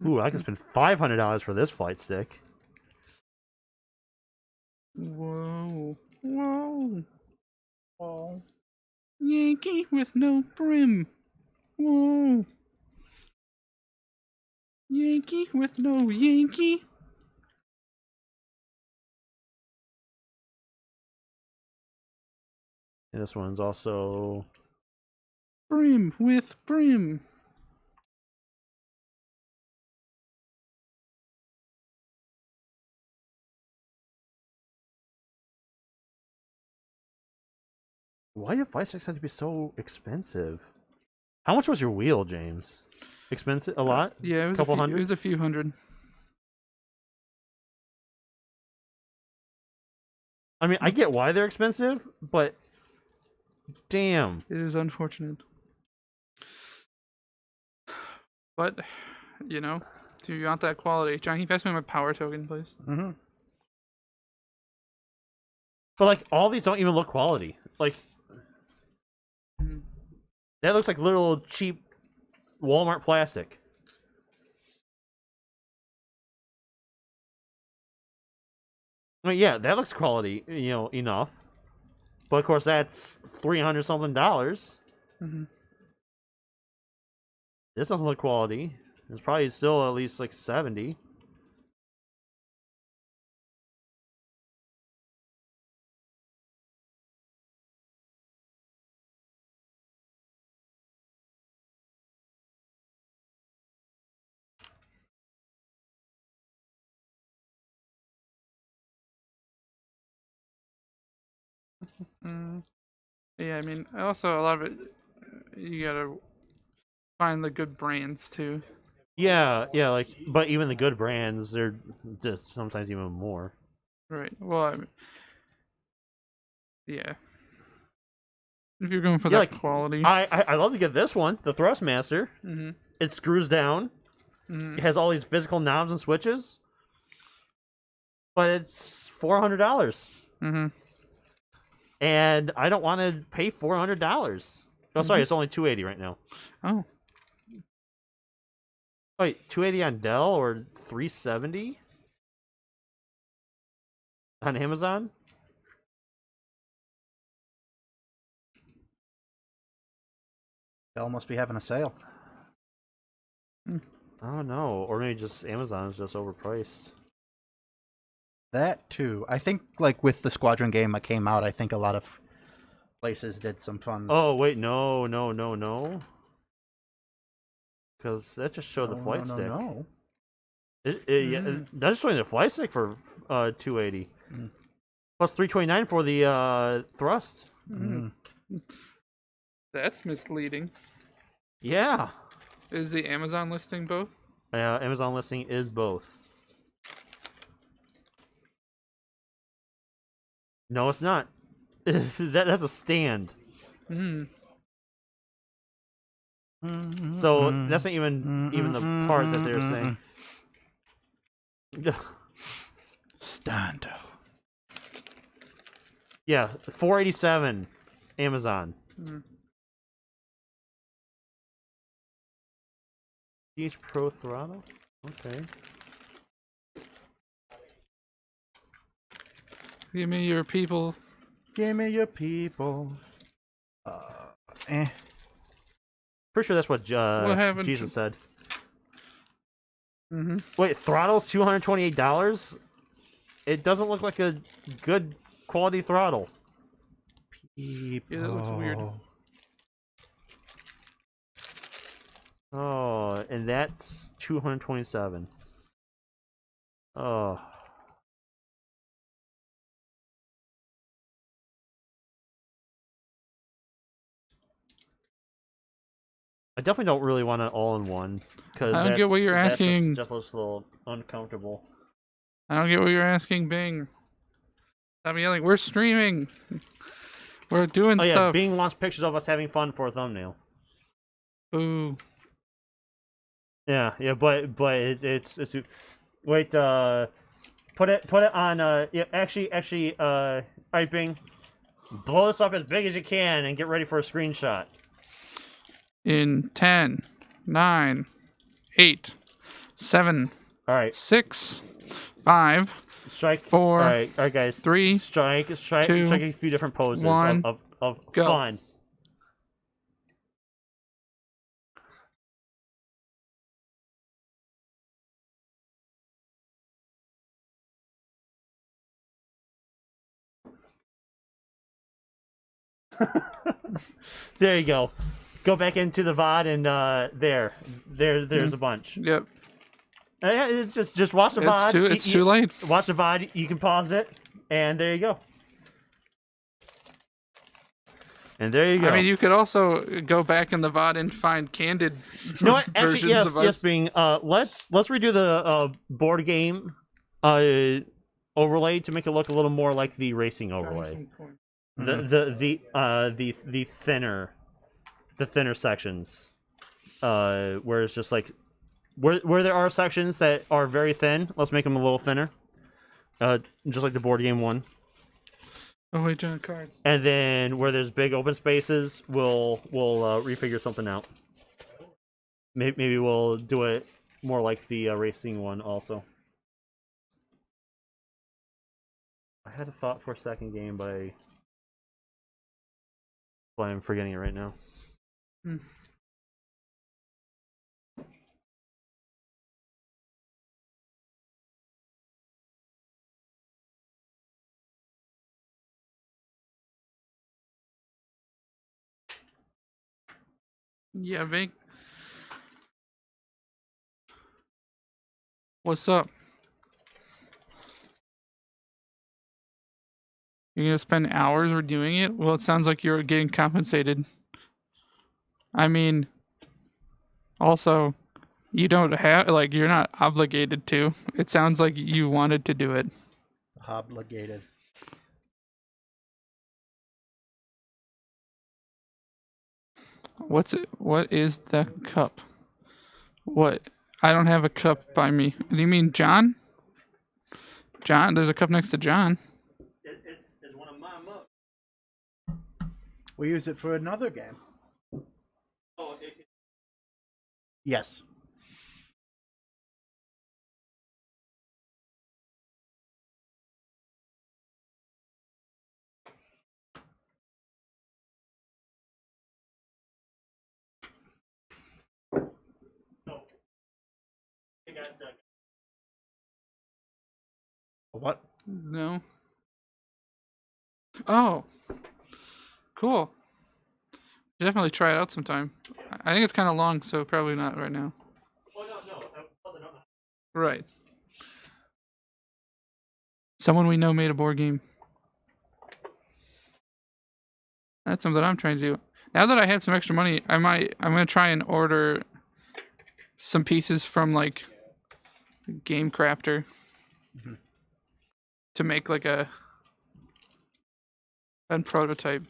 Ooh, I can spend $500 for this flight stick. Whoa. Whoa. Whoa. Yankee with no brim. Whoa. Yankee with no Yankee. And this one's also... Brim with brim. Why do flight sticks have to be so expensive? How much was your wheel, James? Expensive? A lot? Yeah, it was Couple a few, hundred? It was a few hundred. I mean, I get why they're expensive, but damn. It is unfortunate. But, you know, if you want that quality. John, can you pass me my power token, please? Mm-hmm. But like, all these don't even look quality. Like, that looks like little cheap Walmart plastic. I mean, yeah, that looks quality, enough. But of course, that's $300 something. Mm-hmm. This doesn't look quality. It's probably still at least like 70. Yeah, I mean, also a lot of it, you gotta find the good brands too. Yeah, like, but even the good brands, they're just sometimes even more. Right. Well, I mean, yeah. If you're going for Yeah, that like, quality. I love to get this one, the Thrustmaster. Mm-hmm. It screws down. It has all these physical knobs and switches, but it's $400. Mm-hmm. And I don't want to pay $400. Oh, sorry, it's only $280 right now. Oh. Wait, $280 on Dell or $370 on Amazon? Dell must be having a sale. Oh no, or maybe just Amazon is just overpriced. That too. I think like with the Squadron game that came out, I think a lot of places did some fun. Oh wait, no. Because that just showed the No, flight no, stick. no. Yeah, that's showing the flight stick for 280. Plus 329 for the thrust. That's misleading. Yeah. Is the Amazon listing both? Amazon listing is both. No, it's not. That's a stand. So that's not even the part that they're saying. Stand. Yeah, 487 Amazon. DH Pro throttle? Okay. Give me your people. Give me your people. Pretty sure that's what happened Jesus said. Mm-hmm. Wait, throttle's $228? It doesn't look like a good quality throttle. People. Yeah, that looks weird. Oh, and that's 227. Oh. I definitely don't really want an all-in-one because I don't get what you're asking. Just looks a little uncomfortable. I don't get what you're asking, Bing. Stop yelling. We're streaming. We're doing Oh yeah, stuff. Bing wants pictures of us having fun for a thumbnail. Ooh. Yeah, but it's wait, put it on yeah, actually alright, Bing, blow this up as big as you can and get ready for a screenshot. In 10, 9, 8, 7, All right, 6, 5, strike 4, all right guys, 3, strike 2, a few different poses 1, of go. fun. There you go. Go back into the VOD and there's a bunch. Yep. Yeah, it's just watch the VOD. It's too late. Watch the VOD. You can pause it, and there you go. And there you go. I mean, you could also go back in the VOD and find candid you know what? Actually, versions of us. yes, being let's redo the board game overlay to make it look a little more like the racing overlay. The thinner sections, where it's just like where there are sections that are very thin, let's make them a little thinner, just like the board game one. Oh wait, John, cards. And then where there's big open spaces, we'll refigure something out. Maybe we'll do it more like the racing one also. I had a thought for a second game, but I'm forgetting it right now. Yeah, Vic. What's up? You're gonna spend hours redoing it? Well, it sounds like you're getting compensated. I mean, also, you don't have, like, you're not obligated to. It sounds like you wanted to do it. Obligated. What is the cup? What? I don't have a cup by me. Do you mean John? John, there's a cup next to John. It's one of my mugs. We used it for another game. Oh, Yes. no. I got What? No. Oh, cool. Definitely try it out sometime. I think it's kind of long, so probably not right now. Oh no, that wasn't on. Right. Someone we know made a board game. That's something I'm trying to do. Now that I have some extra money, I'm gonna try and order some pieces from like Game Crafter to make like a prototype.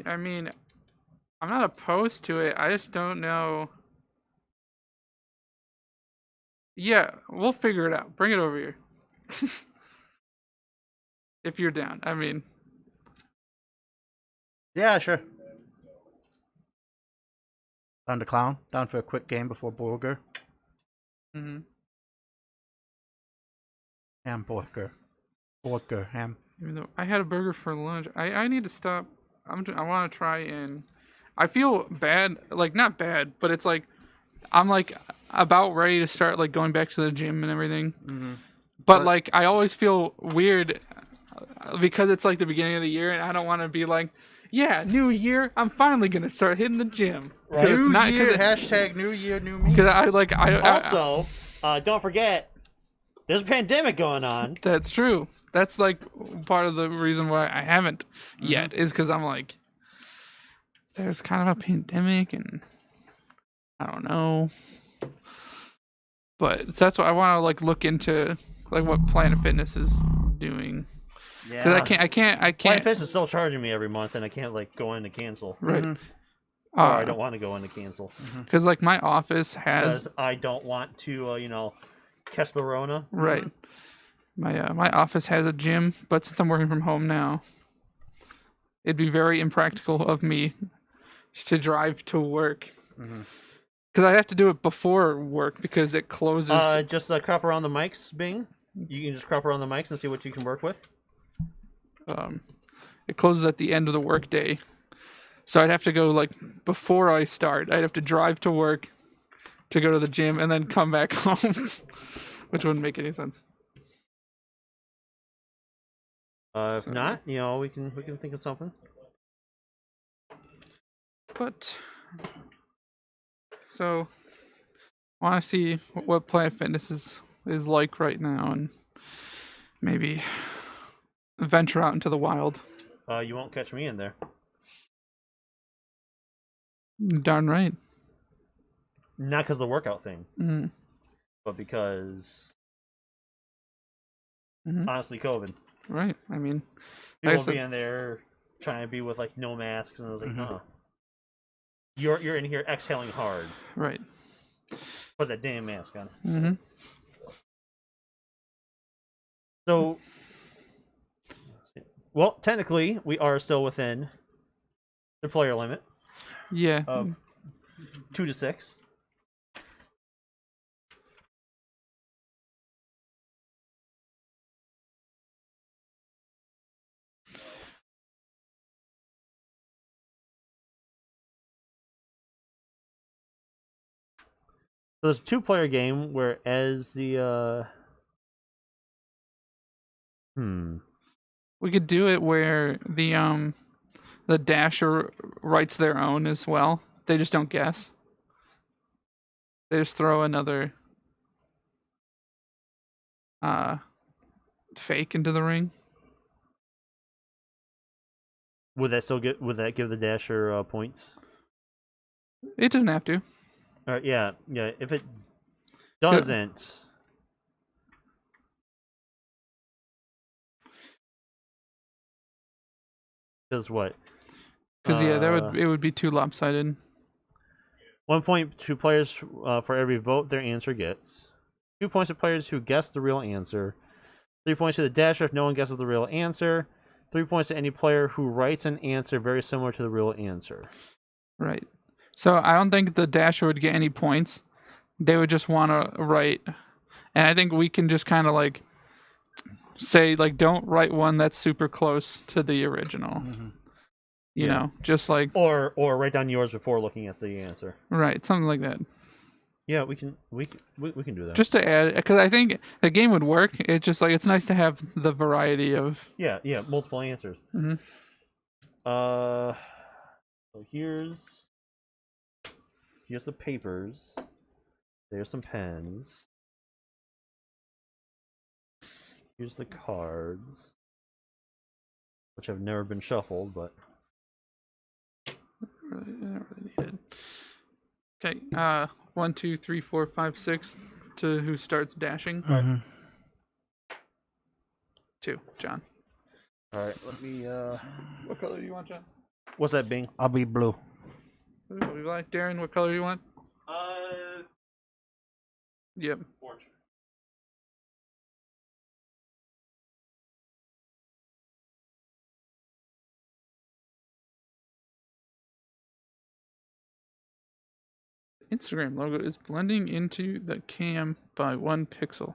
I mean, I'm not opposed to it. I just don't know. Yeah, we'll figure it out. Bring it over here. If you're down. I mean, Yeah, sure. Down to Clown. Down for a quick game before Burger. Hamburger. Burger. Ham. even though I had a burger for lunch, I need to stop. I want to try and. I feel bad, like not bad, but it's like I'm like about ready to start like going back to the gym and everything. But like I always feel weird because it's like the beginning of the year, and I don't want to be like, yeah, new year, I'm finally gonna start hitting the gym. Right. New not, year. Hashtag New Year, New Me. Because I like I Also, don't forget, there's a pandemic going on. That's true. That's like part of the reason why I haven't yet is because I'm like, there's kind of a pandemic and I don't know. But so that's what I want to like look into, like what Planet Fitness is doing. Yeah. Because I Planet can't. Fitness is still charging me every month, and I can't like go in to cancel. Right. Or I don't want to go in to cancel Because like my office has. because I don't want to, catch the Rona. Right. My office has a gym, but since I'm working from home now, it'd be very impractical of me to drive to work. Because I have to do it before work because it closes. Just crop around the mics, Bing. You can just crop around the mics and see what you can work with. It closes at the end of the workday. So I'd have to go like before I start. I'd have to drive to work to go to the gym and then come back home, which wouldn't make any sense. If not, we can think of something. But so I want to see what Planet Fitness is like right now and maybe venture out into the wild. You won't catch me in there. Darn right. Not because of the workout thing, Mm-hmm. but because Mhm. honestly, COVID. Right. I mean, People I will be said- in there trying to be with like no masks, and I was like, You're in here exhaling hard. right. Put that damn mask on. Mm-hmm. So, well, technically, we are still within the player limit Yeah. of 2 to 6. So there's a 2-player game, whereas the We could do it where the dasher writes their own as well. They just don't guess. They just throw another fake into the ring. Would that still get? Would that give the dasher points? It doesn't have to. All right, yeah. If it doesn't, does what? Because it would be too lopsided. 1 point to players for every vote their answer gets. 2 points to players who guess the real answer. 3 points to the dasher if no one guesses the real answer. 3 points to any player who writes an answer very similar to the real answer. Right. So I don't think the dasher would get any points. They would just want to write, and I think we can just kind of like say like don't write one that's super close to the original. You know, just like or write down yours before looking at the answer. Right, something like that. Yeah, we can do that. Just to add, because I think the game would work. It's just like it's nice to have the variety of multiple answers. Mm-hmm. So here's the papers. There's some pens. Here's the cards, which have never been shuffled, but. I don't really need it. Okay, 1, 2, 3, 4, 5, 6 to who starts dashing. Mm-hmm. 2, John. All right, let me. What color do you want, John? What's that, Bing? I'll be blue. I'll be black. Darren, what color do you want? Yep. Orange. Instagram logo is blending into the cam by 1 pixel.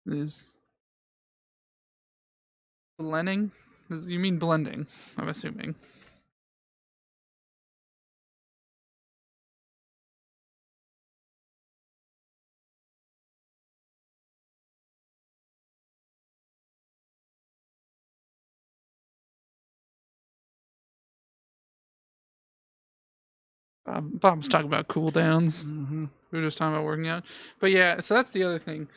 Is blending? You mean blending, I'm assuming. Bob's talking about cooldowns. Mm-hmm. We were just talking about working out. But yeah, so that's the other thing.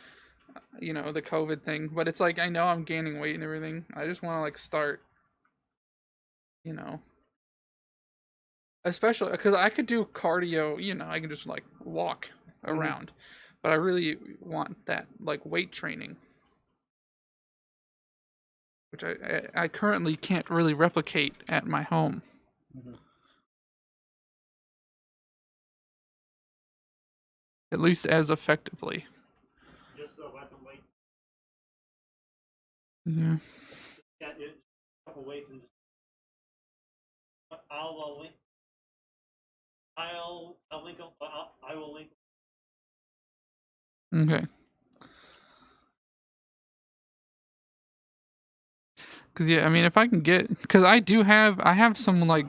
You know, the COVID thing. But it's like, I know I'm gaining weight and everything. I just want to, like, start, you know. Especially, because I could do cardio, you know, I can just, like, walk around. But I really want that, like, weight training. Which I currently can't really replicate at my home. At least as effectively. Just buy some weights. Yeah. Yeah, a couple weights and just. I'll link. I'll link. I will link. Okay. Because yeah, I mean, if I can get, because I have some like,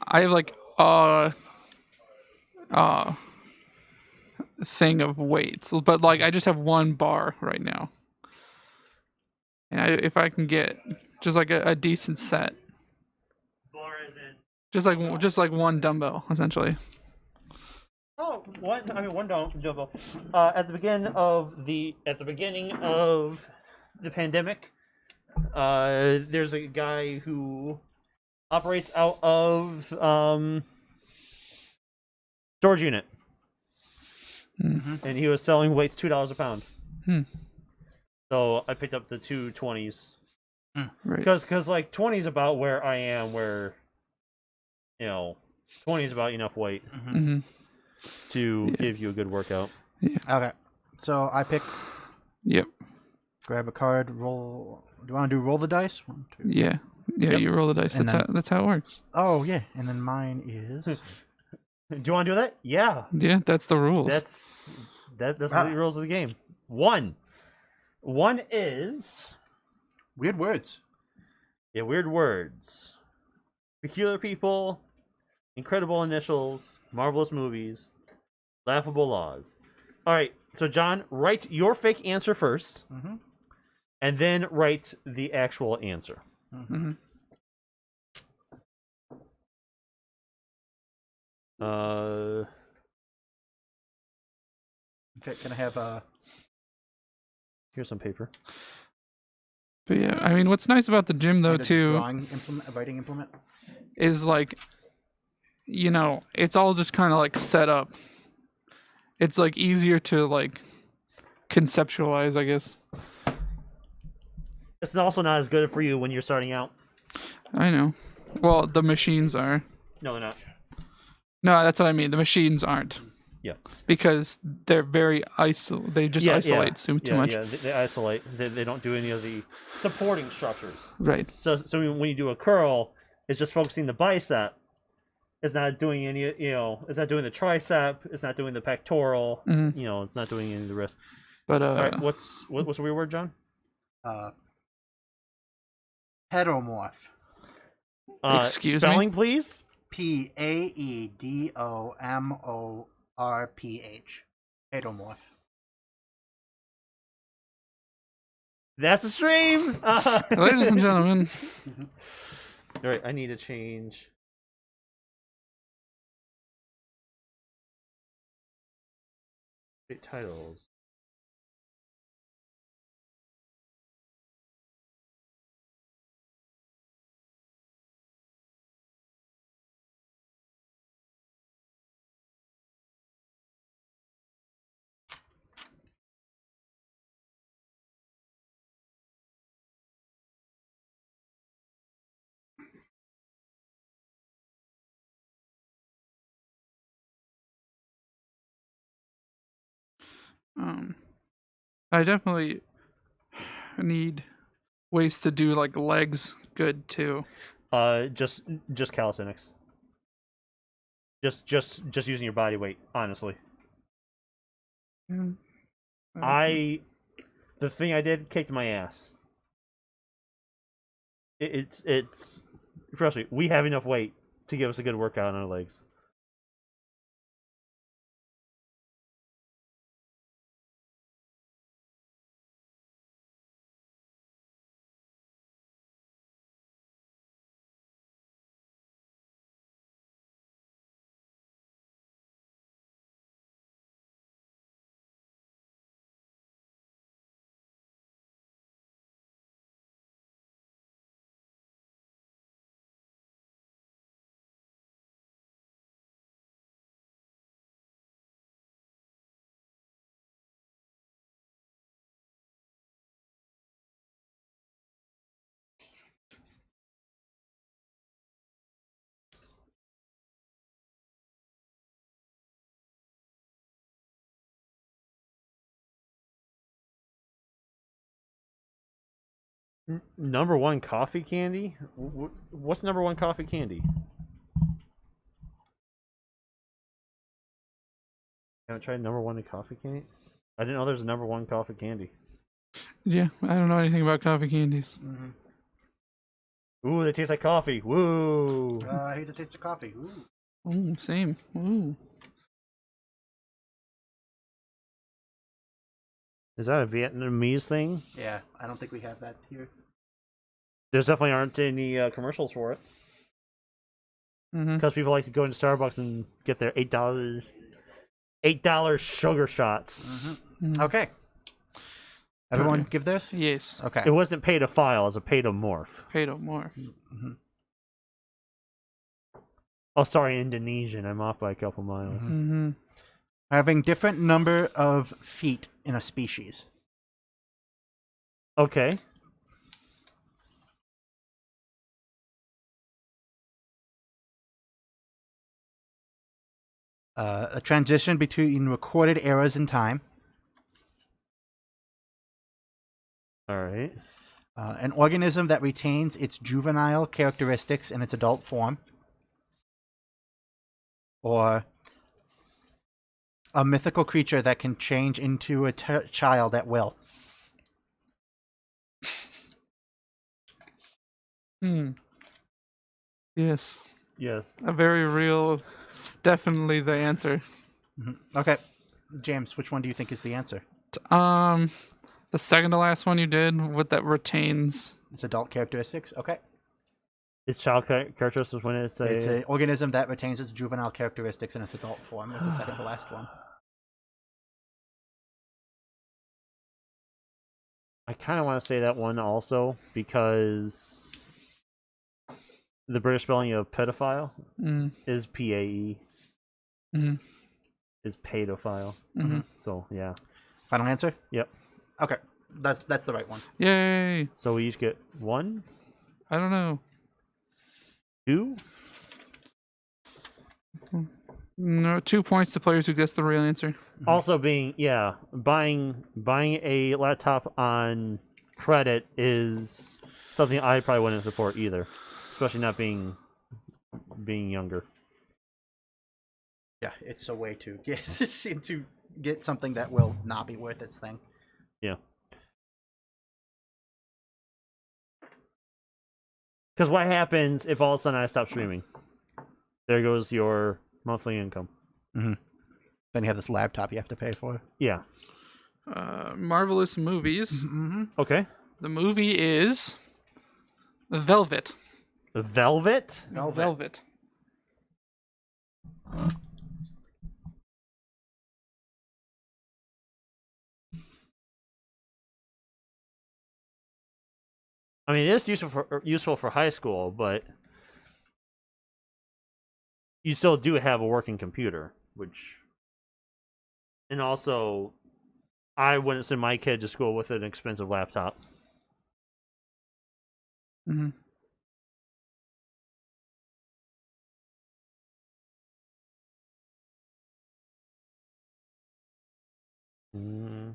I have like thing of weights, but like I just have 1 bar right now, and if I can get just like a decent set, Bar is in. just like 1 dumbbell essentially. Oh, what? I mean, one dumbbell. At the beginning of the pandemic, there's a guy who operates out of storage unit, and he was selling weights $2 a pound. So I picked up the 2 20s. Right. Because like 20 is about where I am, where 20 is about enough weight to give you a good workout. Yeah. Okay. So I pick. Yep. Grab a card. Roll. Do you want to do roll the dice? 1, 2. Yeah. Yep. You roll the dice. And That's how it works. Oh yeah, and then mine is. Do you want to do that? Yeah. Yeah, that's the rules. That's the rules of the game. 1 is Weird words. yeah, weird words, peculiar people, incredible initials, marvelous movies, laughable laws. All right, so John, write your fake answer first, and then write the actual answer. Okay, can I have Here's some paper. But yeah, I mean, what's nice about the gym though And a too drawing implement, a writing implement. is like, you know, it's all just kind of like set up. It's like easier to like conceptualize, I guess. It's also not as good for you when you're starting out. I know. Well, the machines are. No, they're not. No, that's what I mean. The machines aren't. Yeah. Because they're very They just isolate too much. Yeah, they isolate. They don't do any of the supporting structures. Right. So when you do a curl, it's just focusing the bicep. It's not doing any, it's not doing the tricep. It's not doing the pectoral. Mhm. It's not doing any of the rest. But All right, what's the weird word, John? Pedomorph. Excuse me? Spelling, please. Paedomorph. Pedomorph. That's a stream. ladies and gentlemen, All right, I need to change. Titles. I definitely need ways to do like legs good too. Just calisthenics. Just using your body weight, honestly. The thing I did kicked my ass. It's trust me, we have enough weight to give us a good workout on our legs. Number one coffee candy? What's number one coffee candy? Haven't tried number one coffee candy? I didn't know there's a number one coffee candy. Yeah, I don't know anything about coffee candies. Ooh, they taste like coffee. Woo! I hate the taste of coffee. Ooh. Ooh, same. Ooh. Is that a Vietnamese thing? Yeah, I don't think we have that here. There's definitely aren't any commercials for it. Mm-hmm. Because people like to go into Starbucks and get their $8 sugar shots. Okay. Everyone give this? Yes. Okay. It wasn't pay to file, it was a pay to morph. Pedomorph. Oh, sorry, Indonesian. I'm off by a couple miles. Mm-hmm. Having different number of feet in a species. Okay. A transition between recorded eras in time. All right. An organism that retains its juvenile characteristics in its adult form. Or a mythical creature that can change into a child at will. Yes. Yes. A very real. Definitely the answer. Okay. James, which one do you think is the answer? The second to last one you did, what that retains. It's adult characteristics. Okay. It's child characteristics when it's It's an organism that retains its juvenile characteristics in its adult form. It's the second to last one. I kind of want to say that one also because the British spelling of pedophile is PAE. Mm-hmm. Is pedophile. Mm-hmm. So yeah. Final answer? Yep. Okay. That's the right one. Yay! So we each get 1, I don't know. 2. No, 2 points to players who guess the real answer. Also, buying a laptop on credit is something I probably wouldn't support either, especially not being younger. Yeah, it's a way to get something that will not be worth its thing. Yeah. Because what happens if all of a sudden I stop streaming? There goes your monthly income. Mm-hmm. Then you have this laptop you have to pay for. Yeah. Marvelous movies. Mm-hmm. Okay. The movie is Velvet. Velvet? Velvet. I mean, it is useful for high school, but you still do have a working computer, and also, I wouldn't send my kid to school with an expensive laptop. Mm-hmm. Mm.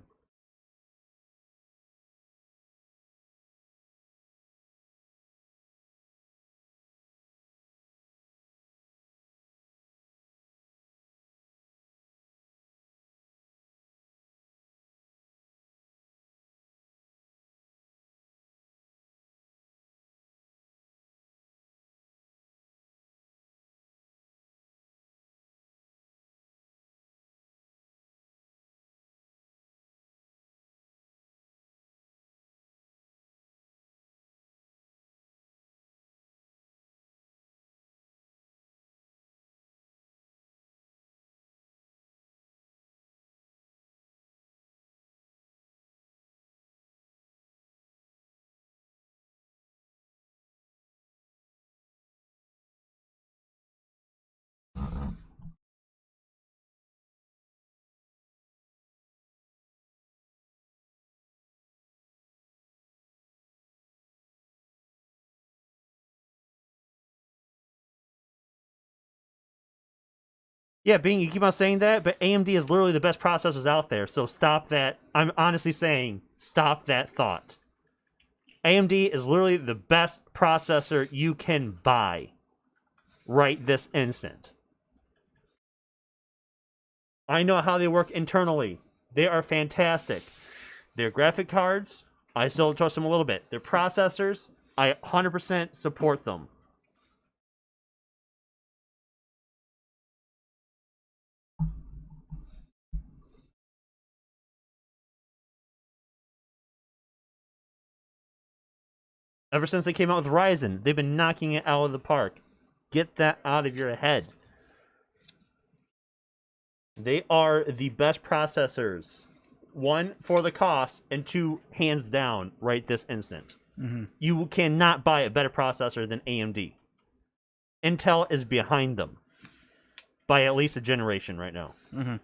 Yeah, you keep on saying that, but AMD is literally the best processors out there, so stop that. I'm honestly saying, stop that thought. AMD is literally the best processor you can buy right this instant. I know how they work internally. They are fantastic. Their graphic cards, I still trust them a little bit. Their processors, I 100% support them. Ever since they came out with Ryzen, they've been knocking it out of the park. Get that out of your head. They are the best processors. 1, for the cost, and 2, hands down, right this instant. Mm-hmm. You cannot buy a better processor than AMD. Intel is behind them by at least a generation right now. Mm-hmm.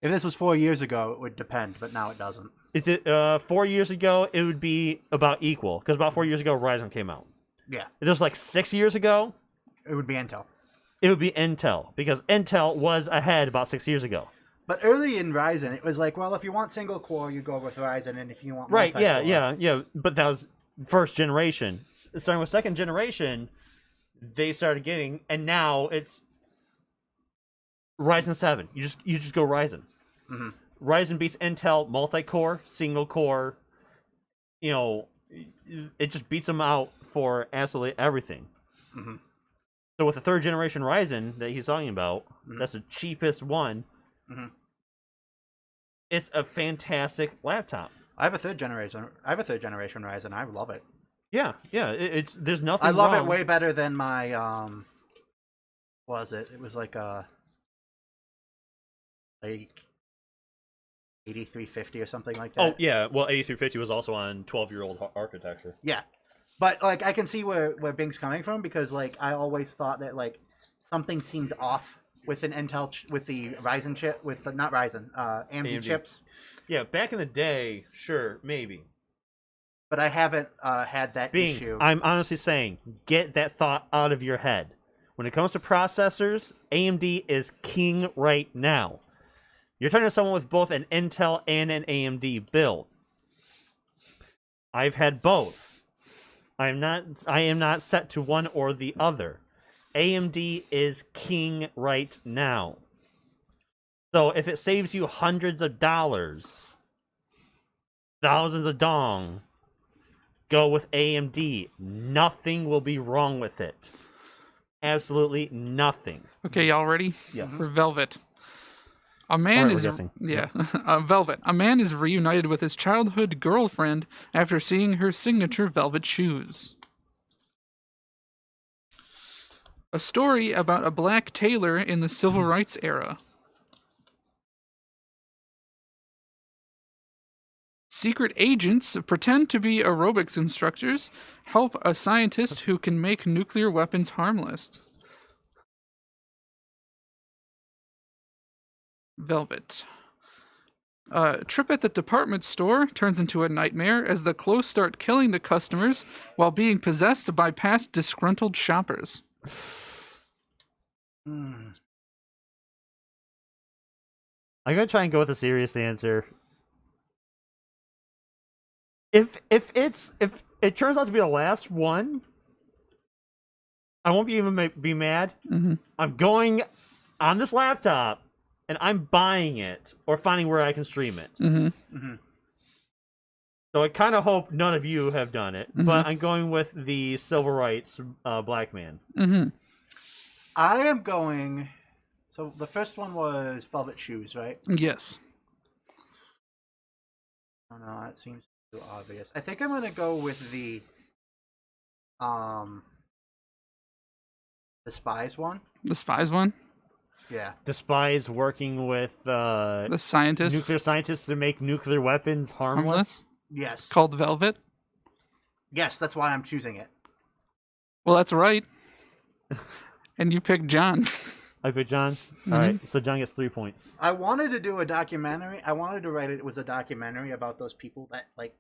If this was 4 years ago, it would depend, but now it doesn't. 4 years ago, it would be about equal, because about 4 years ago, Ryzen came out. Yeah. If it was like 6 years ago, It would be Intel. it would be Intel, because Intel was ahead about 6 years ago. But early in Ryzen, it was like, well, if you want single core, you go with Ryzen, and if you want Right, multi-core... yeah. But that was first generation. Starting with second generation, they started getting, and now it's Ryzen 7. You just go Ryzen. Mm-hmm. Ryzen beats Intel multi-core, single core. You know, it just beats them out for absolutely everything. Mm-hmm. So with the third generation Ryzen that he's talking about, that's the cheapest one. Mm-hmm. It's a fantastic laptop. I have a third generation Ryzen. I love it. Yeah. It's there's nothing. I love wrong. it way better than my what was it? It was like a 8350 or something like that. Oh yeah, well, 8350 was also on 12-year-old architecture. Yeah, but like I can see where Bing's coming from because like I always thought that like something seemed off with an Intel with the Ryzen chip with the, not Ryzen AMD chips. Yeah, back in the day, sure, maybe. But I haven't had that Bing, issue. I'm honestly saying, get that thought out of your head. When it comes to processors, AMD is king right now. You're talking to someone with both an Intel and an AMD build. I've had both. I am not set to one or the other. AMD is king right now. So if it saves you hundreds of dollars, thousands of dong, go with AMD. Nothing will be wrong with it. Absolutely nothing. Okay, y'all ready? Yes. For Velvet. A man Alright, is we're guessing. yeah, Velvet. A man is reunited with his childhood girlfriend after seeing her signature velvet shoes. A story about a black tailor in the civil rights era. Secret agents pretend to be aerobics instructors, help a scientist who can make nuclear weapons harmless. Velvet. Trip at the department store turns into a nightmare as the clothes start killing the customers while being possessed by past disgruntled shoppers. Hmm. I'm gonna try and go with a serious answer. If it turns out to be the last one, I won't be mad. Mm-hmm. I'm going on this laptop and I'm buying it or finding where I can stream it. Mm-hmm. Mm-hmm. So I kind of hope none of you have done it, Mhm. but I'm going with the civil rights black man. Mm-hmm. I am going. So the first one was Velvet Shoes, right? Yes. Oh no, that seems too obvious. I think I'm gonna go with the spies one. The spies one. Yeah. The spies working with The scientist nuclear scientists to make nuclear weapons harmless. Yes. called Velvet. Yes, that's why I'm choosing it. Well, that's right. And you picked John's. I picked John's. Mhm. All right, so John gets 3 points. I wanted to do a documentary. I wanted to write it. It was a documentary about those people that like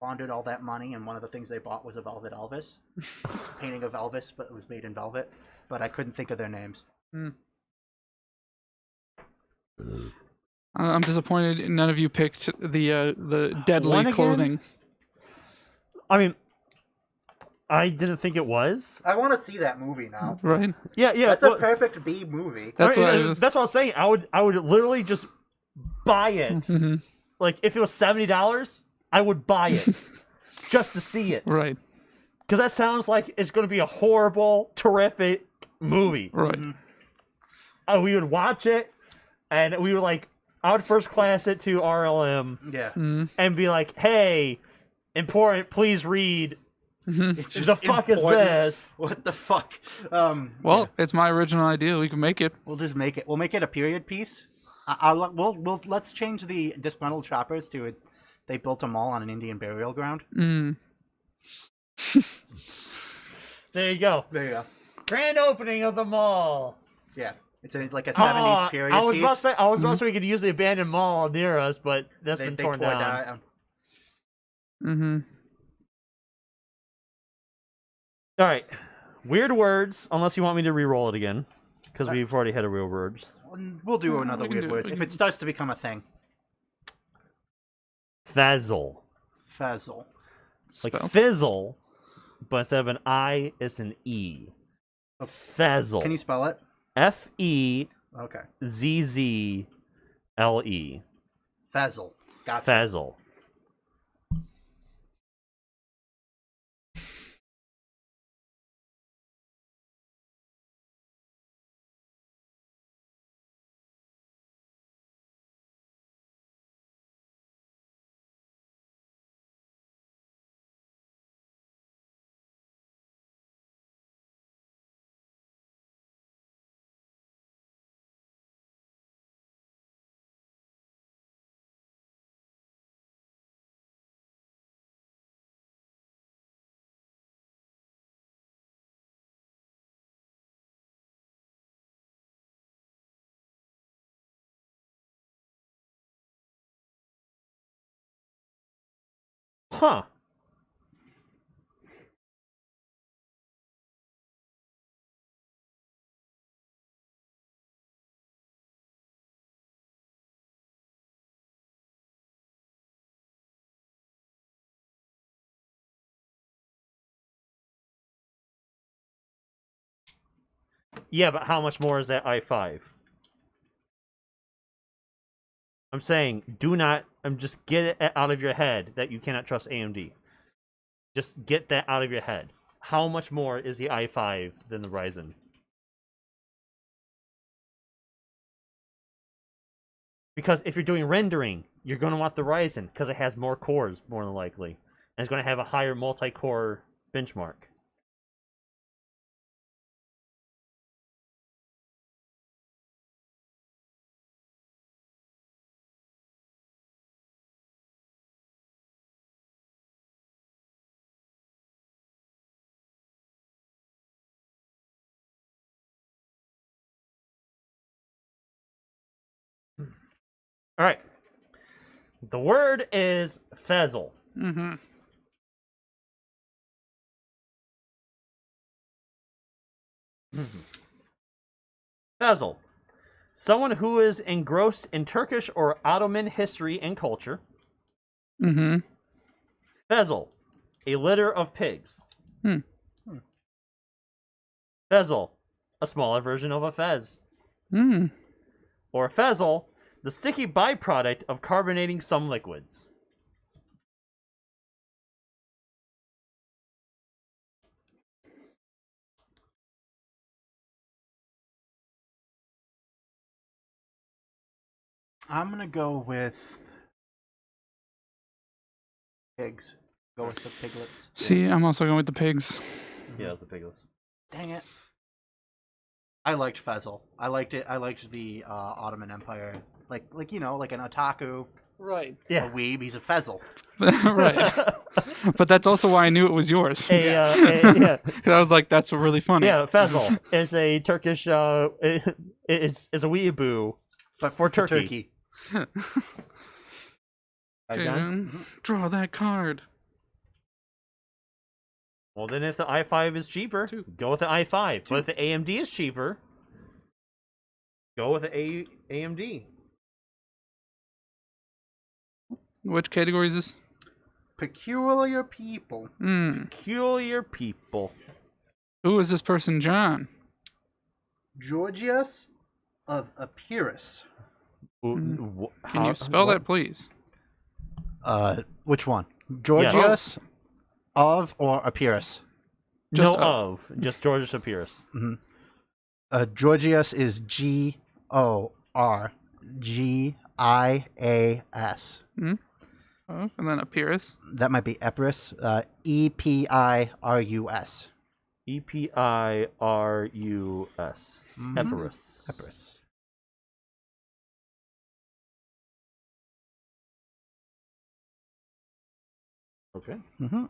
laundered all that money, and one of the things they bought was a velvet Elvis painting of Elvis, but it was made in velvet. But I couldn't think of their names. I'm disappointed none of you picked the deadly One again? clothing. I mean, I didn't think it was. I want to see that movie now. Right? Yeah, That's well, a perfect B movie. That's I mean, what I was. that's what I'm saying. I would literally just buy it. Mhm. Like if it was $70, I would buy it just to see it. Right. Because that sounds like it's going to be a horrible, terrific movie. Right. We would watch it, and we would like, I would first class it to RLM Yeah. Mhm. and be like, "Hey, important, please read. It's The fuck is important. this?" What the fuck? Well, it's my original idea. We can make it. We'll just make it. We'll make it a period piece. Let's change the disgruntled shoppers to it. They built a mall on an Indian burial ground. Mm. There you go. There you go. Grand opening of the mall. Yeah, it's like a '70s period I was piece. about to say, we could use the abandoned mall near us, but that's been torn tore down. Mm-hmm. All right, weird words. Unless you want me to re-roll it again, because we've already had a real words. We'll do another we can weird do it. word We if can- it starts to become a thing. Fazzle, Fazzle. like Spell. fizzle, but instead of an I, it's an E. Oh, Fazzle. Can you spell it? FEZZLE. Okay. Fazzle. Gotcha. Fazzle. Huh. Yeah, but how much more is that i5? I'm saying, do not. Just get it out of your head that you cannot trust AMD. Just get that out of your head. How much more is the i5 than the Ryzen? Because if you're doing rendering, you're going to want the Ryzen because it has more cores, more than likely, and it's going to have a higher multi-core benchmark. All right. The word is Fezzle. Mm-hmm. Fezzle. Someone who is engrossed in Turkish or Ottoman history and culture. Mm-hmm. Fezzle. A litter of pigs. Hmm. Fezzle. A smaller version of a fez. Mm. Or Fezzle. The sticky byproduct of carbonating some liquids. I'm gonna go with pigs. Go with the piglets. See, I'm also going with the pigs. Yeah, it's the piglets. Dang it. I liked Fezzle. I liked it. I liked the Ottoman Empire. Like you know, like an otaku, Right. a Yeah. weeb. He's a Fezzle. Right. But that's also why I knew it was yours. Yeah. 'Cause I was like, that's really funny. Yeah, Fezzle is a Turkish. It's a weeaboo But for Turkey. Okay, then. Draw that card. Well, then if the i5 is cheaper, go with the i5. But if the AMD is cheaper, go with the AMD. Which category is this? Peculiar people. Peculiar people. Who is this person, John? Georgius of Epirus. Can Can you spell that, please? Which one? Georgius of or Epirus? No, Just just Georgius Epirus. Georgius is Gorgias. Oh, and then Epirus. That might be Epirus. Epirus. Epirus. Epirus. Epirus. Okay. Mm-hmm.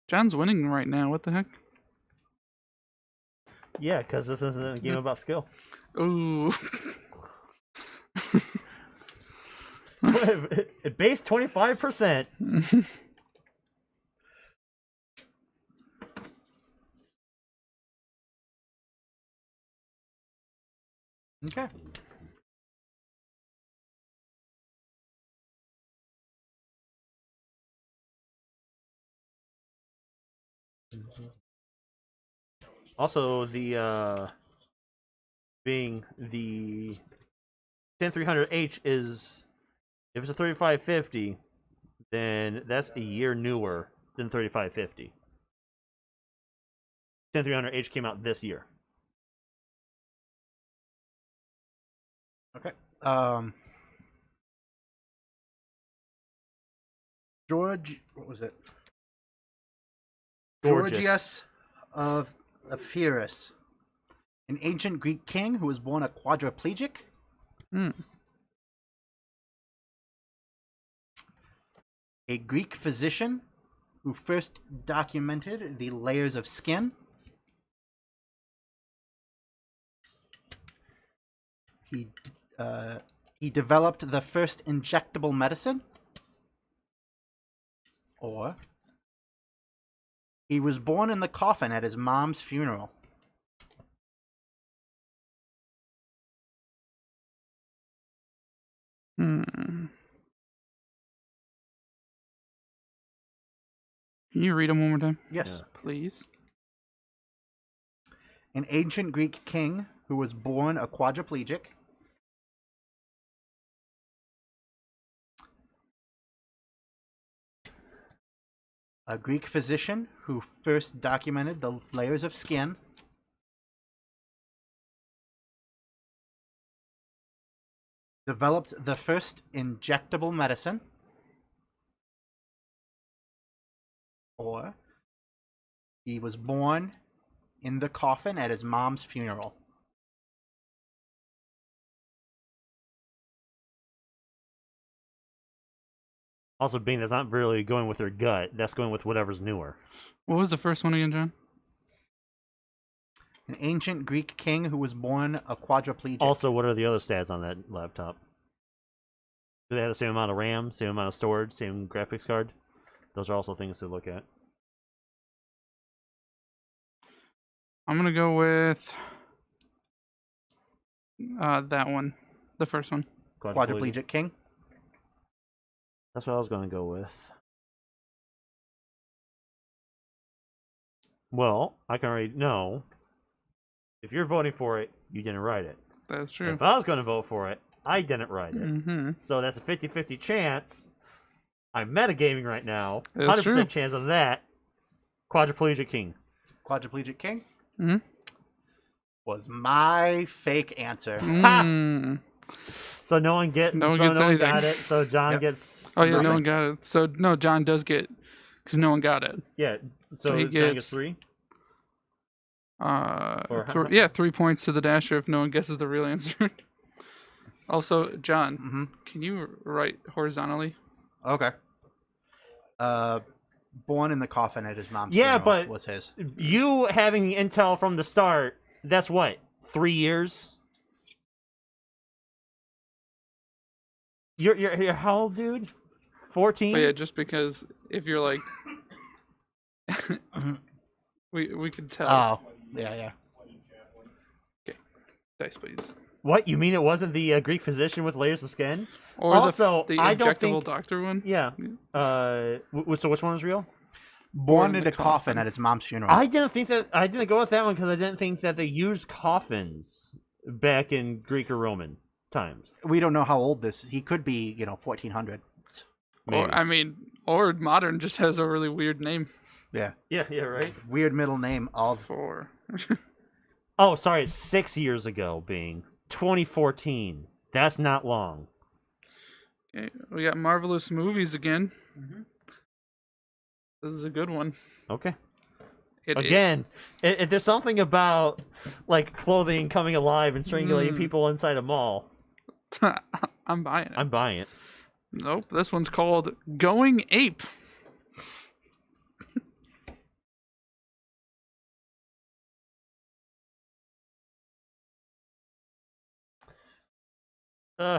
John's winning right now. What the heck? Yeah, because this isn't a game about skill. Ooh. Base 25%. Okay. Also, the being the 10300H is, if it's a 3550, then that's a year newer than 3550. 10300H came out this year. Okay. George, what was it? Georgius of Epirus, an ancient Greek king who was born a quadriplegic. A Greek physician who first documented the layers of skin. He developed the first injectable medicine. Or he was born in the coffin at his mom's funeral. Can you read them one more time? Yes. Yeah. Please. An ancient Greek king who was born a quadriplegic. A Greek physician who first documented the layers of skin. Developed the first injectable medicine. Or he was born in the coffin at his mom's funeral. Also, being that's not really going with their gut, that's going with whatever's newer. What was the first one again, John? An ancient Greek king who was born a quadriplegic. Also, what are the other stats on that laptop? Do they have the same amount of RAM, same amount of storage, same graphics card? Those are also things to look at. I'm gonna go with that one, the first one. Quadriplegic king. That's what I was going to go with. Well, I can already know. If you're voting for it, you didn't write it. That's true. If I was going to vote for it, I didn't write it. Mm-hmm. So that's a 50-50 chance. I'm metagaming right now. That's 100% true. chance of that. Quadriplegic king. Quadriplegic king Mm-hmm. was my fake answer. Mm. So no one No one gets got anything. it. So John Yep. gets. Oh yeah, no Nothing. one got it. So no, John does get, because no one got it. Yeah. So So he John gets gets- 3. Or 3 points to the dasher if no one guesses the real answer. Also, John, Mm-hmm. can you write horizontally? Okay. Born in the coffin at his mom's Yeah, funeral but- was his. You having intel from the start. That's what, 3 years. You're how old, dude? 14. But yeah, just because if you're like, we could tell. Oh, yeah. Dice, please. What, you mean it wasn't the Greek physician with layers of skin? Or Also, the I don't injectable think- doctor one. Yeah. So which one was real? Born in in the a coffin coffin. at his mom's funeral. I didn't go with that one because I didn't think that they used coffins back in Greek or Roman times. We don't know how old this. He could be, 1400. Maybe. Or modern just has a really weird name Yeah. Yeah, right. Weird middle name of. for. Oh, sorry, 6 years ago, being 2014. That's not long. Okay, we got marvelous movies again. Mm-hmm. This is a good one. Okay. It- Again, if there's something about like clothing coming alive and strangulating people inside a mall, I'm buying it. I'm buying it. Nope, this one's called Going Ape. Uh,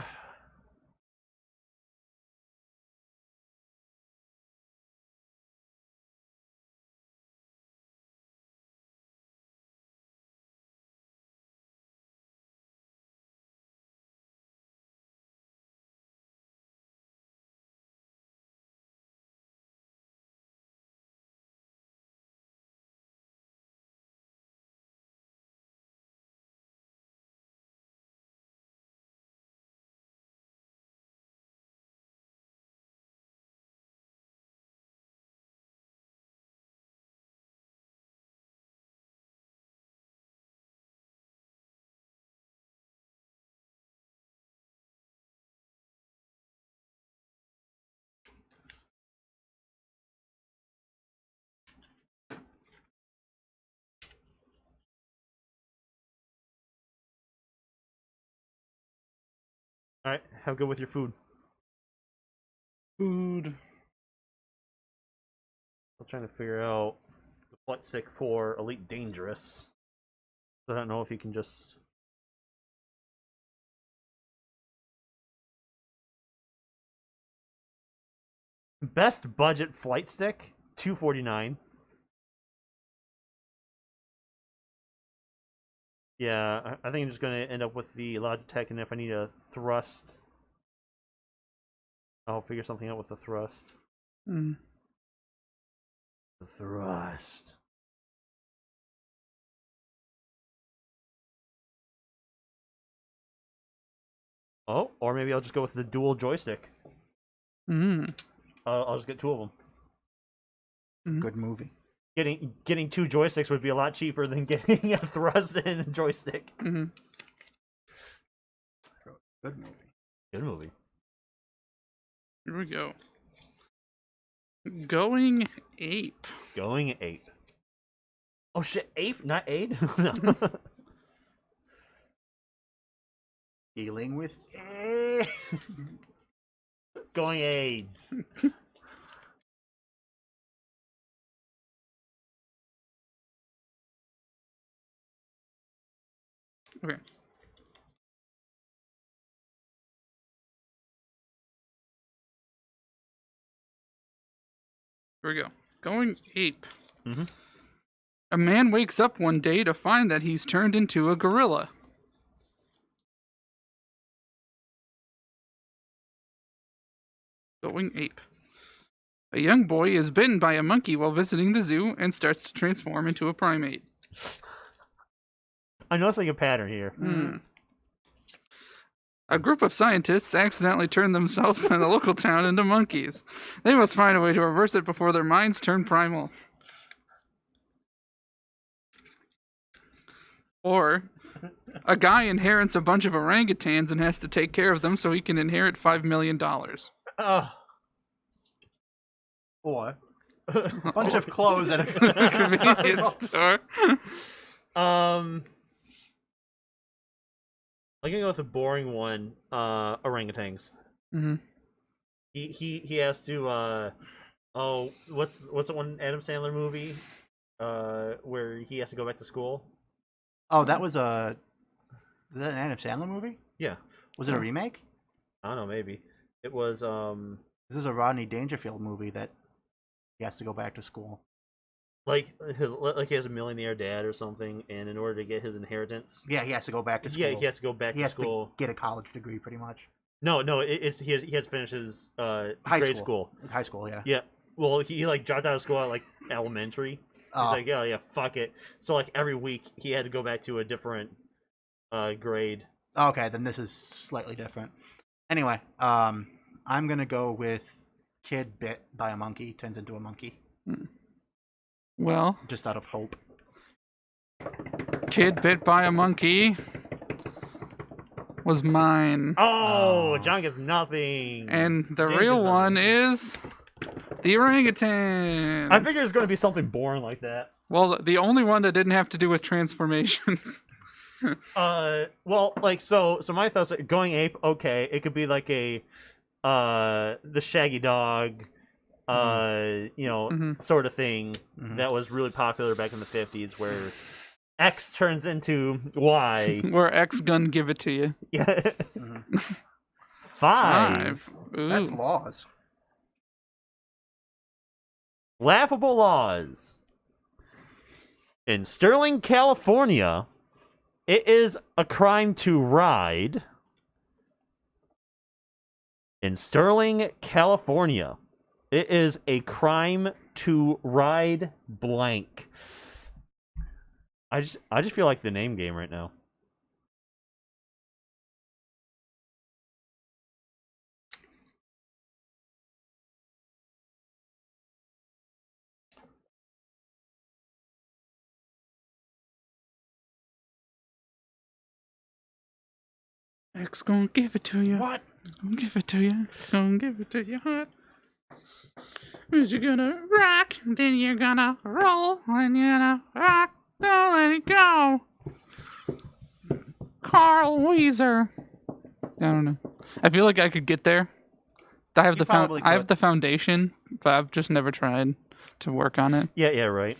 all right, have good with your food. Food. I'm trying to figure out the flight stick for Elite Dangerous. I don't know if you can just. Best budget flight stick, $249. Yeah, I think I'm just gonna end up with the Logitech, and if I need a thrust, I'll figure something out with the thrust. Mm. The thrust. Oh, or maybe I'll just go with the dual joystick. Mm. I'll just get two of them. Good movie. Getting two joysticks would be a lot cheaper than getting a thrust and a joystick. Mm-hmm. Good movie. Good movie. Here we go. Going ape. Going ape. Oh shit, ape, not aid? No. Dealing with Going AIDS. Okay. Here we go. Going ape. Mm-hmm. A man wakes up one day to find that he's turned into a gorilla. Going ape. A young boy is bitten by a monkey while visiting the zoo and starts to transform into a primate. I'm noticing a pattern here. Hmm. A group of scientists accidentally turn themselves and the local town into monkeys. They must find a way to reverse it before their minds turn primal. Or, a guy inherits a bunch of orangutans and has to take care of them so he can inherit $5 million. or a bunch of clothes at a Convenience store. I'm gonna go with a boring one. Orangutans. Mm-hmm. He has to. Oh, what's the one Adam Sandler movie? Where he has to go back to school. Oh, that was a. Is that an Adam Sandler movie? Yeah. Was it a remake? I don't know. Maybe it was. This is a Rodney Dangerfield movie that he has to go back to school. Like he has a millionaire dad or something, and in order to get his inheritance, Yeah, he has to go back to school. yeah, he has to go back He to has school. to get a college degree, pretty much. No, it's he has to finish his High grade school. school. High school, yeah. Yeah. Well, he like dropped out of school at like elementary. He's Oh. like, yeah, fuck it. So like every week he had to go back to a different grade. Okay, then this is slightly different. Anyway, I'm gonna go with kid bit by a monkey, turns into a monkey, Well, just out of hope. kid bit by a monkey was mine. Oh, John gets nothing. And the James real gets one nothing. is the orangutan. I figured it's going to be something boring like that. Well, the only one that didn't have to do with transformation. Well, like so my thoughts are going ape. Okay, it could be like a, the Shaggy Dog, sort of thing that was really popular back in the 50s, where X turns into Y. Where X gun give it to you. Yeah. 5. Ooh. That's laws. Laughable laws. In Sterling, California, it is a crime to ride. In Sterling, California, it is a crime to ride blank. I just feel like the name game right now. X gonna give it to you. What? X gonna give it to you. X gonna give it to you. Hot. First you're gonna rock, then you're gonna roll, then you're gonna rock. Don't let it go. Carl Weezer. I don't know. I feel like I could get there. I have You probably I have could. the foundation, but I've just never tried to work on it. Yeah, right.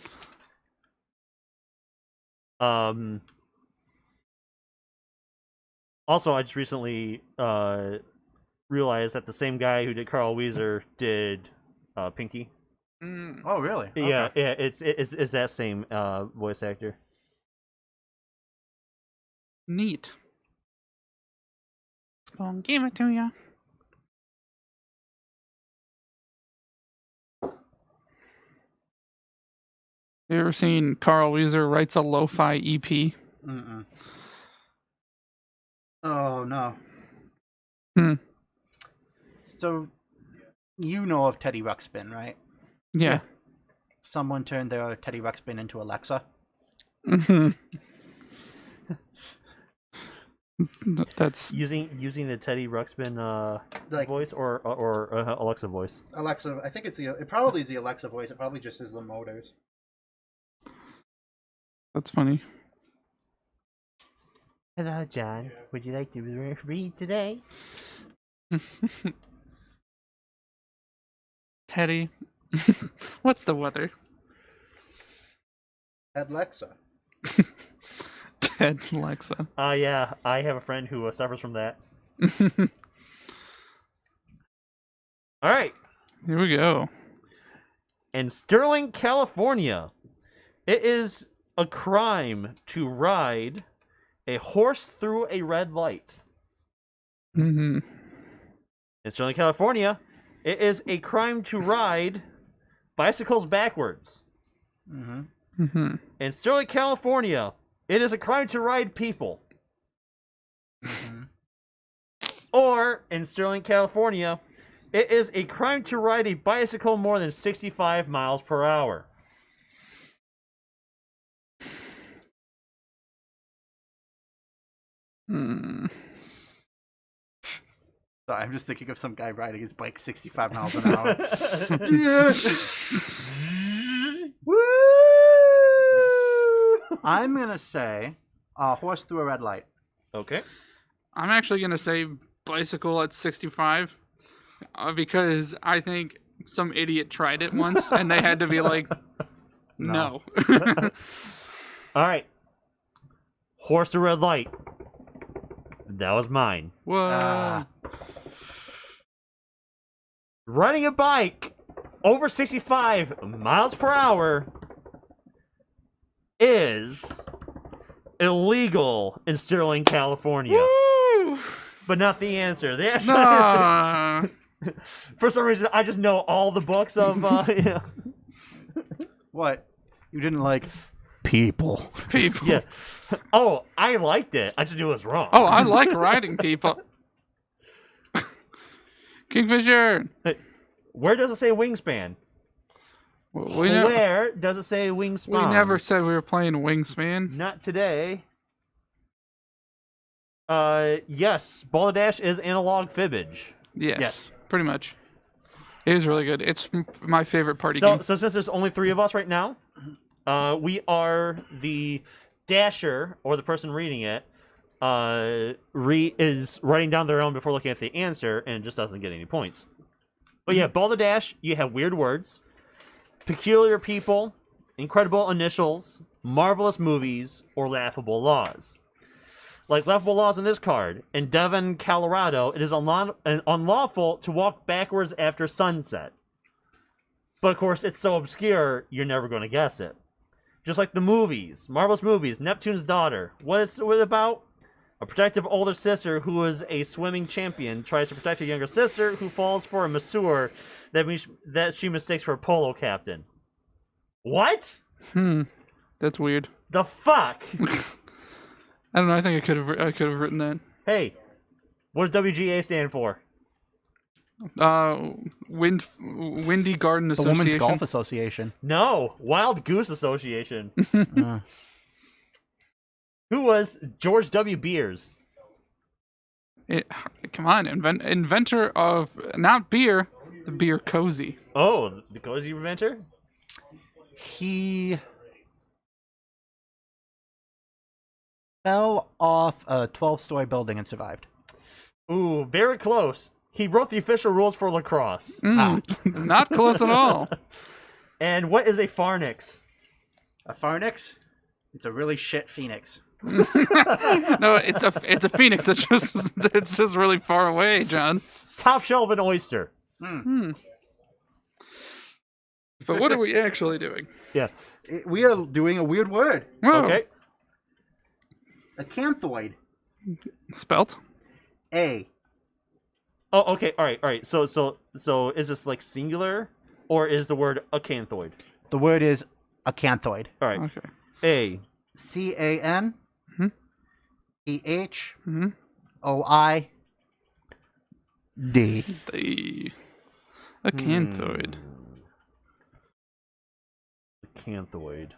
Also, I just recently realized that the same guy who did Carl Weezer did Pinky. Oh, really? Yeah, Okay. yeah, it's that same voice actor. Neat. Let's go and give it to you. You ever seen Carl Weezer writes a lo-fi EP? Mm-mm. Oh, no. Hmm. So, you know of Teddy Ruxpin, right? Yeah. Someone turned their Teddy Ruxpin into Alexa. Mhm. That's Using the Teddy Ruxpin Like- voice or Alexa voice. Alexa, I think it probably is the Alexa voice. It probably just is the motors. funny. Hello, John. Would you like to read today? Teddy, what's the weather? Alexa. Ted Alexa. Yeah, I have a friend who suffers from that. All right. Here we go. In Sterling, California, it is a crime to ride a horse through a red light. Mm-hmm. In Sterling, California, it is a crime to ride bicycles backwards. Mm-hmm. Mm-hmm. In Sterling, California, it is a crime to ride people. Mm-hmm. Or, in Sterling, California, it is a crime to ride a bicycle more than 65 miles per hour. Mm. Sorry, I'm just thinking of some guy riding his bike 65 miles an hour. Woo! I'm going to say horse through a red light. Okay. I'm actually gonna say bicycle at 65 because I think some idiot tried it once and they had to be like, no. All right. Horse through red light. That was mine. Whoa. Riding a bike over 65 miles per hour is illegal in Sterling, California. Woo! But not the answer. The answer Nah. is, for some reason, I just know all the books of. Yeah. What? You didn't like people. People. Yeah. Oh, I liked it. I just knew it was wrong. Oh, I like riding people. Kingfisher. Where does it say wingspan? We Where does it say wingspan? never said we were playing Wingspan. Not today. Yes, Balderdash is analog fibbage. Yes, pretty much. It is really good. It's my favorite party So game. since there's only 3 of us right now, we are the dasher, or the person reading it, is writing down their own before looking at the answer, and just doesn't get any points. But yeah, Balderdash, you have weird words, peculiar people, incredible initials, marvelous movies, or laughable laws. Like laughable laws in this card. In Devon, Colorado, it is unlawful to walk backwards after sunset. But of course, it's so obscure, you're never going to guess it. Just like the movies, marvelous movies, Neptune's Daughter. What is it about? A protective older sister who is a swimming champion tries to protect her younger sister who falls for a masseur that she mistakes for a polo captain. What? That's weird. The fuck? I don't know. I think I could have written that. Hey, what does WGA stand for? Windy Garden The Association. Women's Golf Association. No, Wild Goose Association. Who was George W. Beers? Come on, inventor of not beer, the beer cozy. Oh, the cozy inventor? He fell off a 12-story building and survived. Ooh, very close. He wrote the official rules for lacrosse. Not close at all. And what is a Farnix? A Farnix? It's a really shit phoenix. No, it's a phoenix. It's just really far away, John. Top shelf an oyster. But what are we actually doing? Yeah. We are doing a weird word. Whoa. Okay. Acanthoid. Spelt? A. Oh, okay. All right. So is this like singular, or is the word acanthoid? The word is acanthoid. All right. Okay. A. CAN. Mhm. THOID. The acanthoid. Acanthoid.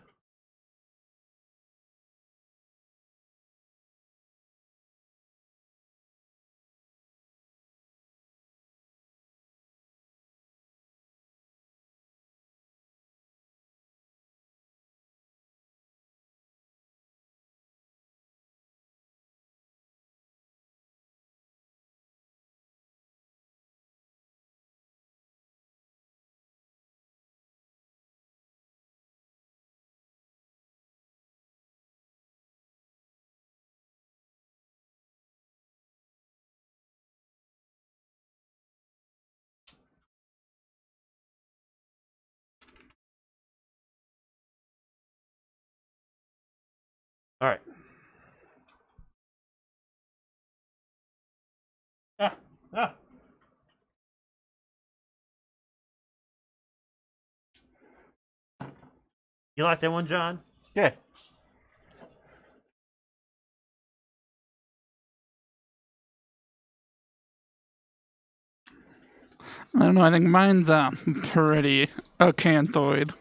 All right. Ah. You like that one, John? Yeah. I don't know. I think mine's pretty acanthoid.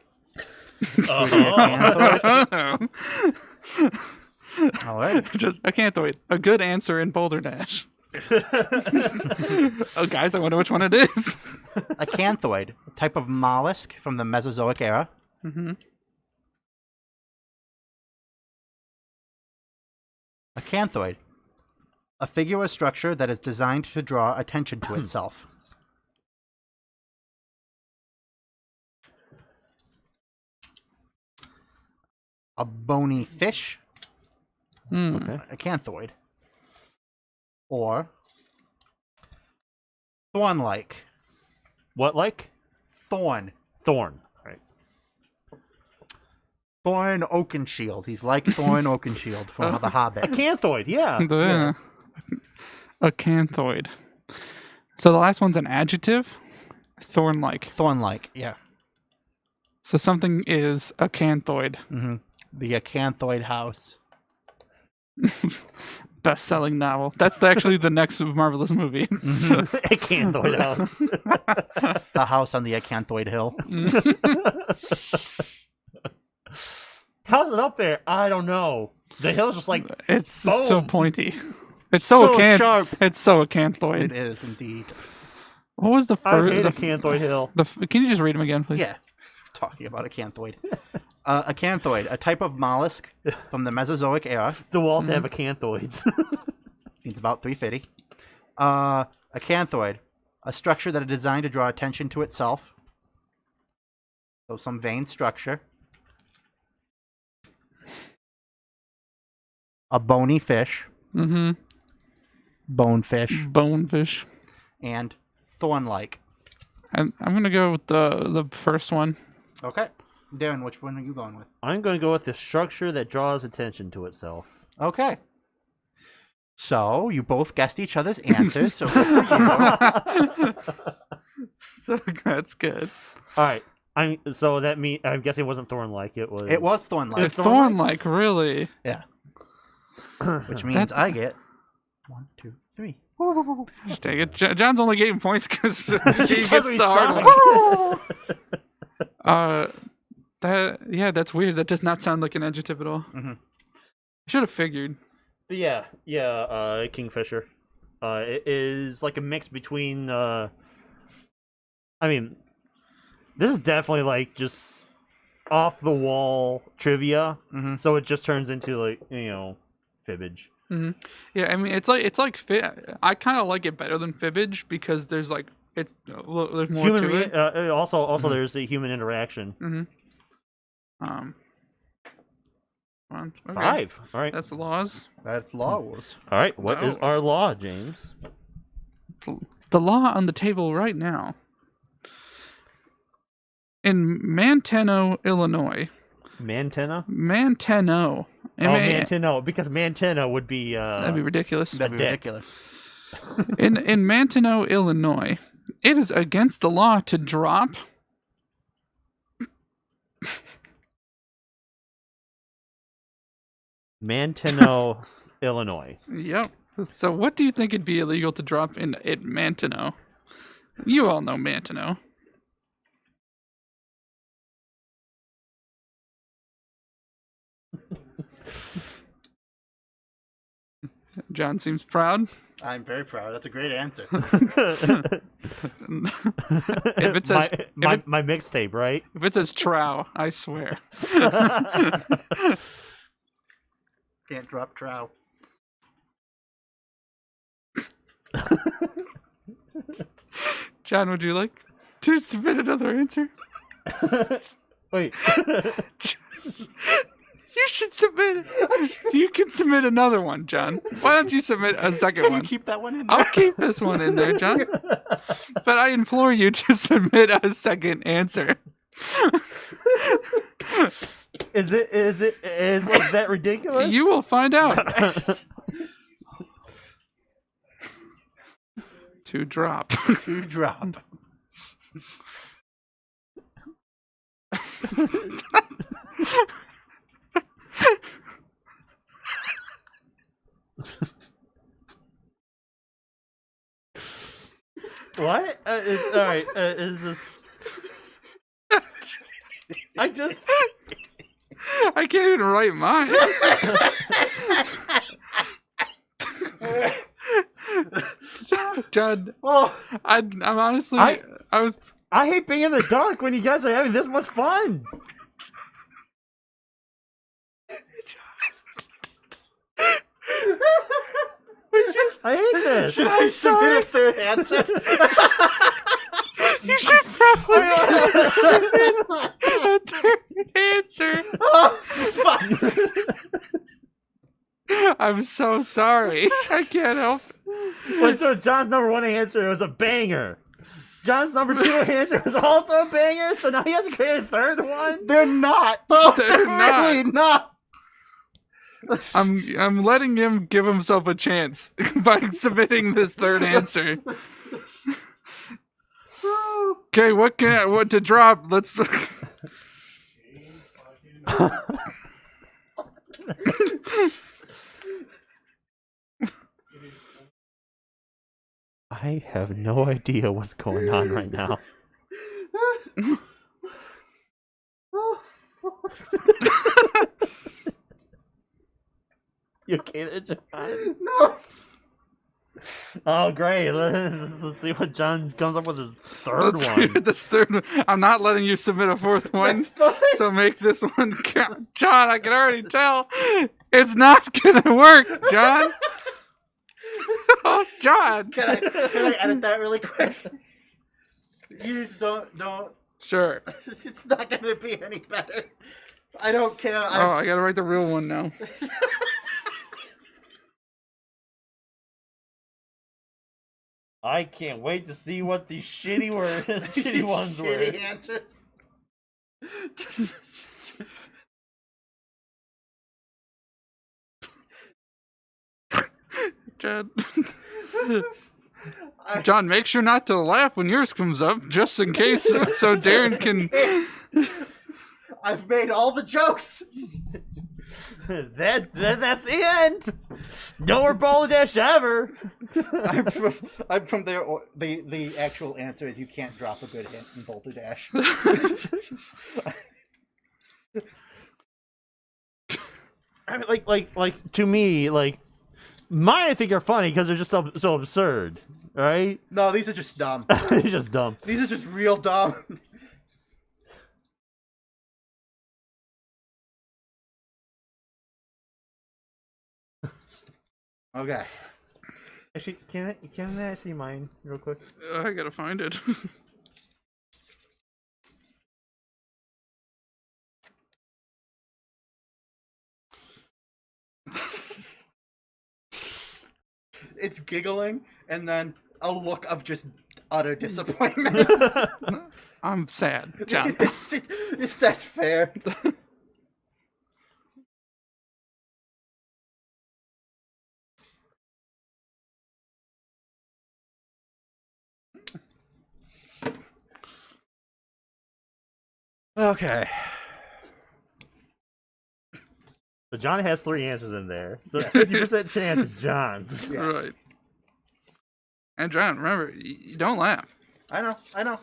All right. Just acanthoid. A good answer in Boulder Dash. Oh, guys, I wonder which one it is. Acanthoid, a type of mollusk from the Mesozoic era. Mm-hmm. Acanthoid, a figure or structure that is designed to draw attention to itself. A bony fish, Okay. acanthoid, or thorn-like. What like? Thorn. Thorn. Right. Thorn Oakenshield. He's like Thorn Oakenshield from The Hobbit. Acanthoid. Yeah. The acanthoid. So the last one's an adjective. Thorn-like. Thorn-like, yeah. So something is acanthoid. Mm-hmm. The Acanthoid House. Best-selling novel. That's actually the next marvelous movie. Acanthoid house. The house on the Acanthoid Hill. How's it up there? I don't know. The hill's just like It's so Boom. pointy. It's so, sharp. It's so acanthoid. It is indeed. What was the I first? hate Acanthoid Hill. Can you just read them again, please? Yeah. Talking about Acanthoid. Acanthoid, a type of mollusk from the Mesozoic era. The walls have acanthoids. It's about 350. Acanthoid, a structure that is designed to draw attention to itself. So some vein structure. A bony fish. Mm-hmm. bonefish, Bonefish. and thorn-like. I'm gonna go with the first one. Okay. Darren, which one are you going with? I'm going to go with the structure that draws attention to itself. Okay. So, you both guessed each other's answers, so good for you. So that's good. All right. I'm guessing it wasn't thorn-like. It was. It was thorn-like. It's Thorn-like, really? Yeah. Which means I get 1, 2, 3. Just take it. John's only getting points because he gets That's what the hard he one. That's weird. That does not sound like an adjective at all. Mm-hmm. I should have figured. But yeah. Kingfisher. It is like a mix between. I mean, this is definitely like just off the wall trivia. Mm-hmm. So it just turns into like fibbage. Mm-hmm. Yeah, I mean it's like I kind of like it better than fibbage because there's like there's more to it. Also, there's the human interaction. Mm-hmm. Okay. 5. All right. That's the laws. That's laws. All right. What is No. our law, James? The law on the table right now. In Manteno, Illinois. Mantena? Manteno. Manteno, because Mantena would be. That'd be ridiculous. That'd be dick. ridiculous. In Manteno, Illinois, it is against the law to drop Manteno, Illinois. Yep. So what do you think it'd be illegal to drop in Manteno? You all know Manteno. John seems proud. I'm very proud. That's a great answer. If it says my mixtape, right? if it says trow, I swear. Can't drop trow. John, would you like to submit another answer? Wait. You should submit it. You can submit another one, John. Why don't you submit a second Can one? you keep that one in there? I'll keep this one in there, John. But I implore you to submit a second answer. Is like that ridiculous? You will find out. To drop. To drop. What? All right. Is this? I just. I can't even write mine. John, Oh, I'm honestly, I was. I hate being in the dark when you guys are having this much fun. I hate this. should I submit a third answer? You should probably submit a third answer. Oh, fuck. I'm so sorry. I can't help it. Wait, so John's number 1 answer was a banger. John's number 2 answer was also a banger, so now he has to create his third one? They're not. Oh, They're really not. I'm letting him give himself a chance by submitting this third answer. Okay, what to drop? Let's. I have no idea what's going on right now. You okay there, John? No. Oh, great. Let's see what John comes up with his third Let's hear one. this third one. I'm not letting you submit a fourth one, so make this one count. John, I can already tell it's not gonna work, John. Oh, John. Can I edit that really quick? You don't. Sure. It's not gonna be any better. I don't care. Oh, I gotta write the real one now. I can't wait to see what these shitty shitty ones were. Shitty answers. John. John, make sure not to laugh when yours comes up, just in case, so Darren can. I've made all the jokes. That's the end. No more balderdash ever. I'm from there. The actual answer is you can't drop a good hint in Balderdash. I mean, like to me, like mine I think are funny because they're just so absurd, right? No, these are just dumb. They're just dumb. These are just real dumb. Okay. Actually, can I see mine real quick? I gotta find it. It's giggling and then a look of just utter disappointment. I'm sad, John. That's fair. Okay. So John has 3 answers in there, so 50% chance it's John's. Yes. Right. And John, remember, you don't laugh. I know.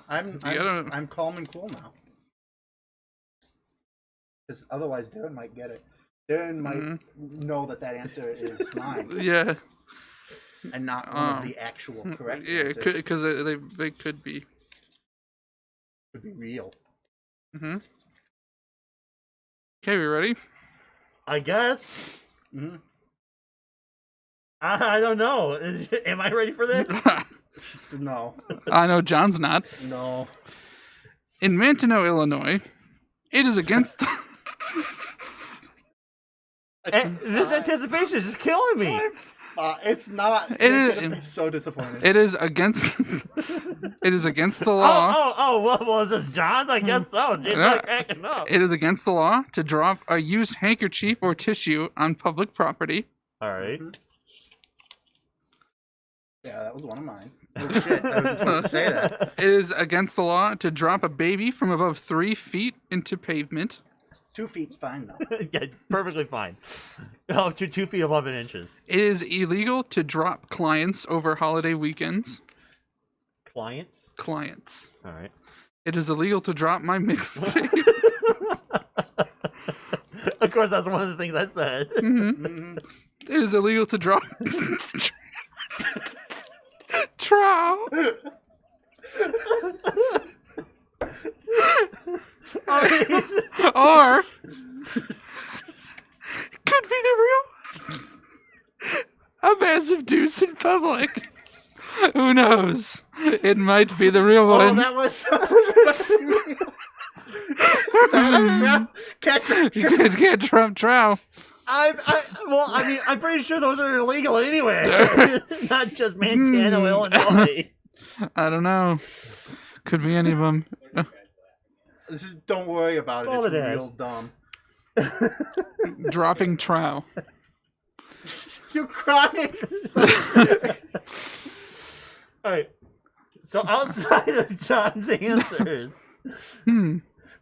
I'm calm and cool now. Because otherwise, Darren might get it. Darren might know that answer is mine Yeah. and not one of the actual correct Yeah, answers. because they could be. Could be real. Mm-hmm. Okay, we ready? I guess. Mm-hmm. I don't know. Am I ready for this? No. I know John's not. No. In Manteno, Illinois, it is against. This anticipation is just killing me. It's not. It You're gonna be is. so disappointed. It is against. It is against the law. Well, is this John's? I guess so. James Yeah. cracking up. It is against the law to drop a used handkerchief or tissue on public property. All right. Yeah, that was one of mine. Oh shit, I wasn't supposed to say that. It is against the law to drop a baby from above 3 feet into pavement. 2 feet's fine though. Yeah, perfectly fine. Oh, 2 feet 11 inches. It is illegal to drop clients over holiday weekends. Clients. Clients. All right. It is illegal to drop my mixtape. Of course, that's one of the things I said. Mm-hmm. It is illegal to drop trow. Or could be the real a massive deuce in public. Who knows? It might be the real Oh, one. that was so Can't trump trow. I'm pretty sure those are illegal anywhere. Not just Montana, Illinois. I don't know. Could be any of them. Don't worry about it. All It's it is. real dumb. Dropping trow. You're crying. All right. So outside of John's answers,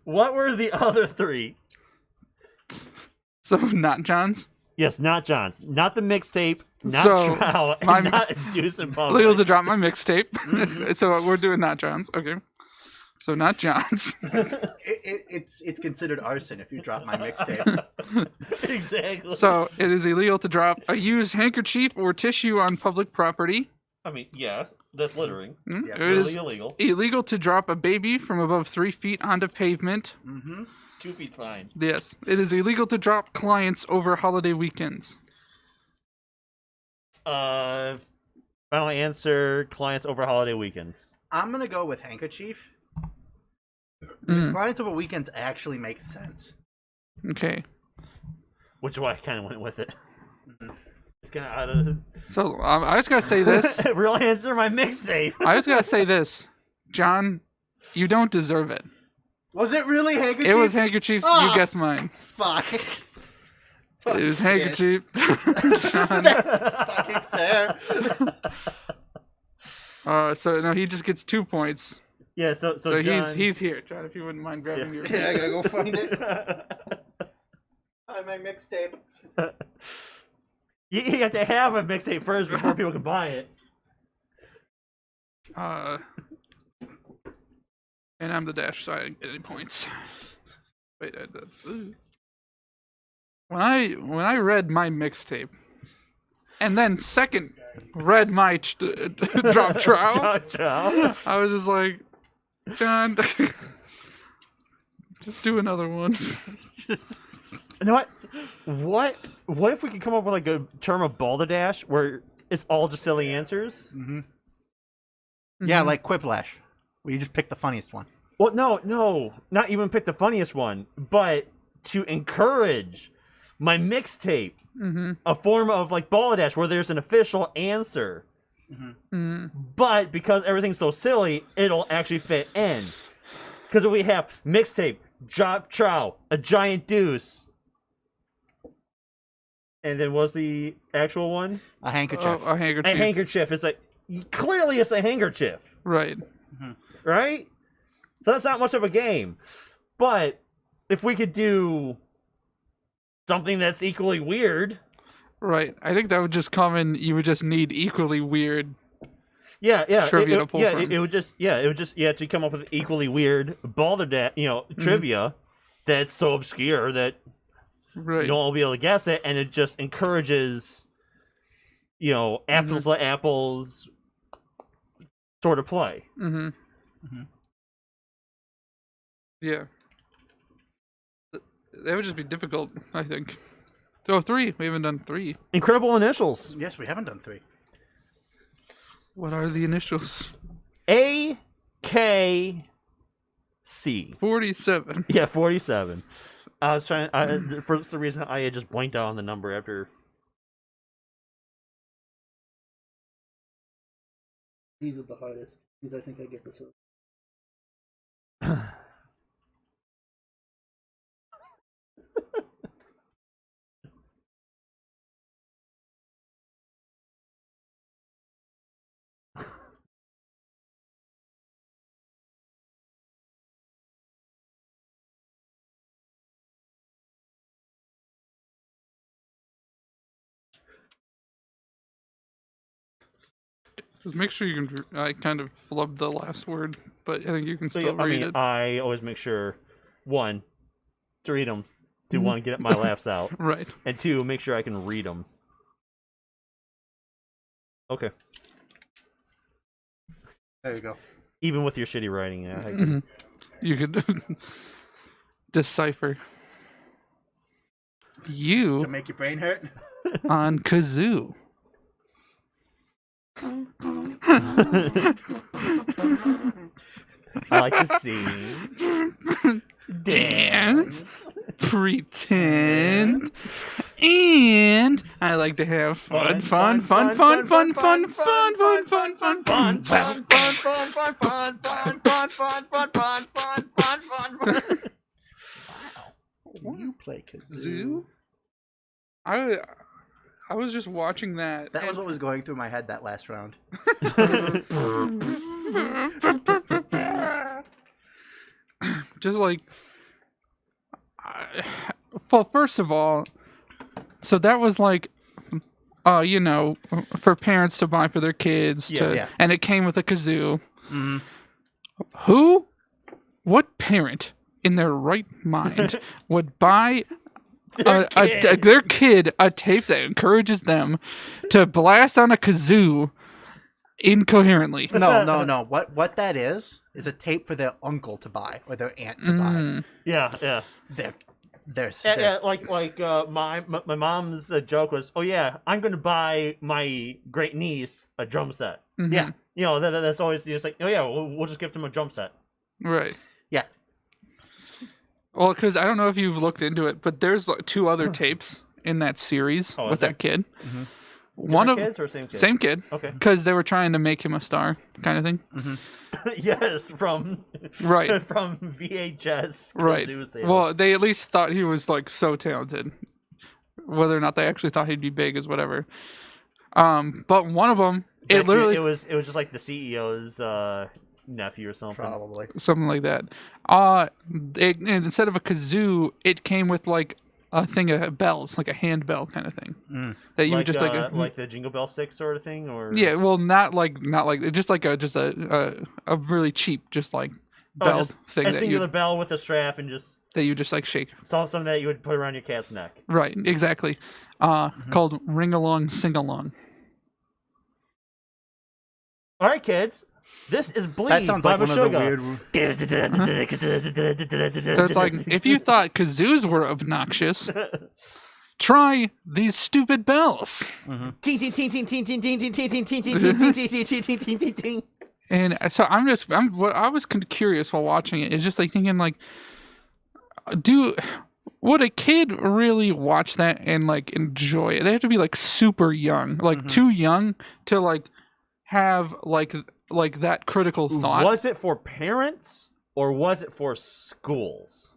what were the other 3? So not John's. Yes, not John's. Not the mixtape. Not So, Trow. And my- not Deuce in public. Legal to drop my mixtape. So we're doing not John's. Okay. So not John's. It's considered arson if you drop my mixtape. Exactly. So it is illegal to drop a used handkerchief or tissue on public property. I mean, yes, that's littering. Yeah, It is illegal. illegal to drop a baby from above 3 feet onto pavement. Mm-hmm. 2 feet fine. Yes. It is illegal to drop clients over holiday weekends. Final answer: clients over holiday weekends. I'm gonna go with handkerchief. Because clients over weekends actually makes sense. Okay. Which is why I kind of went with it. kind of out of So I just gotta say this. real answer. My mixtape. I just gotta say this, John. You don't deserve it. Was it really handkerchief? It was handkerchiefs. Ah! You guessed mine. Fuck. It was handkerchief. That's fucking fair. So no, he just gets 2 points. Yeah. So So John, he's here, John. If you wouldn't mind grabbing your. Yeah, I gotta go find it. My mixtape. you have to have a mixtape first before people can buy it. And I'm the dash, so I didn't get any points. Wait, that's when I read my mixtape, and then second read my drop trial. Ciao. I was just like, John, just do another one. You know what? What if we could come up with like a term of balderdash where it's all just silly answers? Mm-hmm. Mm-hmm. Yeah, like Quiplash, where you just pick the funniest one. Well, no, not even pick the funniest one, but to encourage my mixtape, a form of like balderdash where there's an official answer. But because everything's so silly, it'll actually fit in. Because we have mixtape, drop trow, a giant deuce, and then what's the actual one? A handkerchief. A handkerchief. A handkerchief. It's like clearly it's a handkerchief, Right. right? So that's not much of a game. But if we could do something that's equally weird. Right. I think that would just come in. You would just need equally weird. Yeah. Trivia to pull from. It would just you have to come up with equally weird balderdash, trivia that's so obscure that Right. no one will be able to guess it, and it just encourages, apples to apples sort of play. Yeah. That would just be difficult, I think. Oh, 3. We haven't done 3. Incredible initials. Yes, we haven't done 3. What are the initials? A K C. 47. Yeah, 47. I was trying. For some reason, I had just blanked out on the number after. These are the hardest. These I think I get this one. Just make sure you can. I kind of flubbed the last word, but I think you can So, still I read mean, it. I always make sure, 1, to read them, 2, 1, get my laughs out, Right. and 2, make sure I can read them. Okay. There you go. Even with your shitty writing, I can... You could decipher. You To make your brain hurt. on kazoo. I like to sing, Dance, pretend, and I like to have fun. You play kazoo. Zoo? I was just watching that. That was what was going through my head that last round. Just like, well, first of all, so that was like, for parents to buy for their kids, Yeah. and it came with a kazoo. What parent in their right mind would buy their kid a tape that encourages them to blast on a kazoo incoherently? No. What that is a tape for their uncle to buy or their aunt to buy. Yeah. They're My mom's joke was, oh yeah, I'm gonna buy my great niece a drum set. Yeah. That's always it's like, oh yeah, we'll just gift him a drum set. Right. Yeah. Well, because I don't know if you've looked into it, but there's like 2 other tapes in that series Oh, with is there? that kid. One of kids or same kid? same kid, Okay. because they were trying to make him a star, kind of thing. Yes, from Right. from VHS. Right. Kazoo sales. Well, they at least thought he was like so talented. Whether or not they actually thought he'd be big is whatever. But one of them, it Actually, literally it was just like the CEO's nephew or something. Probably. something like that. And instead of a kazoo, it came with like a thing of bells, like a handbell kind of thing that you Like, would just like the jingle bell stick sort of thing, or yeah, well, not like just like a really cheap just like bell just thing a that singular you bell with a strap and just like shake. something that you would put around your cat's neck. Right, exactly. Called Ring Along Sing Along. All right, kids. This is Bleed That sounds by like one of the Meshuggah. weird. So it's like if you thought kazoos were obnoxious, try these stupid bells. Ting ting ting ting ting ting ting ting ting ting ting ting ting ting ting ting ting ting ting. And so what I was curious while watching it is just like thinking like, would a kid really watch that and like enjoy it? They have to be like super young, like too young to like have like that critical thought. Was it for parents or was it for schools?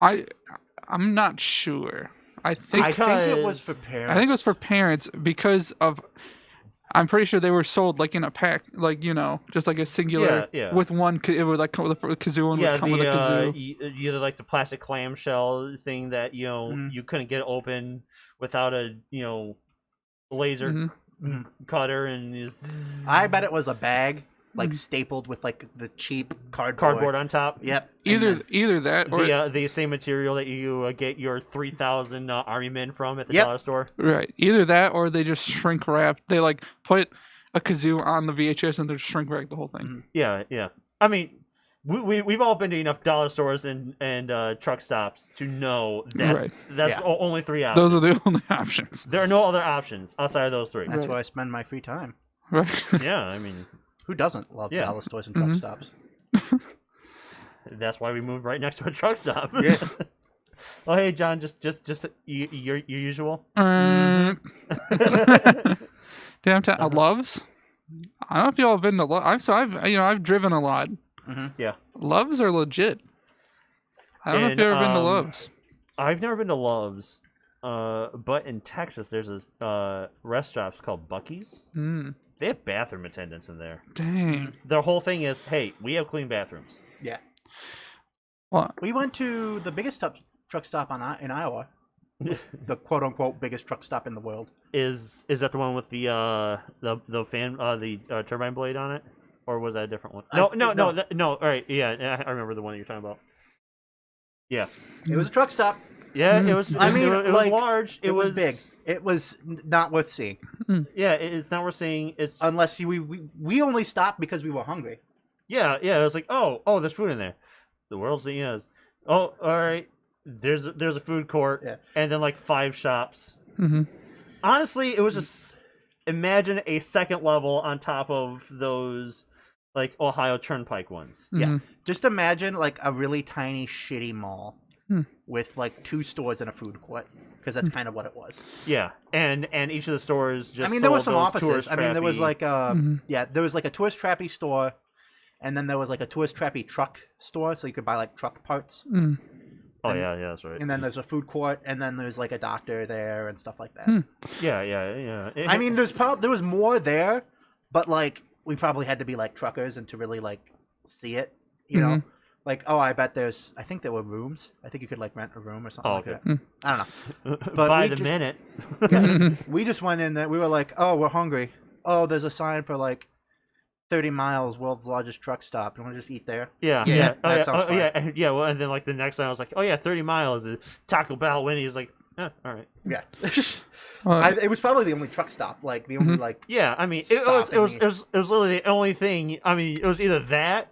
I'm not sure. I think I think it was for parents. I think it was for parents because of. I'm pretty sure they were sold like in a pack, like just like a singular Yeah. with one. It would like come with a kazoo and would come with a kazoo. Either like the plastic clamshell thing that you couldn't get open without a laser cutter and I bet it was a bag, like stapled with like the cheap cardboard on top. Yep. Either that or The same material that you get your 3,000 army men from at the Yep. dollar store. right, either that or they just shrink wrap. They like put a kazoo on the VHS and they just shrink wrap the whole thing. Yeah. I mean, we've all been to enough dollar stores and truck stops to know that's Yeah. only three options. Those are the only options. There are no other options outside of those three. That's where I spend my free time. Right. Yeah, I mean, Who doesn't love Yeah. dollar stores and truck stops? that's why we moved right next to a truck stop. Yeah. Oh, hey, John, just your usual. Damn, Loves. I don't know if y'all have been to Loves. I've driven a lot. Yeah. Loves are legit. I don't know if you've ever been to Loves. I've never been to Love's, but in Texas there's a restaurant called Buc-ee's. They have bathroom attendants in there. Dang. Their whole thing is, hey, we have clean bathrooms. Yeah. What? We went to the biggest truck stop in Iowa. The quote unquote biggest truck stop in the world. Is that the one with the fan turbine blade on it, or was that a different one? No. All right, yeah, I remember the one that you're talking about. Yeah. It was a truck stop. Yeah, it was. I mean, it was like, large. It was big. It was not worth seeing. Yeah, it's not worth seeing. It's Unless we only stopped because we were hungry. yeah. It was like, oh, there's food in there. The world's oh, all right. There's a food court, and then like 5 shops. Honestly, it was just imagine a second level on top of those like Ohio Turnpike ones. Yeah. Just imagine like a really tiny shitty mall with like 2 stores and a food court, because that's kind of what it was. Yeah, and each of the stores just. I mean, there were sold some those offices. tourist I mean, there was trappy- like there was like a tourist trappy store, and then there was like a tourist trappy truck store, so you could buy like truck parts. Oh yeah, that's right. And then there's a food court, and then there's like a doctor there and stuff like that. Yeah. I mean, there was more there, but like we probably had to be like truckers and to really like see it, you know. Like, I bet I think there were rooms. I think you could like rent a room or something like that. I don't know. But by we the just- minute. Yeah, we just went in there. We were like, oh, we're hungry. Oh, there's a sign for like 30 miles, world's largest truck stop. You want to just eat there? Yeah. That sounds fine. Yeah. Well, and then like the next time I was like, oh yeah, 30 miles. Taco Bell. Winnie's like, all right. Yeah. Uh, It was probably the only truck stop. Like the only like. Yeah, I mean, it was literally the only thing. I mean, it was either that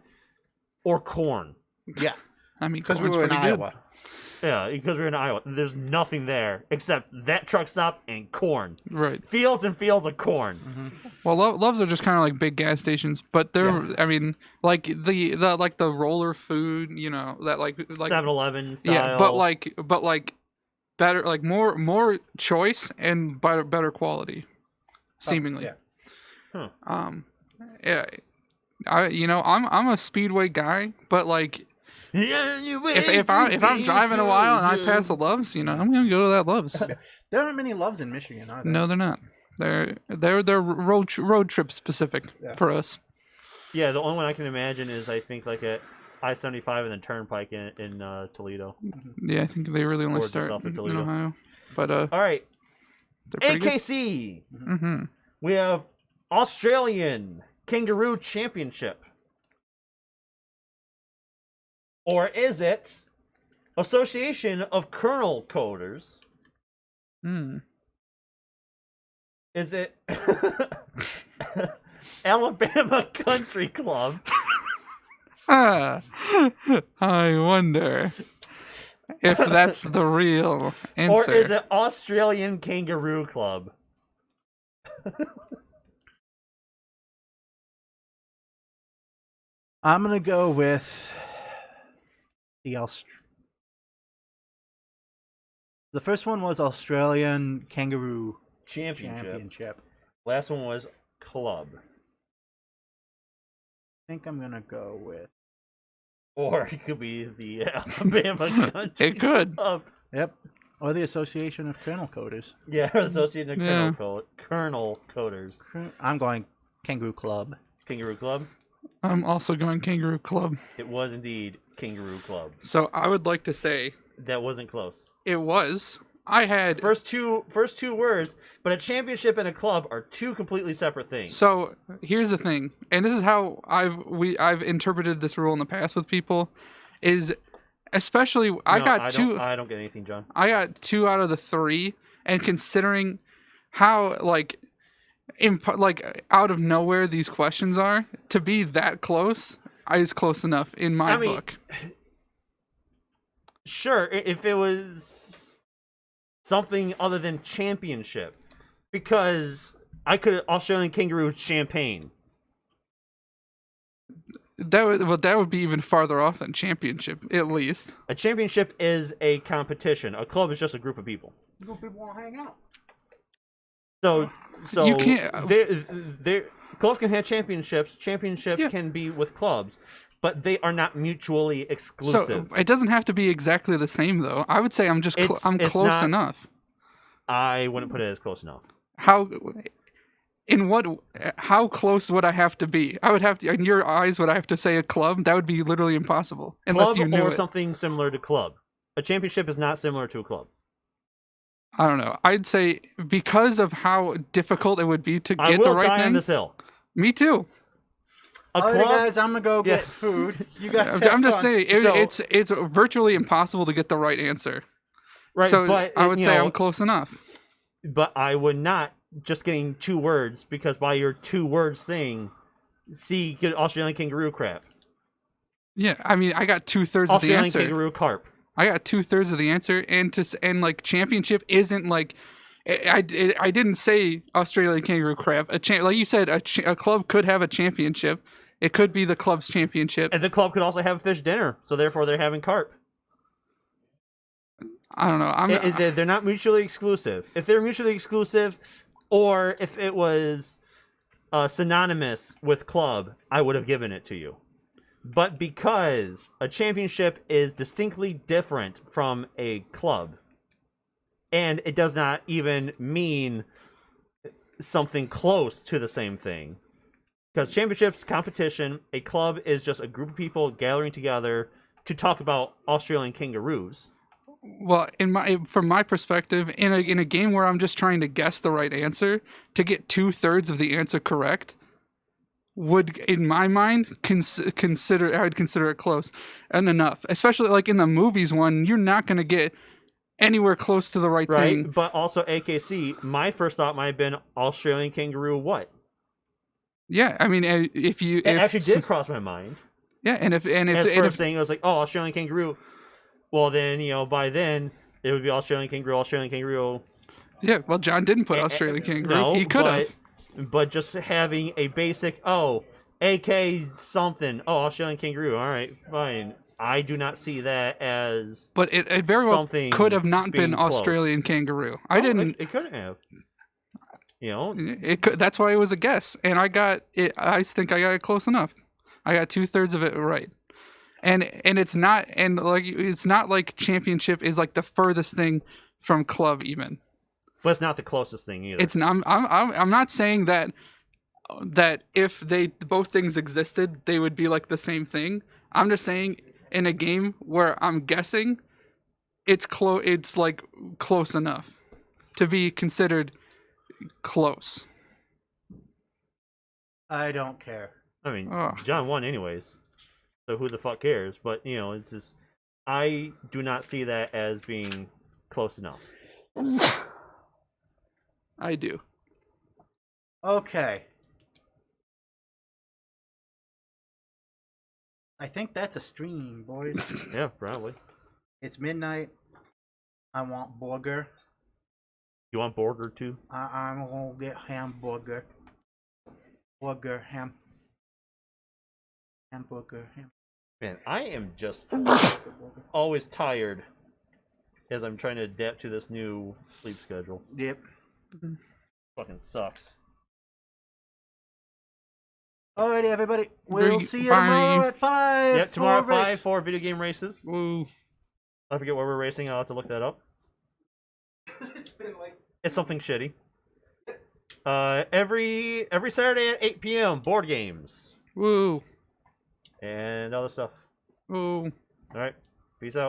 or corn. Yeah. I mean, Because we corn's were in pretty good. Iowa. Yeah, because we're in Iowa. There's nothing there except that truck stop and corn. Right. Fields and fields of corn. Well, Loves are just kind of like big gas stations, but they're. I mean, like the roller food, that like 7-Eleven style. yeah, but like better, like more choice and better quality, seemingly. yeah. Yeah, I'm a Speedway guy, but like if I'm driving a while and I pass a Love's, I'm gonna go to that Love's. There aren't many Loves in Michigan, are there? No, they're not. They're road trip specific for us. Yeah, the only one I can imagine is I think like at I-75 and the Turnpike in Toledo. Yeah, I think they really only Or just start south of in Toledo. Ohio. But All right, they're pretty AKC. good. Mm-hmm. We have Australian Kangaroo Championship. Or is it Association of Colonel Coders? Is it Alabama Country Club? I wonder if that's the real answer. Or is it Australian Kangaroo Club? I'm gonna go with the The first one was Australian Kangaroo Championship. Last one was Club. I think I'm gonna go with. Or it could be the Alabama Country It could. Club. Yep. Or the Association of Colonel Coders. Yeah, or the Association of Yeah. Colonel Coders. I'm going Kangaroo Club. Kangaroo Club? I'm also going Kangaroo Club. It was indeed Kangaroo Club. So I would like to say That wasn't close. it was. I had First two words, but a championship and a club are two completely separate things. So here's the thing, and this is how I've interpreted this rule in the past with people, is especially I got two. I don't get anything, John. I got 2 out of the 3, and considering how like out of nowhere these questions are, to be that close is close enough in my book. Sure, if it was something other than championship, because I could Australian Kangaroo Champagne. That would be even farther off than championship, at least. A championship is a competition. A club is just a group of people. People want to hang out. So You can't- clubs can have championships. Championships can be with clubs, but they are not mutually exclusive. So it doesn't have to be exactly the same, though. I would say I'm just I'm It's close not- enough. I wouldn't put it as close enough. How close would I have to be? I would have to, in your eyes, would I have to say a club? That would be literally impossible unless Club you knew or it. something similar to club. A championship is not similar to a club. I don't know. I'd say because of how difficult it would be to I get will the right die on thing. this hill. Me too. A All right, club, guys, I'm gonna go get food. You guys, I'm just saying So- it's virtually impossible to get the right answer. right? So but I would say know, I'm close enough. But I would not just getting 2 words, because by your 2 words thing, see, get Australian Kangaroo crap. Yeah, I mean, I got 2/3 of the Australian answer. Kangaroo carp. I got 2/3 of the answer, and like championship isn't like. I didn't say Australian Kangaroo Crab. Like you said, a club could have a championship. It could be the club's championship. And the club could also have fish dinner, so therefore they're having carp. I don't know. They're not mutually exclusive. If they're mutually exclusive, or if it was synonymous with club, I would have given it to you. But because a championship is distinctly different from a club, and it does not even mean something close to the same thing. Because championship's competition, a club is just a group of people gathering together to talk about Australian kangaroos. Well, from my perspective, in a game where I'm just trying to guess the right answer, to get 2/3 of the answer correct would, in my mind, I'd consider it close and enough. Especially like in the movies one, you're not going to get anywhere close to the right thing. But also AKC, my first thought might have been Australian kangaroo what? Yeah, I mean, it actually did cross my mind. Yeah, and if first thing, I was like, oh, Australian kangaroo. Well, then, by then, it would be Australian kangaroo. Yeah, well, John didn't put Australian kangaroo. No, he could have. But just having a basic, AK something. Oh, Australian kangaroo. All right, fine. I do not see that as. But it very well Something could have not being been close. Australian kangaroo. I Oh, didn't. It couldn't have. You know, It could. That's why it was a guess, and I got it. I think I got it close enough. I got 2/3 of it right, and it's not it's not like championship is like the furthest thing from club even. but it's not the closest thing either. It's not. I'm not saying that if they both things existed, they would be like the same thing. I'm just saying in a game where I'm guessing, it's close. It's like close enough to be considered close. I don't care. I mean, Ugh. John won anyways, so who the fuck cares? But it's just I do not see that as being close enough. I do. Okay. I think that's a stream, boys. Yeah, probably. It's midnight. I want burger. You want burger too? I'm gonna get hamburger. Burger, hamburger, ham. Man, I am just always tired as I'm trying to adapt to this new sleep schedule. Yep. Fucking sucks. Alrighty, everybody. We'll Bye. see you tomorrow at 5. Yep, tomorrow at for race. 5 for video game races. Woo. I forget where we're racing. I'll have to look that up. It's been like It's something shitty. Every Saturday at 8 p.m. board games Woo. and other stuff. Woo. All right, peace out.